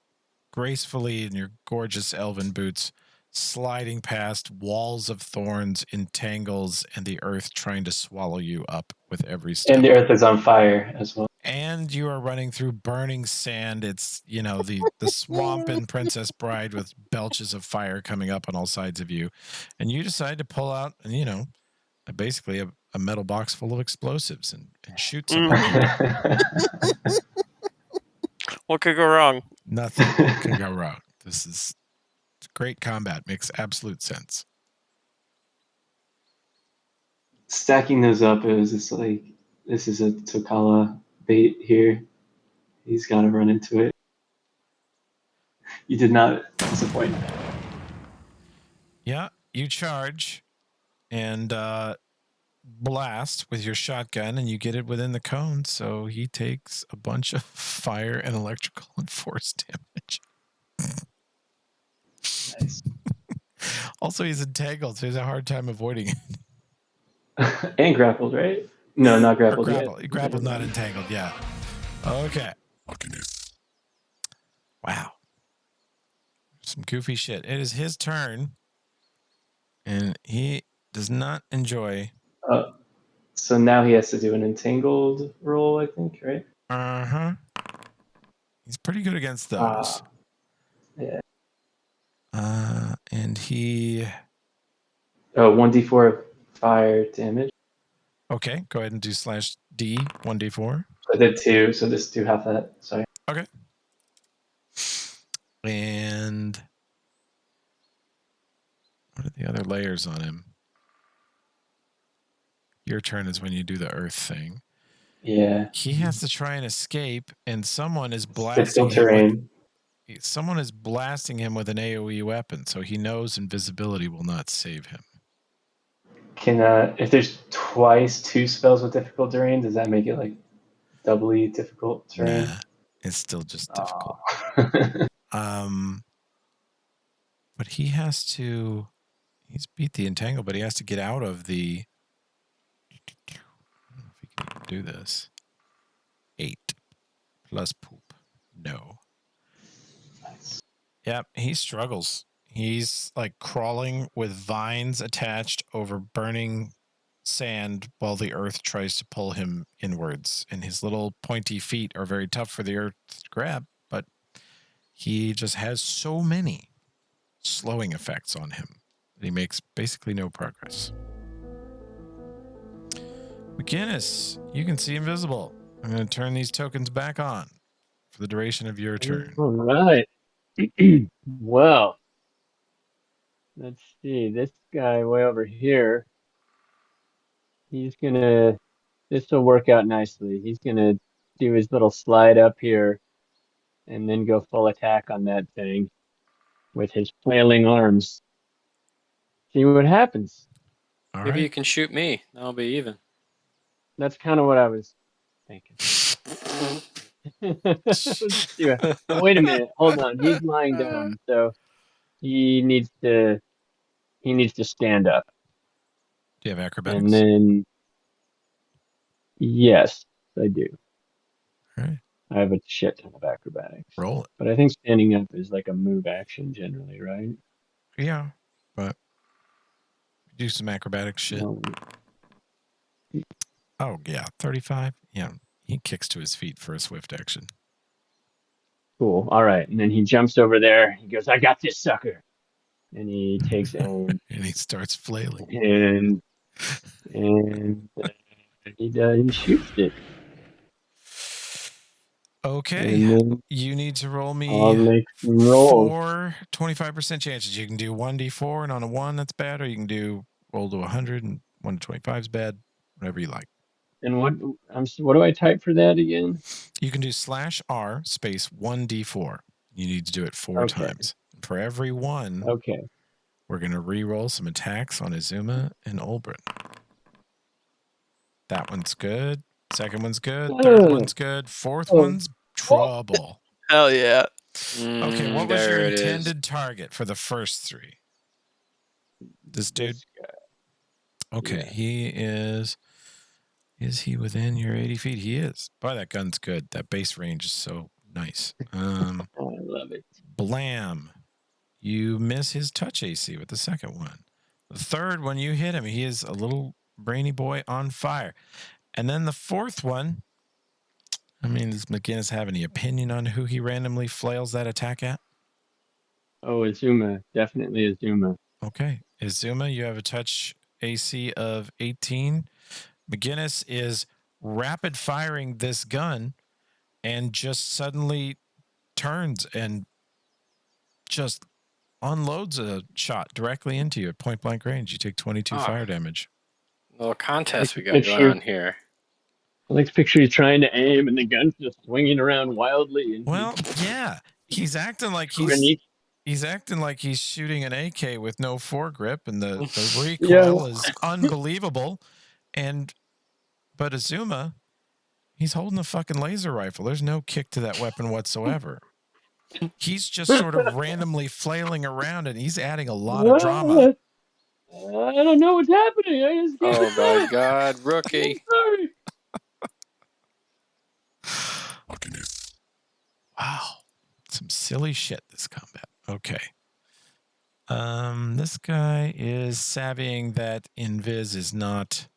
gracefully in your gorgeous elven boots, sliding past walls of thorns in tangles and the earth trying to swallow you up with every step. And the earth is on fire as well. And you are running through burning sand. It's, the swamp in Princess Bride with belches of fire coming up on all sides of you. And you decide to pull out, basically a metal box full of explosives and shoot some people. What could go wrong? Nothing could go wrong. This is great combat. Makes absolute sense. Stacking those up, it was just like, this is a Tokala bait here. He's got to run into it. You did not disappoint. Yeah, you charge and blast with your shotgun, and you get it within the cone, so he takes a bunch of fire and electrical and force damage. Nice. Also, he's entangled, so he has a hard time avoiding it. And grappled, right? No, not grappled yet. Grappled, not entangled, yeah. Okay. Wow. Some goofy shit. It is his turn, and he does not enjoy. So now he has to do an entangled roll, I think, right? Uh-huh. He's pretty good against those. Yeah. And he... 1d4 of fire damage. Okay, go ahead and do /D, 1d4. I did 2, so just do half that. Sorry. Okay. And what are the other layers on him? Your turn is when you do the earth thing. Yeah. He has to try and escape, and someone is blasting terrain. Someone is blasting him with an AoE weapon, so he knows invisibility will not save him. Can if there's twice 2 spells with difficult terrain, does that make it like doubly difficult terrain? Nah, it's still just difficult. But he has to. He's beat the entangle, but he has to get out of the. I don't know if he can even do this. 8 plus poop. No. Nice. Yep, he struggles. He's like crawling with vines attached over burning sand while the earth tries to pull him inwards. And his little pointy feet are very tough for the earth to grab, but he just has so many slowing effects on him that he makes basically no progress. McGinnis, you can see invisible. I'm going to turn these tokens back on for the duration of your turn. All right. Well, let's see. This guy way over here, this will work out nicely. He's going to do his little slide up here and then go full attack on that thing with his flailing arms. See what happens. Maybe you can shoot me. That'll be even. That's kind of what I was thinking. Oh, wait a minute. Hold on. He's lying down, so he needs to stand up. Do you have acrobatics? And then, yes, I do. All right. I have a shit ton of acrobatics. Roll it. But I think standing up is like a move action generally, right? Yeah, but do some acrobatic shit. No. Oh, yeah, 35. Yeah, he kicks to his feet for a swift action. Cool. All right. And then he jumps over there. He goes, I got this sucker. And he takes aim. And he starts flailing. And He shoots it. Okay. And then you need to roll I'll me make some rolls. 4 25% chances. You can do 1d4, and on a 1, that's bad, or you can do roll to 100, and 1 to 25 is bad, whatever you like. And what do I type for that again? You can do /R space 1d4. You need to do it 4 times. For every one, we're going to re-roll some attacks on Azuma and Olbrin. That one's good. Second one's good. Third one's good. Fourth one's trouble. Hell yeah. Okay, what was your there it is. intended target for the first 3? This dude? This guy. Okay, Yeah. he is... Is he within your 80 feet? He is. Boy, that gun's good. That base range is so nice. I love it. Blam. You miss his touch AC with the second one. The third one, you hit him. He is a little brainy boy on fire. And then the fourth one, I mean, does McGinnis have any opinion on who he randomly flails that attack at? Oh, Azuma. Definitely Azuma. Okay. Azuma, you have a touch AC of 18. McGinnis is rapid firing this gun and just suddenly turns and just unloads a shot directly into you at point blank range. You take 22 fire damage. Little contest we got going on here. I like to picture you trying to aim and the gun's just swinging around wildly. And well, yeah, he's acting like he's acting like he's shooting an AK with no foregrip, and the recoil is unbelievable. But Azuma, he's holding a fucking laser rifle. There's no kick to that weapon whatsoever. He's just sort of randomly flailing around, and he's adding a lot of drama. I don't know what's happening. I just can't. Oh my God, rookie! Sorry. Wow, some silly shit this combat. Okay. This guy is savvying that invis is not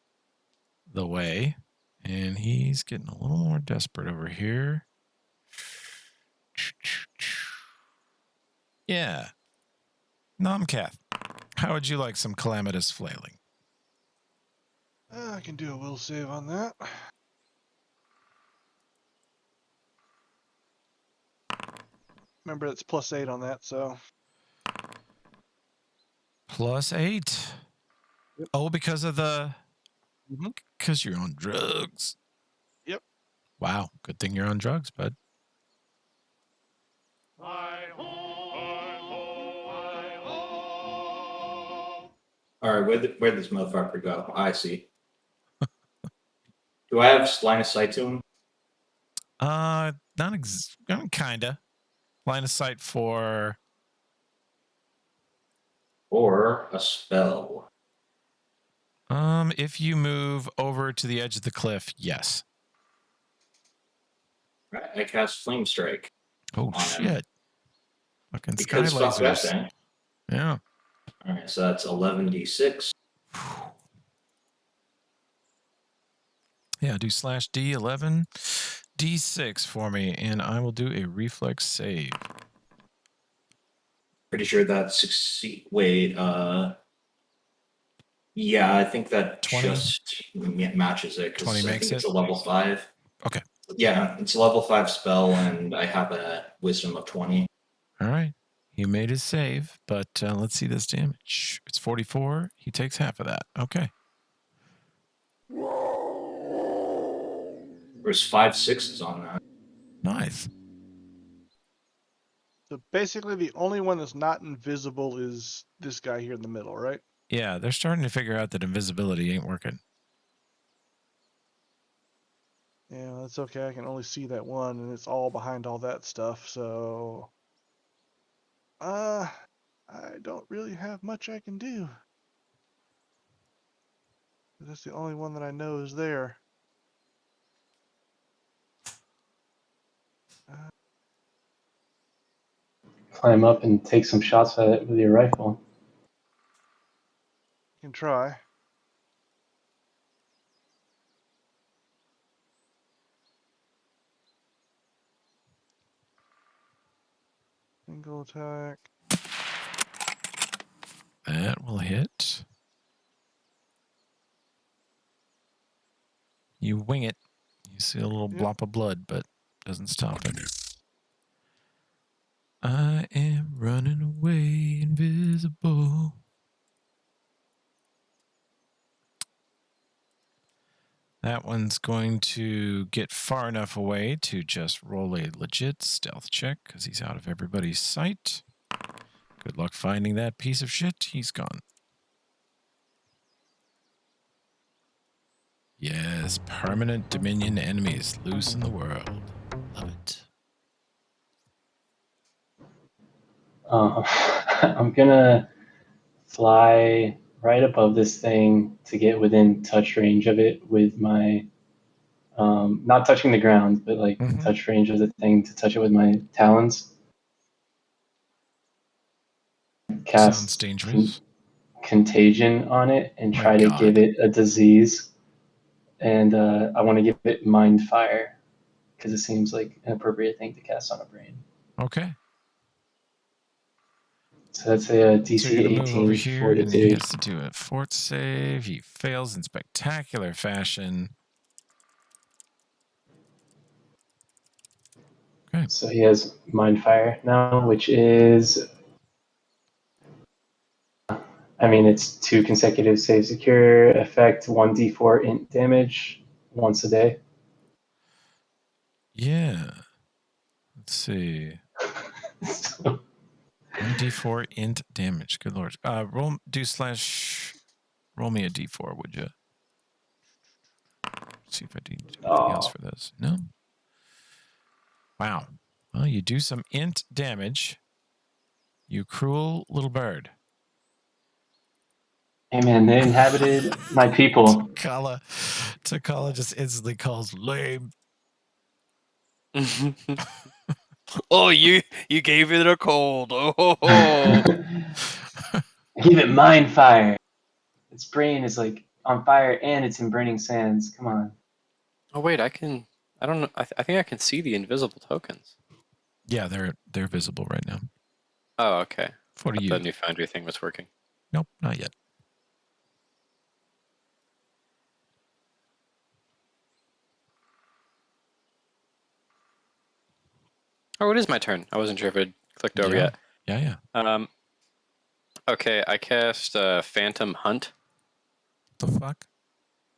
the way, and he's getting a little more desperate over here. Yeah. Nomcath, how would you like some Calamitous Flailing? I can do a will save on that. Remember, it's +8 on that, so. +8. Yep. Oh, because of the... Because you're on drugs. Yep. Wow, good thing you're on drugs, bud. All right, where'd this motherfucker go? I see. Do I have line of sight to him? Kinda. Line of sight for... Or a spell. If you move over to the edge of the cliff, yes. Right, I cast Flame Strike. Oh, shit. Fucking because sky lasers. Fuck that thing. Yeah. All right, so that's 11d6. Yeah, do /D 11 D6 for me, and I will do a reflex save. Pretty sure that succeed. Wait, yeah, I think that 20? just matches it because 20 I makes think it's it? a level 5. Okay. Yeah, it's a level 5 spell, and I have a wisdom of 20. All right. He made his save, but let's see this damage. It's 44. He takes half of that. Okay. There's 5 6s on that. Nice. So basically, the only one that's not invisible is this guy here in the middle, right? Yeah, they're starting to figure out that invisibility ain't working. Yeah, that's okay. I can only see that one, and it's all behind all that stuff. So, I don't really have much I can do. That's the only one that I know is there. Climb up and take some shots at it with your rifle. You can try. Single attack. That will hit. You wing it. You see a little blop of blood, but doesn't stop it. I am running away, invisible. That one's going to get far enough away to just roll a legit stealth check because he's out of everybody's sight. Good luck finding that piece of shit. He's gone. Yes, permanent Dominion enemies loose in the world. Love it. I'm gonna fly right above this thing to get within touch range of it with my, not touching the ground, but like touch range of the thing to touch it with my talons. Cast Sounds dangerous. Contagion on it and try to give it a disease. And I want to give it Mind Fire because it seems like an appropriate thing to cast on a brain. Okay. So that's a DC so you're gonna 18 move over here, fortitude. and he has to do a fort save. He fails in spectacular fashion. Okay. So he has Mind Fire now, which is, I mean, it's 2 consecutive save secure effect, 1d4 int damage once a day. Yeah. Let's see. So, 1d4 int damage. Good lord. Roll me a d4, would you? See if I need anything else for this. No. Wow. Well, you do some int damage. You cruel little bird. Hey man, they inhabited my people. Takala just instantly calls lame. Oh, you gave it a cold. Oh. Give it Mind Fire. Its brain is like on fire and it's in burning sands. Come on. Oh wait, I don't know. I think I can see the invisible tokens. Yeah, they're visible right now. Oh, okay. For you. The new Foundry thing was working. Nope, not yet. Oh, it is my turn. I wasn't sure if it clicked over yet. Yeah. Okay, I cast Phantom Hunt. The fuck?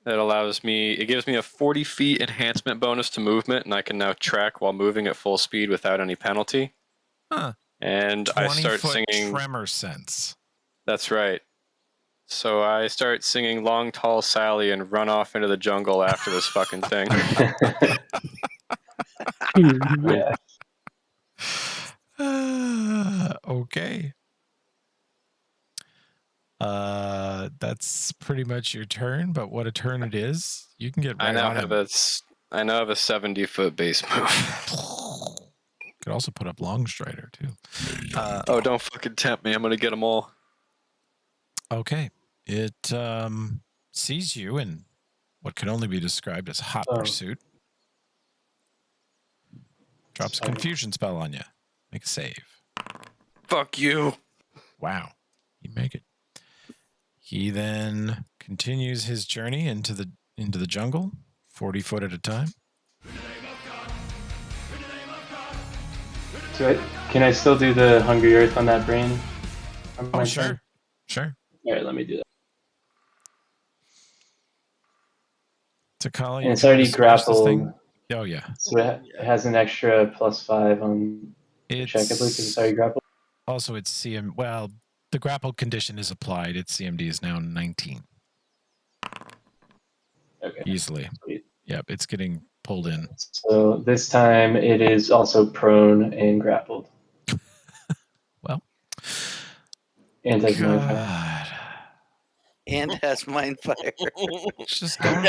That allows me. It gives me a 40 feet enhancement bonus to movement, and I can now track while moving at full speed without any penalty. Huh. And I start singing tremor sense. That's right. So I start singing "Long Tall Sally" and run off into the jungle after this fucking thing. Yeah. Okay. That's pretty much your turn, but what a turn it is. You can get right I now on have him. I now have a 70-foot base move. Could also put up Long Strider too. Oh, don't fucking tempt me. I'm gonna get them all. Okay. It sees you in what can only be described as hot pursuit. Drops a confusion spell on you. Make a save. Fuck you. Wow. You make it. He then continues his journey into the jungle, 40 foot at a time. Can I still do the Hungry Earth on that brain? Oh, sure. Sure. All right, let me do that. Takala, and it's already grappled. Oh, yeah. So it has an extra +5 on the check, I believe, because it's already grappled. Also, it's CM. Well, the grappled condition is applied. Its CMD is now 19. Okay. Easily. Sweet. Yep, it's getting pulled in. So this time it is also prone and grappled. Well. And has Mind Fire. And has Mind Fire. Just going,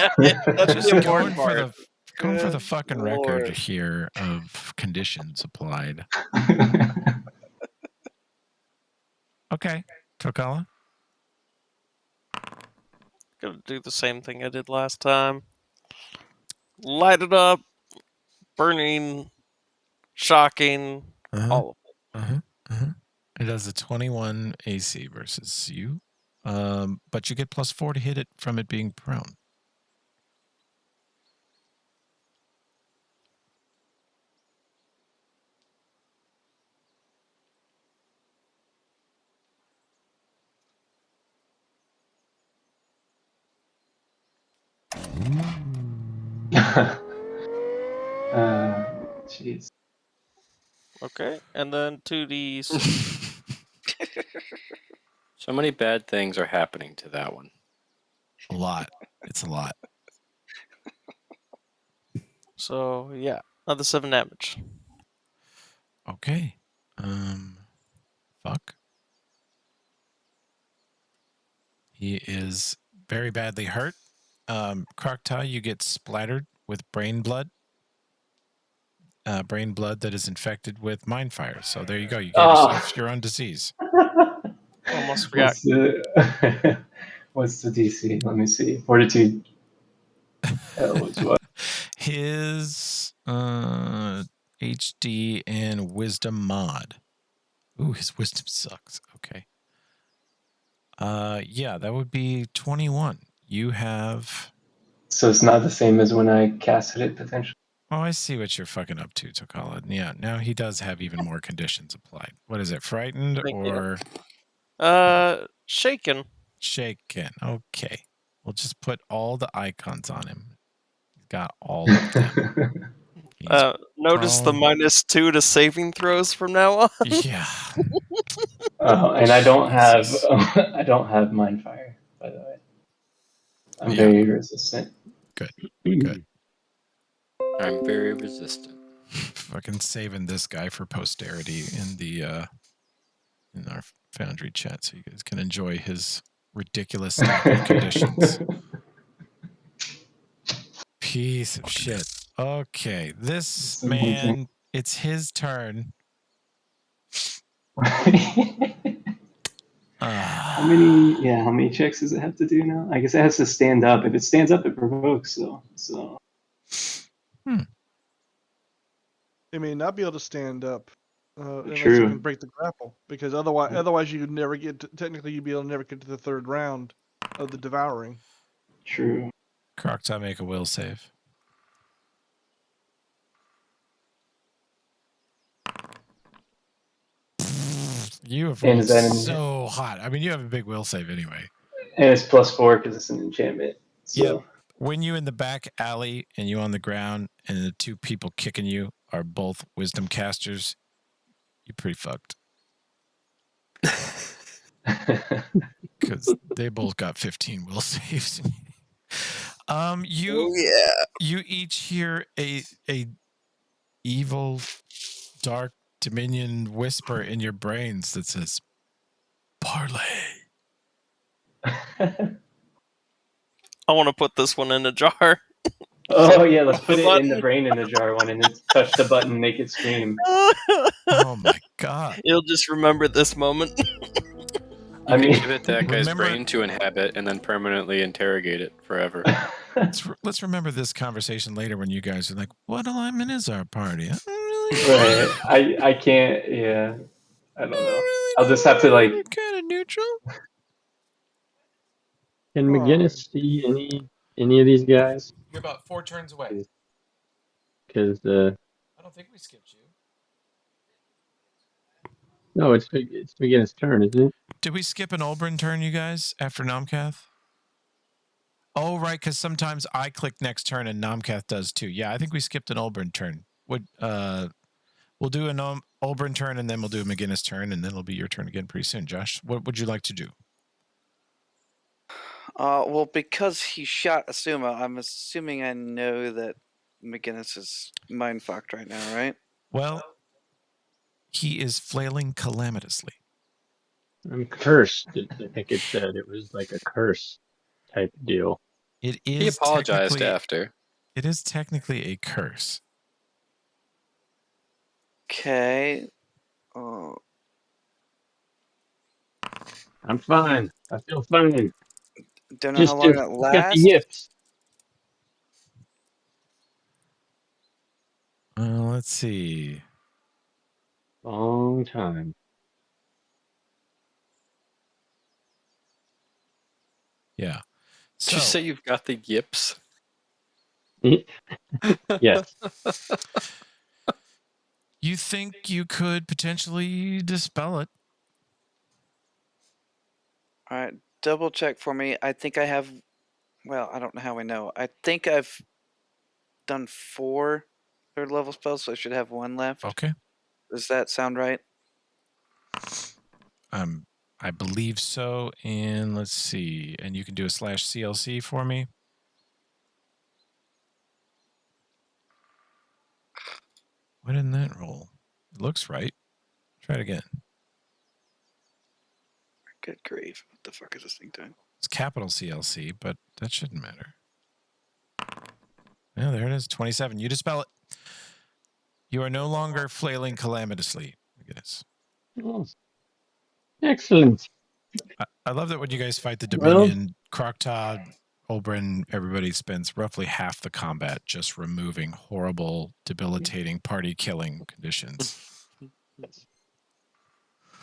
going for the fucking record here of conditions applied. Okay, Takala. Gonna do the same thing I did last time. Light it up, burning, shocking, all of it. It has a 21 AC versus you, but you get +4 to hit it from it being prone. Jeez. Okay, and then 2d6. So many bad things are happening to that one. A lot. It's a lot. So yeah, another 7 damage. Okay. Fuck. He is very badly hurt. Croctile, you get splattered with brain blood. Brain blood that is infected with mind fire. So there you go. You gave yourself your own disease. Almost forgot. What's the DC? Let me see. Fortitude. Which one? His HD and Wisdom mod. Ooh, his Wisdom sucks. Okay. Yeah, that would be 21. You have. So it's not the same as when I casted it potentially. Oh, I see what you're fucking up to, Tokala. Yeah, now he does have even more conditions applied. What is it? Frightened or shaken? Shaken. Okay. We'll just put all the icons on him. He's got all of them. Notice the -2 to saving throws from now on. Yeah. And I don't have mind fire, by the way. I'm very resistant. Good. Good. I'm very resistant. Fucking saving this guy for posterity in the in our Foundry chat, so you guys can enjoy his ridiculous stack of conditions. Piece of shit. Okay, this man, it's his turn. How many checks does it have to do now? I guess it has to stand up. If it stands up, it provokes. So. It may not be able to stand up unless True. you can break the grapple, because otherwise you could never get to, technically you'd be able to never get to the 3rd round of the devouring. True. Croctile, make a will save. You have rolled so hot. I mean, you have a big will save anyway. And it's +4 because it's an enchantment. So. Yeah. When you in the back alley and you on the ground and the 2 people kicking you are both wisdom casters, you're pretty fucked. Because they both got 15 will saves. You each hear a evil, dark Dominion whisper in your brains that says, "Parlay." I want to put this one in a jar. Oh yeah, let's put it in the brain in the jar one and then touch the button, make it scream. Oh my god! You'll just remember this moment. You could give it that guy's brain to inhabit and then permanently interrogate it forever. Let's remember this conversation later when you guys are like, "What alignment is our party?" Right. I can't. Yeah. I don't know. I'll just have to kind of neutral. Can McGinnis see any of these guys? You're about 4 turns away. Because I don't think we skipped you. No, it's McGinnis' turn, isn't it? Did we skip an Olbrin turn, you guys, after Nomcath? Oh, right, because sometimes I click next turn and Nomcath does too. Yeah, I think we skipped an Olbrin turn. We'll do an Olbrin turn and then we'll do a McGinnis turn and then it'll be your turn again pretty soon. Josh, what would you like to do? Well, because he shot Asuma, I'm assuming I know that McGinnis is mind fucked right now, right? Well, he is flailing calamitously. I'm cursed. I think it said it was like a curse type deal. It is. He apologized after. It is technically a curse. Okay. I'm fine. I feel fine. Don't know how long that lasts. Got the yips. Let's see. Long time. Yeah. Did you say you've got the yips? Yes. You think you could potentially dispel it? All right, double check for me. I think I have Well, I don't know how we know. I think I've done 4 third level spells, so I should have 1 left. Okay. Does that sound right? I believe so. And let's see. And you can do a /CLC for me. Why didn't that roll? It looks right. Try it again. Good grief. What the fuck is this thing doing? It's capital CLC, but that shouldn't matter. Yeah, there it is. 27. You dispel it. You are no longer flailing calamitously. Look at this. Oh, excellent. I love that when you guys fight the Well- Dominion, Croctod, Olbrin, everybody spends roughly half the combat just removing horrible, debilitating, party-killing conditions.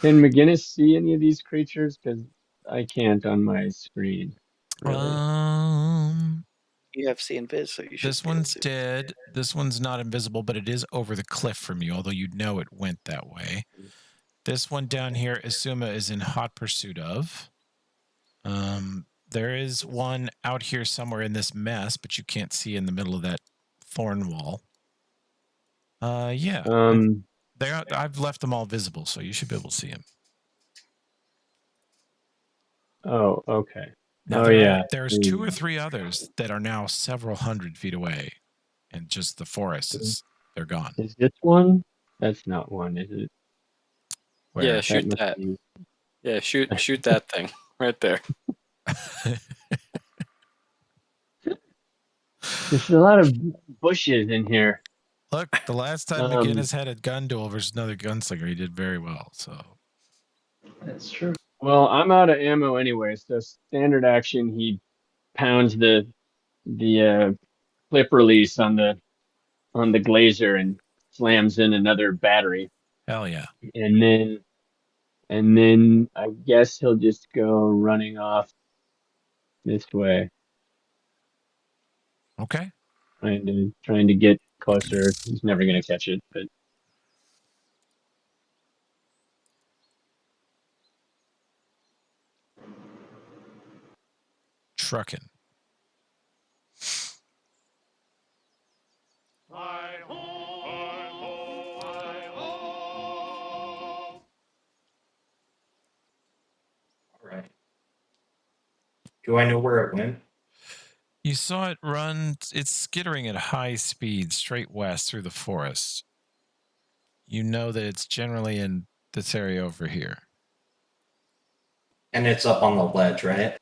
Can McGinnis see any of these creatures? Because I can't on my screen. Really. You have C invis, so you should. This one's dead. This one's not invisible, but it is over the cliff from you, although you know it went that way. This one down here, Isuma is in hot pursuit of. There is one out here somewhere in this mess, but you can't see in the middle of that thorn wall. Yeah. I've left them all visible, so you should be able to see them. Oh, okay. Now, there's 2 or 3 others that are now several hundred feet away, and just the forest they're gone. Is this one? That's not one, is it? Where? Yeah, shoot that. Yeah, shoot that thing right there. There's a lot of bushes in here. Look, the last time McGinnis had a gun duel versus another gunslinger, he did very well. So that's true. Well, I'm out of ammo anyway, so standard action. He pounds the clip release on the glazer and slams in another battery. Hell yeah! And then I guess he'll just go running off this way. Okay. Trying to get closer. He's never gonna catch it, but. Trucking. All right. Do I know where it went? You saw it run. It's skittering at high speed straight west through the forest. You know that it's generally in this area over here. And it's up on the ledge, right?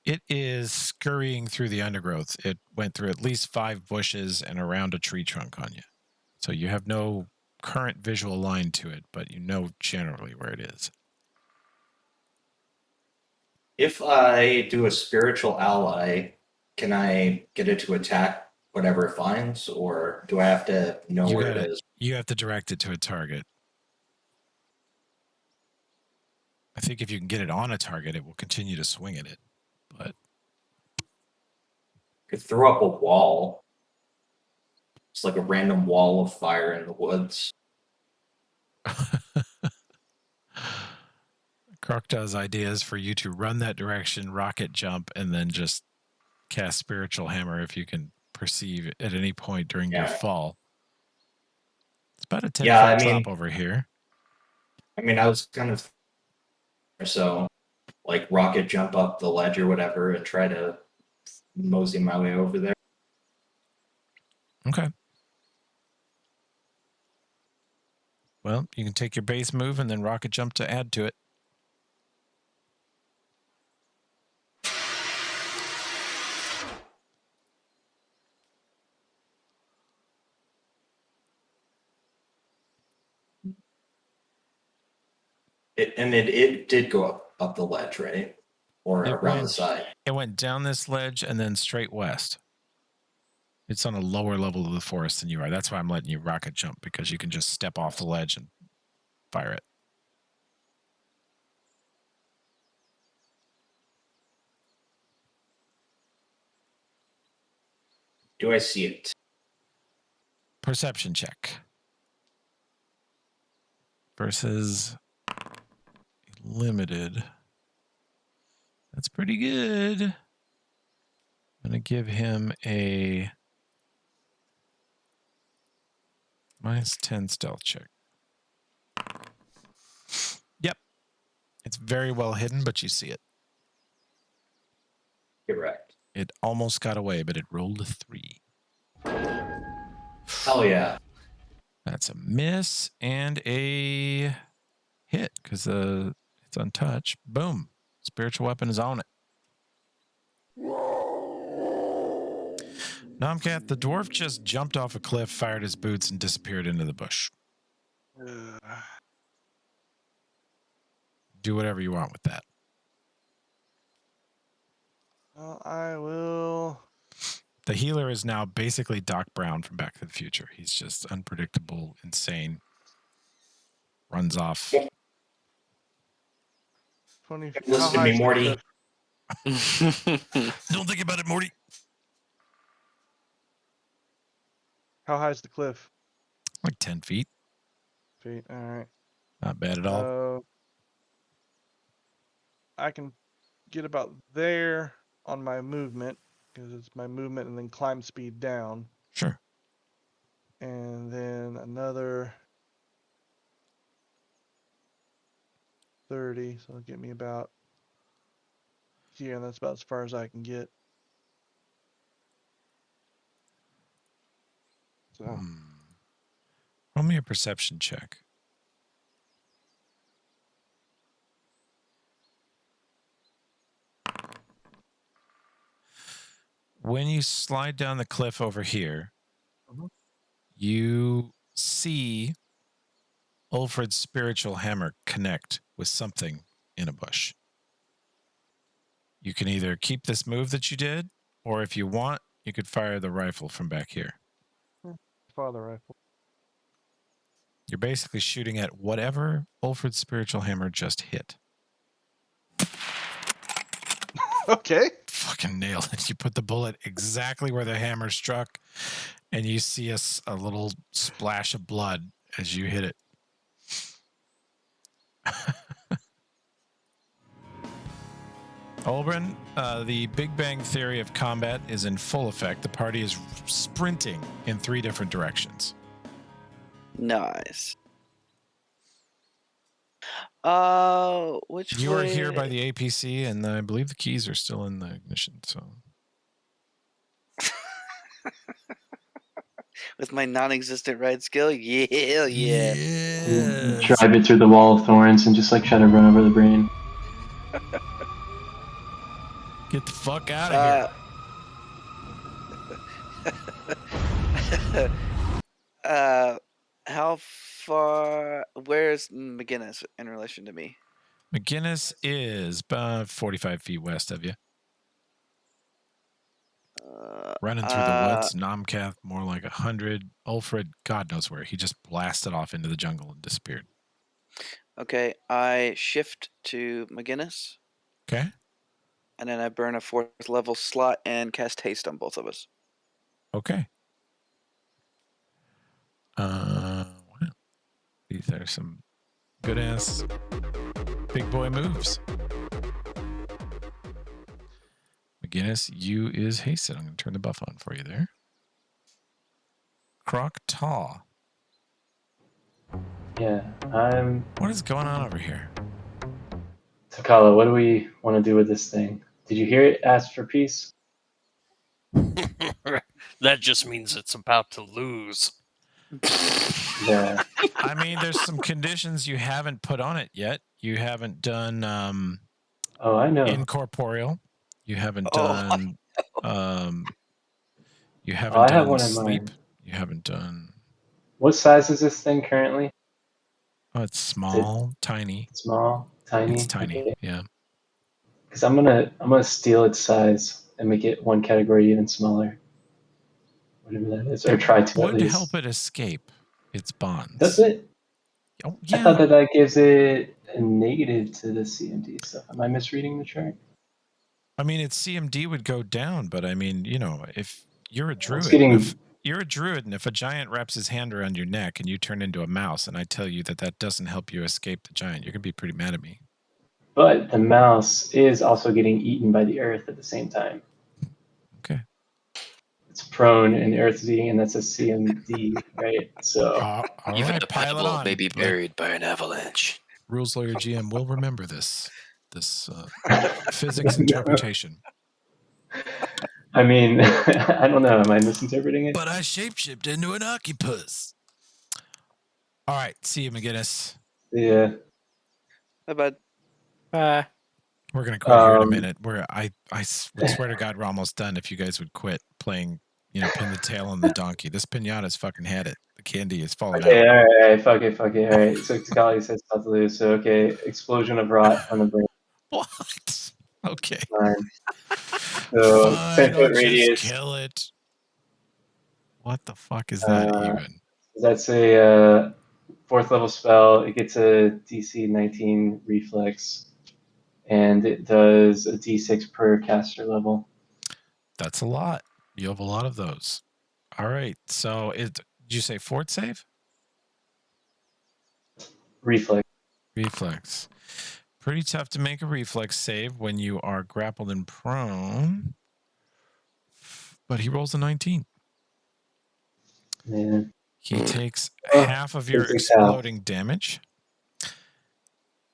It is scurrying through the undergrowth. It went through at least 5 bushes and around a tree trunk on you. So you have no current visual line to it, but you know generally where it is. If I do a spiritual ally, can I get it to attack whatever it finds, or do I have to know where it is? You have to direct it to a target. I think if you can get it on a target, it will continue to swing at it. But could throw up a wall. It's like a random wall of fire in the woods. Croctod's idea is for you to run that direction, rocket jump, and then just cast Spiritual Hammer if you can perceive at any point during your fall. It's about a 10-foot drop over here. I mean, I was kind of so like rocket jump up the ledge or whatever and try to mosey my way over there. Okay. Well, you can take your base move and then rocket jump to add to it. It did go up the ledge, right? Or around the side. It went down this ledge and then straight west. It's on a lower level of the forest than you are. That's why I'm letting you rocket jump, because you can just step off the ledge and fire it. Do I see it? Perception check. Versus limited. That's pretty good. I'm going to give him a -10 stealth check. Yep. It's very well hidden, but you see it. Correct. It almost got away, but it rolled a 3. Hell yeah. That's a miss and a hit because it's untouched. Boom. Spiritual weapon is on it. Nomcath, the dwarf just jumped off a cliff, fired his boots, and disappeared into the bush. Do whatever you want with that. Well, I will. The healer is now basically Doc Brown from Back to the Future. He's just unpredictable, insane, runs off. 20. Listen to me, Morty. Don't think about it, Morty. How high is the cliff? Like 10 feet. All right. Not bad at all. I can get about there on my movement because it's my movement and then climb speed down. Sure. And then another 30, so it'll get me about here, and that's about as far as I can get. So. Roll me a perception check. When you slide down the cliff over here, you see Ulfred's spiritual hammer connect with something in a bush. You can either keep this move that you did, or if you want, you could fire the rifle from back here. Fire the rifle. You're basically shooting at whatever Ulfred's spiritual hammer just hit. Okay. Fucking nailed it. You put the bullet exactly where the hammer struck, and you see a little splash of blood as you hit it. Olbrin, the Big Bang Theory of combat is in full effect. The party is sprinting in 3 different directions. Nice. Which You way? are here by the APC, and I believe the keys are still in the ignition. So, with my non-existent ride skill, yeah. Drive it through the wall of thorns and just like try to run over the brain. Get the fuck out of here. How far? Where's McGinnis in relation to me? McGinnis is about 45 feet west of you. Running through the woods. Nomcath, more like 100. Ulfred, God knows where. He just blasted off into the jungle and disappeared. Okay, I shift to McGinnis. Okay. And then I burn a 4th level slot and cast haste on both of us. Okay. Wow. These are some good ass big boy moves. McGinnis, you is hasted. I'm going to turn the buff on for you there. Croc Taw. Yeah, What is going on over here? Takala, what do we want to do with this thing? Did you hear it ask for peace? That just means it's about to lose. Yeah. I mean, there's some conditions you haven't put on it yet. You haven't done Oh, I know. Incorporeal. You haven't done you haven't I done have one in sleep. mind. You haven't done. What size is this thing currently? Oh, it's small, tiny. Small, tiny. It's tiny, okay. Yeah. Because I'm gonna steal its size and make it one category even smaller. Whatever that is, or try to at would least. Help it escape its bonds. Does it? Oh, yeah. I thought that gives it a negative to the CMD stuff. Am I misreading the chart? I mean, its CMD would go down, but I mean, you know, if you're a druid, you're a druid, and if a giant wraps his hand around your neck and you turn into a mouse, and I tell you that doesn't help you escape the giant, you're gonna be pretty mad at me. But the mouse is also getting eaten by the earth at the same time. Okay. it's prone and Earth Z, and that's a C and D, right? So all Even right, the pile it pebble on. may be but buried by an avalanche. Rules Lawyer GM will remember this physics interpretation. I mean, I don't know. Am I misinterpreting it? But I shapeshifted into an octopus. All right, see you, McGinnis. Yeah. Bye, bud. Bye. We're gonna quit here in a minute. I would swear to God we're almost done if you guys would quit playing, pin the tail on the donkey. This pinata's fucking had it. The candy is falling Okay, out. all right, fuck it. All right. So Takali says not to lose. So okay, explosion of rot on the brain. What? Okay. Fine. So Fine, 10-foot I'll just radius. kill it. What the fuck is that even? That's a 4th level spell. It gets a DC 19 reflex, and it does a D6 per caster level. That's a lot. You have a lot of those. All right. So did you say fort save? Reflex. Pretty tough to make a reflex save when you are grappled and prone. But he rolls a 19. Man. He takes half of your exploding damage.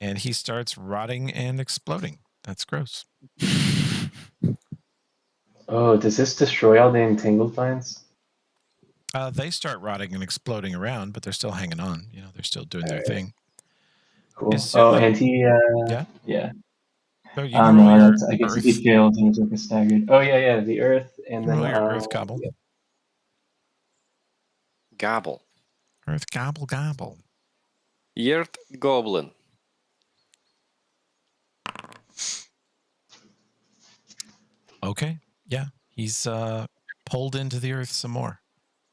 And he starts rotting and exploding. That's gross. Oh, does this destroy all the entangled vines? They start rotting and exploding around, but they're still hanging on. They're still doing their thing. Cool. Oh, and he, yeah. So you can can roll your I guess earth. he failed and took a staggered. Oh, yeah, the earth, and then roll your earth gobble. Yeah. Gobble. Earth gobble gobble. Earth goblin. Okay. Yeah. He's pulled into the earth some more.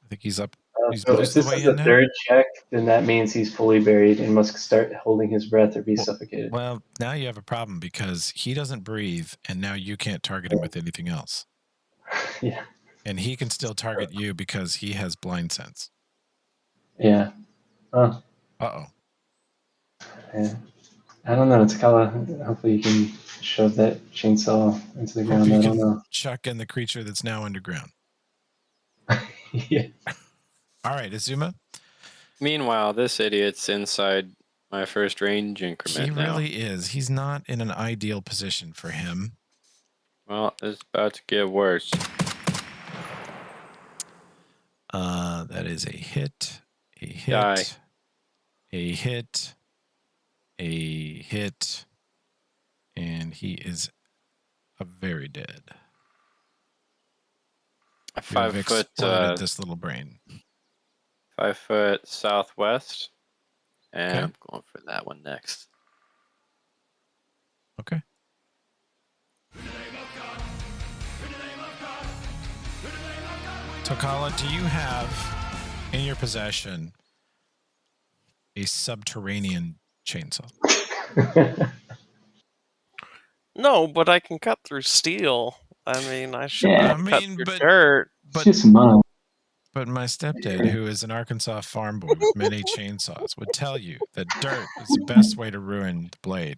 I think he's up. He's So most if of the this way is in a now. third check, then that means he's fully buried and must start holding his breath or be suffocated. Well, now you have a problem because he doesn't breathe, and now you can't target him with anything else. Yeah. And he can still target you because he has blind sense. Yeah. Oh. Uh-oh. Yeah. I don't know. Takala, hopefully you can shove that chainsaw into the ground. I don't know. Chuck in the creature that's now underground. Yeah. All right, Azuma. Meanwhile, this idiot's inside my first range increment. He really is. He's not in an ideal position for him. Well, it's about to get worse. That is a hit, a hit, Die. a hit, a hit, and he is very dead. A 5 foot exploded this little brain. 5 foot southwest, and okay. I'm going for that one next. Okay. Tokala, do you have in your possession a subterranean chainsaw? No, but I can cut through steel. I mean, I should cut through dirt. It's just mud. But my stepdad, who is an Arkansas farm boy with many chainsaws, would tell you that dirt is the best way to ruin the blade.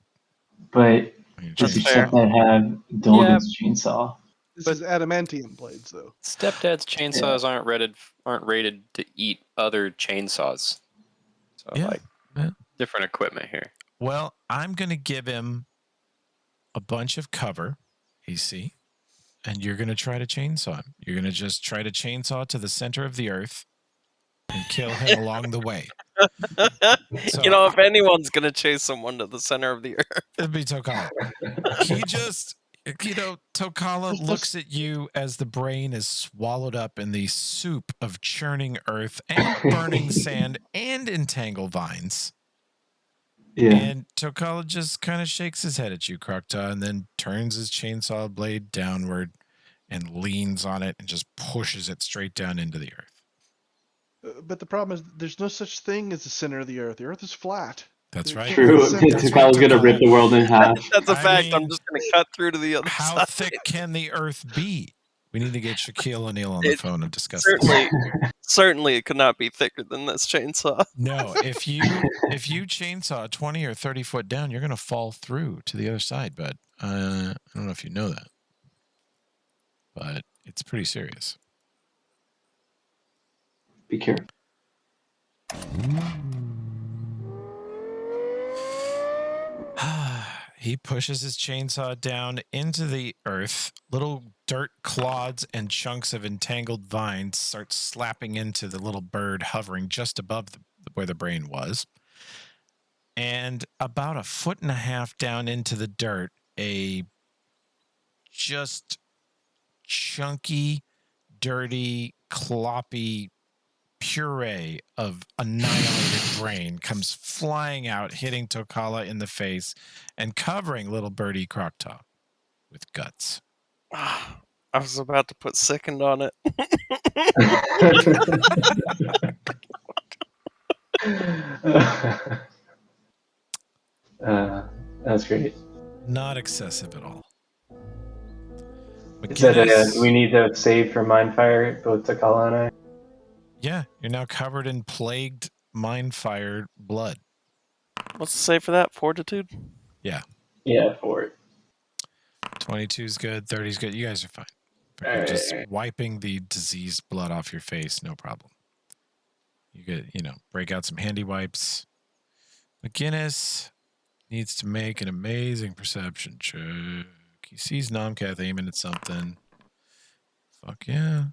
But does your stepdad have Dolgan's chainsaw? This is adamantium blades, though. Stepdad's chainsaws aren't rated to eat other chainsaws. So different equipment here. Well, I'm going to give him a bunch of cover, AC, and you're going to try to chainsaw him. You're going to just try to chainsaw to the center of the earth and kill him along the way. So, if anyone's going to chase someone to the center of the earth, it'd be Tokala. He just, Tokala looks at you as the brain is swallowed up in the soup of churning earth and burning sand and entangled vines. Yeah. And Tokala just kind of shakes his head at you, Krokta, and then turns his chainsaw blade downward and leans on it and just pushes it straight down into the earth. But the problem is there's no such thing as the center of the earth. The earth is flat. That's right. True. Tokala's going to rip the world in half. That's a fact. I'm just going to cut through to the other side. How thick can the earth be? We need to get Shaquille O'Neal on the phone and discuss Certainly it could not be thicker than this chainsaw. No, if you chainsaw 20 or 30 foot down, you're going to fall through to the other side, but I don't know if you know that. But it's pretty serious. Be careful. He pushes his chainsaw down into the earth. Little dirt clods and chunks of entangled vines start slapping into the little bird hovering just above where the brain was. And about 1.5 feet down into the dirt, a just chunky, dirty, cloppy puree of annihilated brain comes flying out, hitting Tokala in the face and covering little birdie Croctop with guts. I was about to put second on it. That's great. Not excessive at all. Is that do we need to save for Mindfire, both Takala and I? Yeah, you're now covered in plagued Mindfire blood. What's the save for that? Fortitude? Yeah. Yeah, for it. 22 is good. 30 is good. You guys are fine. Right. Just wiping the diseased blood off your face, no problem. You get, break out some handy wipes. McGinnis needs to make an amazing perception check. He sees Nomcath aiming at something. Fuck yeah.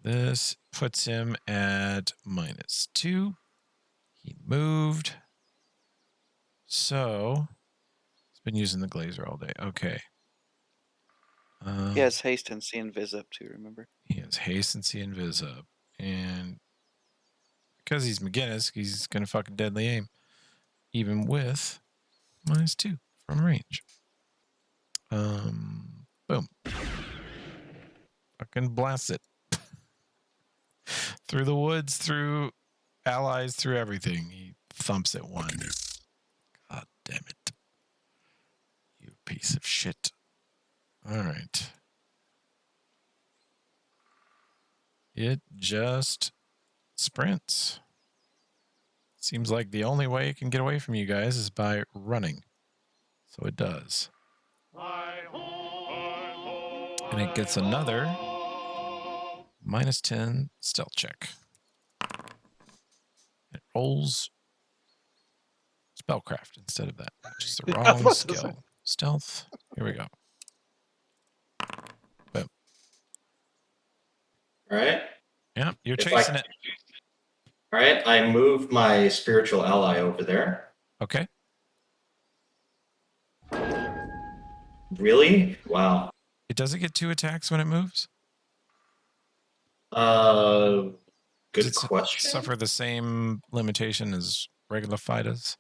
This puts him at -2. He moved. So, he's been using the Glazer all day. Okay. He has haste and see invis up too, remember? He has haste and see invis up. And because he's McGinnis, he's going to fucking deadly aim. Even with -2 from range. Boom. Fucking blast it. Through the woods, through allies, through everything. He thumps at one. God damn it. You piece of shit. All right. It just sprints. Seems like the only way it can get away from you guys is by running. So it does. And it gets another -10 stealth check. It rolls spellcraft instead of that, which is the wrong skill. Stealth. Here we go. Boom. All right. Yeah, you're chasing it. All right. I moved my spiritual ally over there. Okay. Really? Wow. It doesn't get 2 attacks when it moves? Good question. Suffer the same limitation as regular fighters?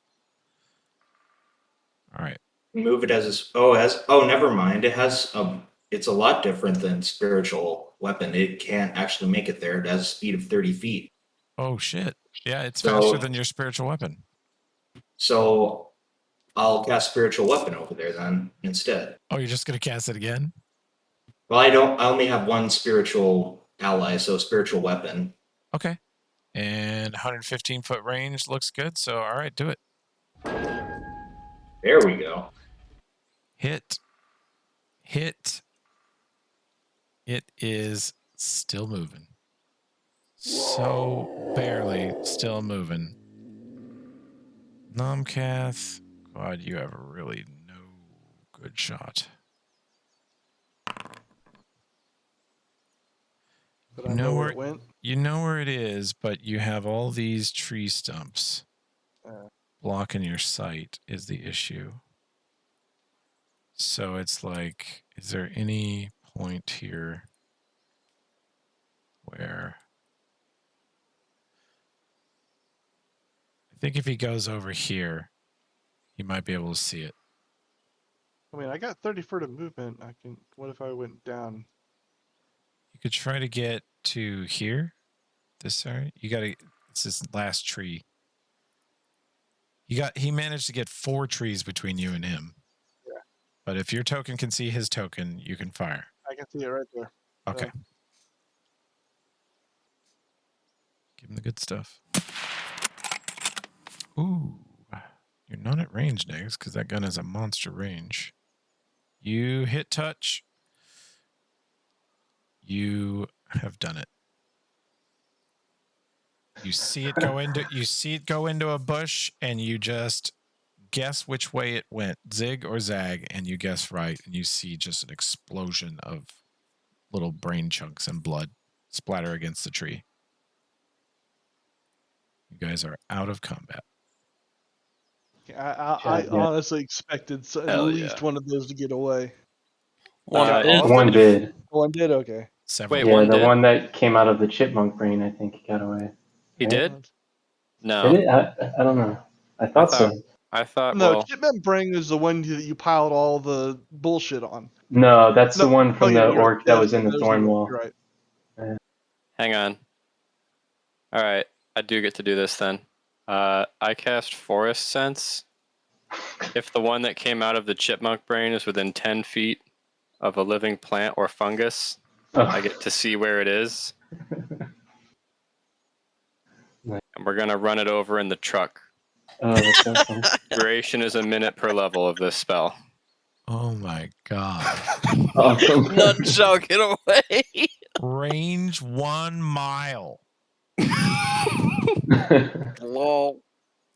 All right. Move it as never mind. It's a lot different than spiritual weapon. It can't actually make it there. It has a speed of 30 feet. Oh shit. Yeah, it's faster than your spiritual weapon. So I'll cast spiritual weapon over there then instead. Oh, you're just gonna cast it again? Well, I only have one spiritual ally, so spiritual weapon. Okay. And 115-foot range looks good. So all right, do it. There we go. Hit. It is still moving. So barely still moving. Nomcath, God, you have really no good shot. But I know where it went. You know where it is, but you have all these tree stumps blocking your sight is the issue. So it's like, is there any point here where I think if he goes over here, he might be able to see it. I mean, I got 30 foot of movement. What if I went down? You could try to get to here. This area. It's this last tree. He managed to get 4 trees between you and him. Yeah. But if your token can see his token, you can fire. I can see it right there. Okay. Give him the good stuff. Ooh. You're not at range next because that gun is a monster range. You hit touch. You have done it. You see it go into a bush, and you just guess which way it went, zig or zag, and you guess right, and you see just an explosion of little brain chunks and blood splatter against the tree. You guys are out of combat. I honestly expected at least one of those to get away. One did. One did? Okay. Several. Wait, Yeah, one the did? one that came out of the chipmunk brain, I think, got away. He right? did? No. Did it? I don't know. I thought so. I thought, No, well, chipmunk brain is the one that you piled all the bullshit on. No, that's the one Oh, from yeah, the you're right. orc that was in the thorn wall. You're right. hang on. All right, I do get to do this then. I cast Forest Sense. If the one that came out of the chipmunk brain is within 10 feet of a living plant or fungus, I get to see where it is. Nice. And we're going to run it over in the truck. That's awesome. Duration is a minute per level of this spell. Oh my god. Awesome. Nutshell, get away. Range 1 mile. Lol.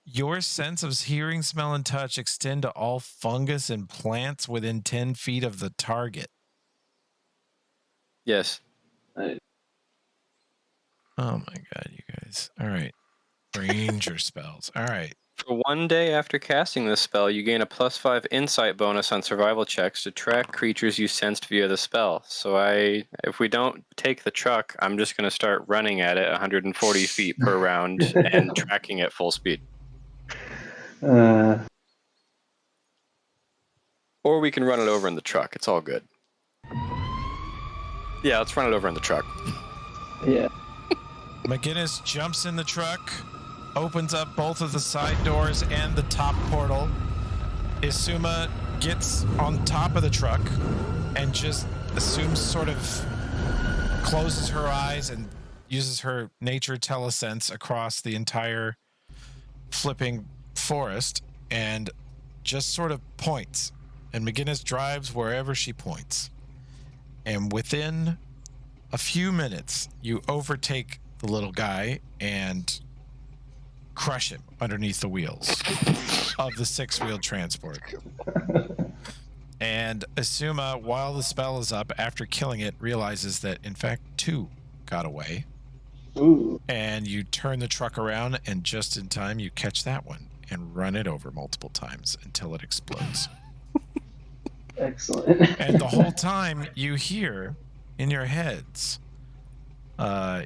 Your sense of hearing, smell, and touch extend to all fungus and plants within 10 feet of the target. Yes. Oh my god, you guys. All right. Ranger spells. All right. For 1 day after casting this spell, you gain a +5 insight bonus on survival checks to track creatures you sensed via the spell. So if we don't take the truck, I'm just going to start running at it 140 feet per round and tracking at full speed. Or we can run it over in the truck. It's all good. Yeah, let's run it over in the truck. Yeah. McGinnis jumps in the truck, opens up both of the side doors and the top portal. Isuma gets on top of the truck and just assumes sort of closes her eyes and uses her nature telesense across the entire flipping forest and just sort of points. And McGinnis drives wherever she points. And within a few minutes, you overtake the little guy and crush him underneath the wheels of the 6-wheeled transport. And Isuma, while the spell is up, after killing it, realizes that, in fact, 2 got away. Ooh. And you turn the truck around, and just in time, you catch that one and run it over multiple times until it explodes. Excellent. And the whole time, you hear in your heads, and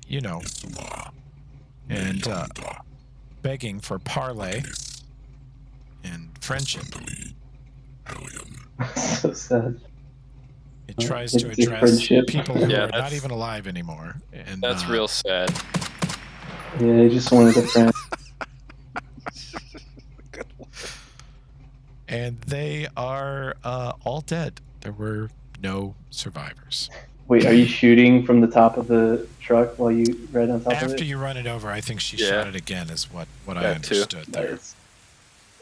begging for parley and friendship. So sad. It tries to It's a address friendship. people who Yeah, are not even alive anymore. And That's real sad. Yeah, I just wanted a friend. And they are all dead. There were no survivors. Wait, are you shooting from the top of the truck while you right on top of it? After you run it over, I think she shot it again, is what I That too. understood there.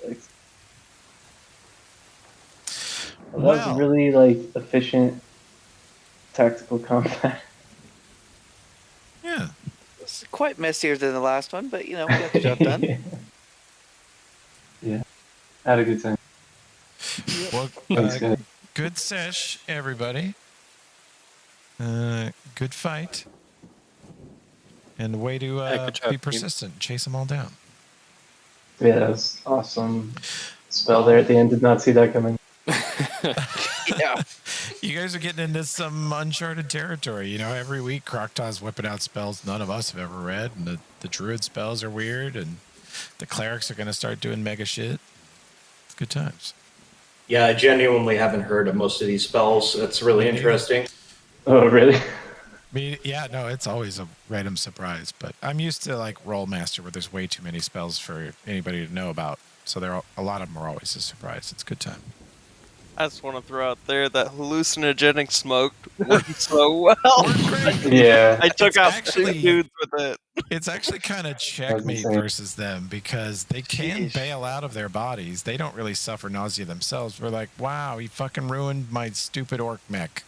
Nice. Well, that was really efficient tactical combat. Yeah. It's quite messier than the last one, but we got the job done. Yeah. Had a good time. Well, Thanks, guys. good sesh, everybody. Good fight. And the way to good job, be team. persistent, chase them all down. Yeah, that was awesome. Spell there at the end. Did not see that coming. Yeah. You guys are getting into some uncharted territory. Every week Krokta's whipping out spells none of us have ever read, and the druid spells are weird, and the clerics are going to start doing mega shit. It's good times. Yeah, I genuinely haven't heard of most of these spells. That's really interesting. Oh, really? It's always a random surprise, but I'm used to Rollmaster where there's way too many spells for anybody to know about. So a lot of them are always a surprise. It's a good time. I just want to throw out there that hallucinogenic smoke worked so well. Yeah. I took out 2 dudes with it. It's actually kind of checkmate versus them because they can bail out of their bodies. They don't really suffer nausea themselves. We're like, wow, he fucking ruined my stupid orc mech.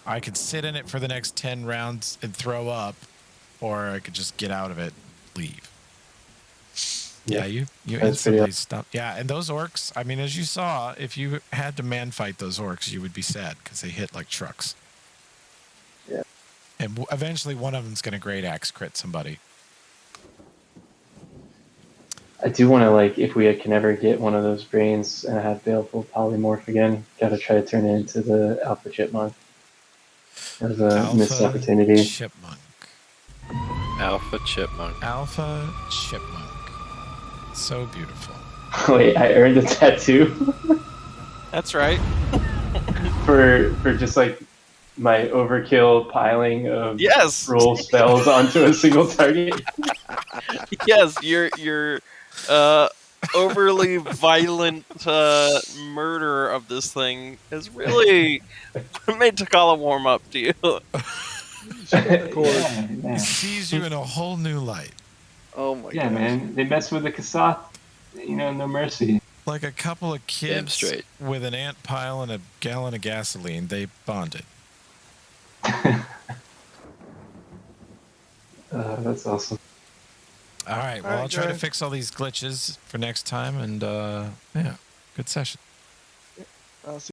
I could sit in it for the next 10 rounds and throw up, or I could just get out of it, leave. Yeah, you that's instantly pretty stop. Yeah, and those orcs, I mean, as you saw, if you had to man fight those orcs, you would be sad because they hit like trucks. Yeah. And eventually one of them's going to great axe crit somebody. I do want to, like, if we can ever get one of those brains and have Baleful polymorph again, gotta try to turn it into the Alpha Chipmunk. That was a missed opportunity. Chipmunk. Alpha chipmunk. Alpha Chipmunk. So beautiful. Wait, I earned a tattoo That's right. for just like my overkill piling of Yes. roll spells onto a single target. Yes, your overly violent murder of this thing has really made Takala warm up to you. He sees you in a whole new light. Oh my god. Yeah, man. They mess with the Kassath, no mercy. Like a couple of kids with an ant pile and a gallon of gasoline, they bonded. That's awesome. All right, well, I'll try to fix all these glitches for next time, and yeah, good session. I'll see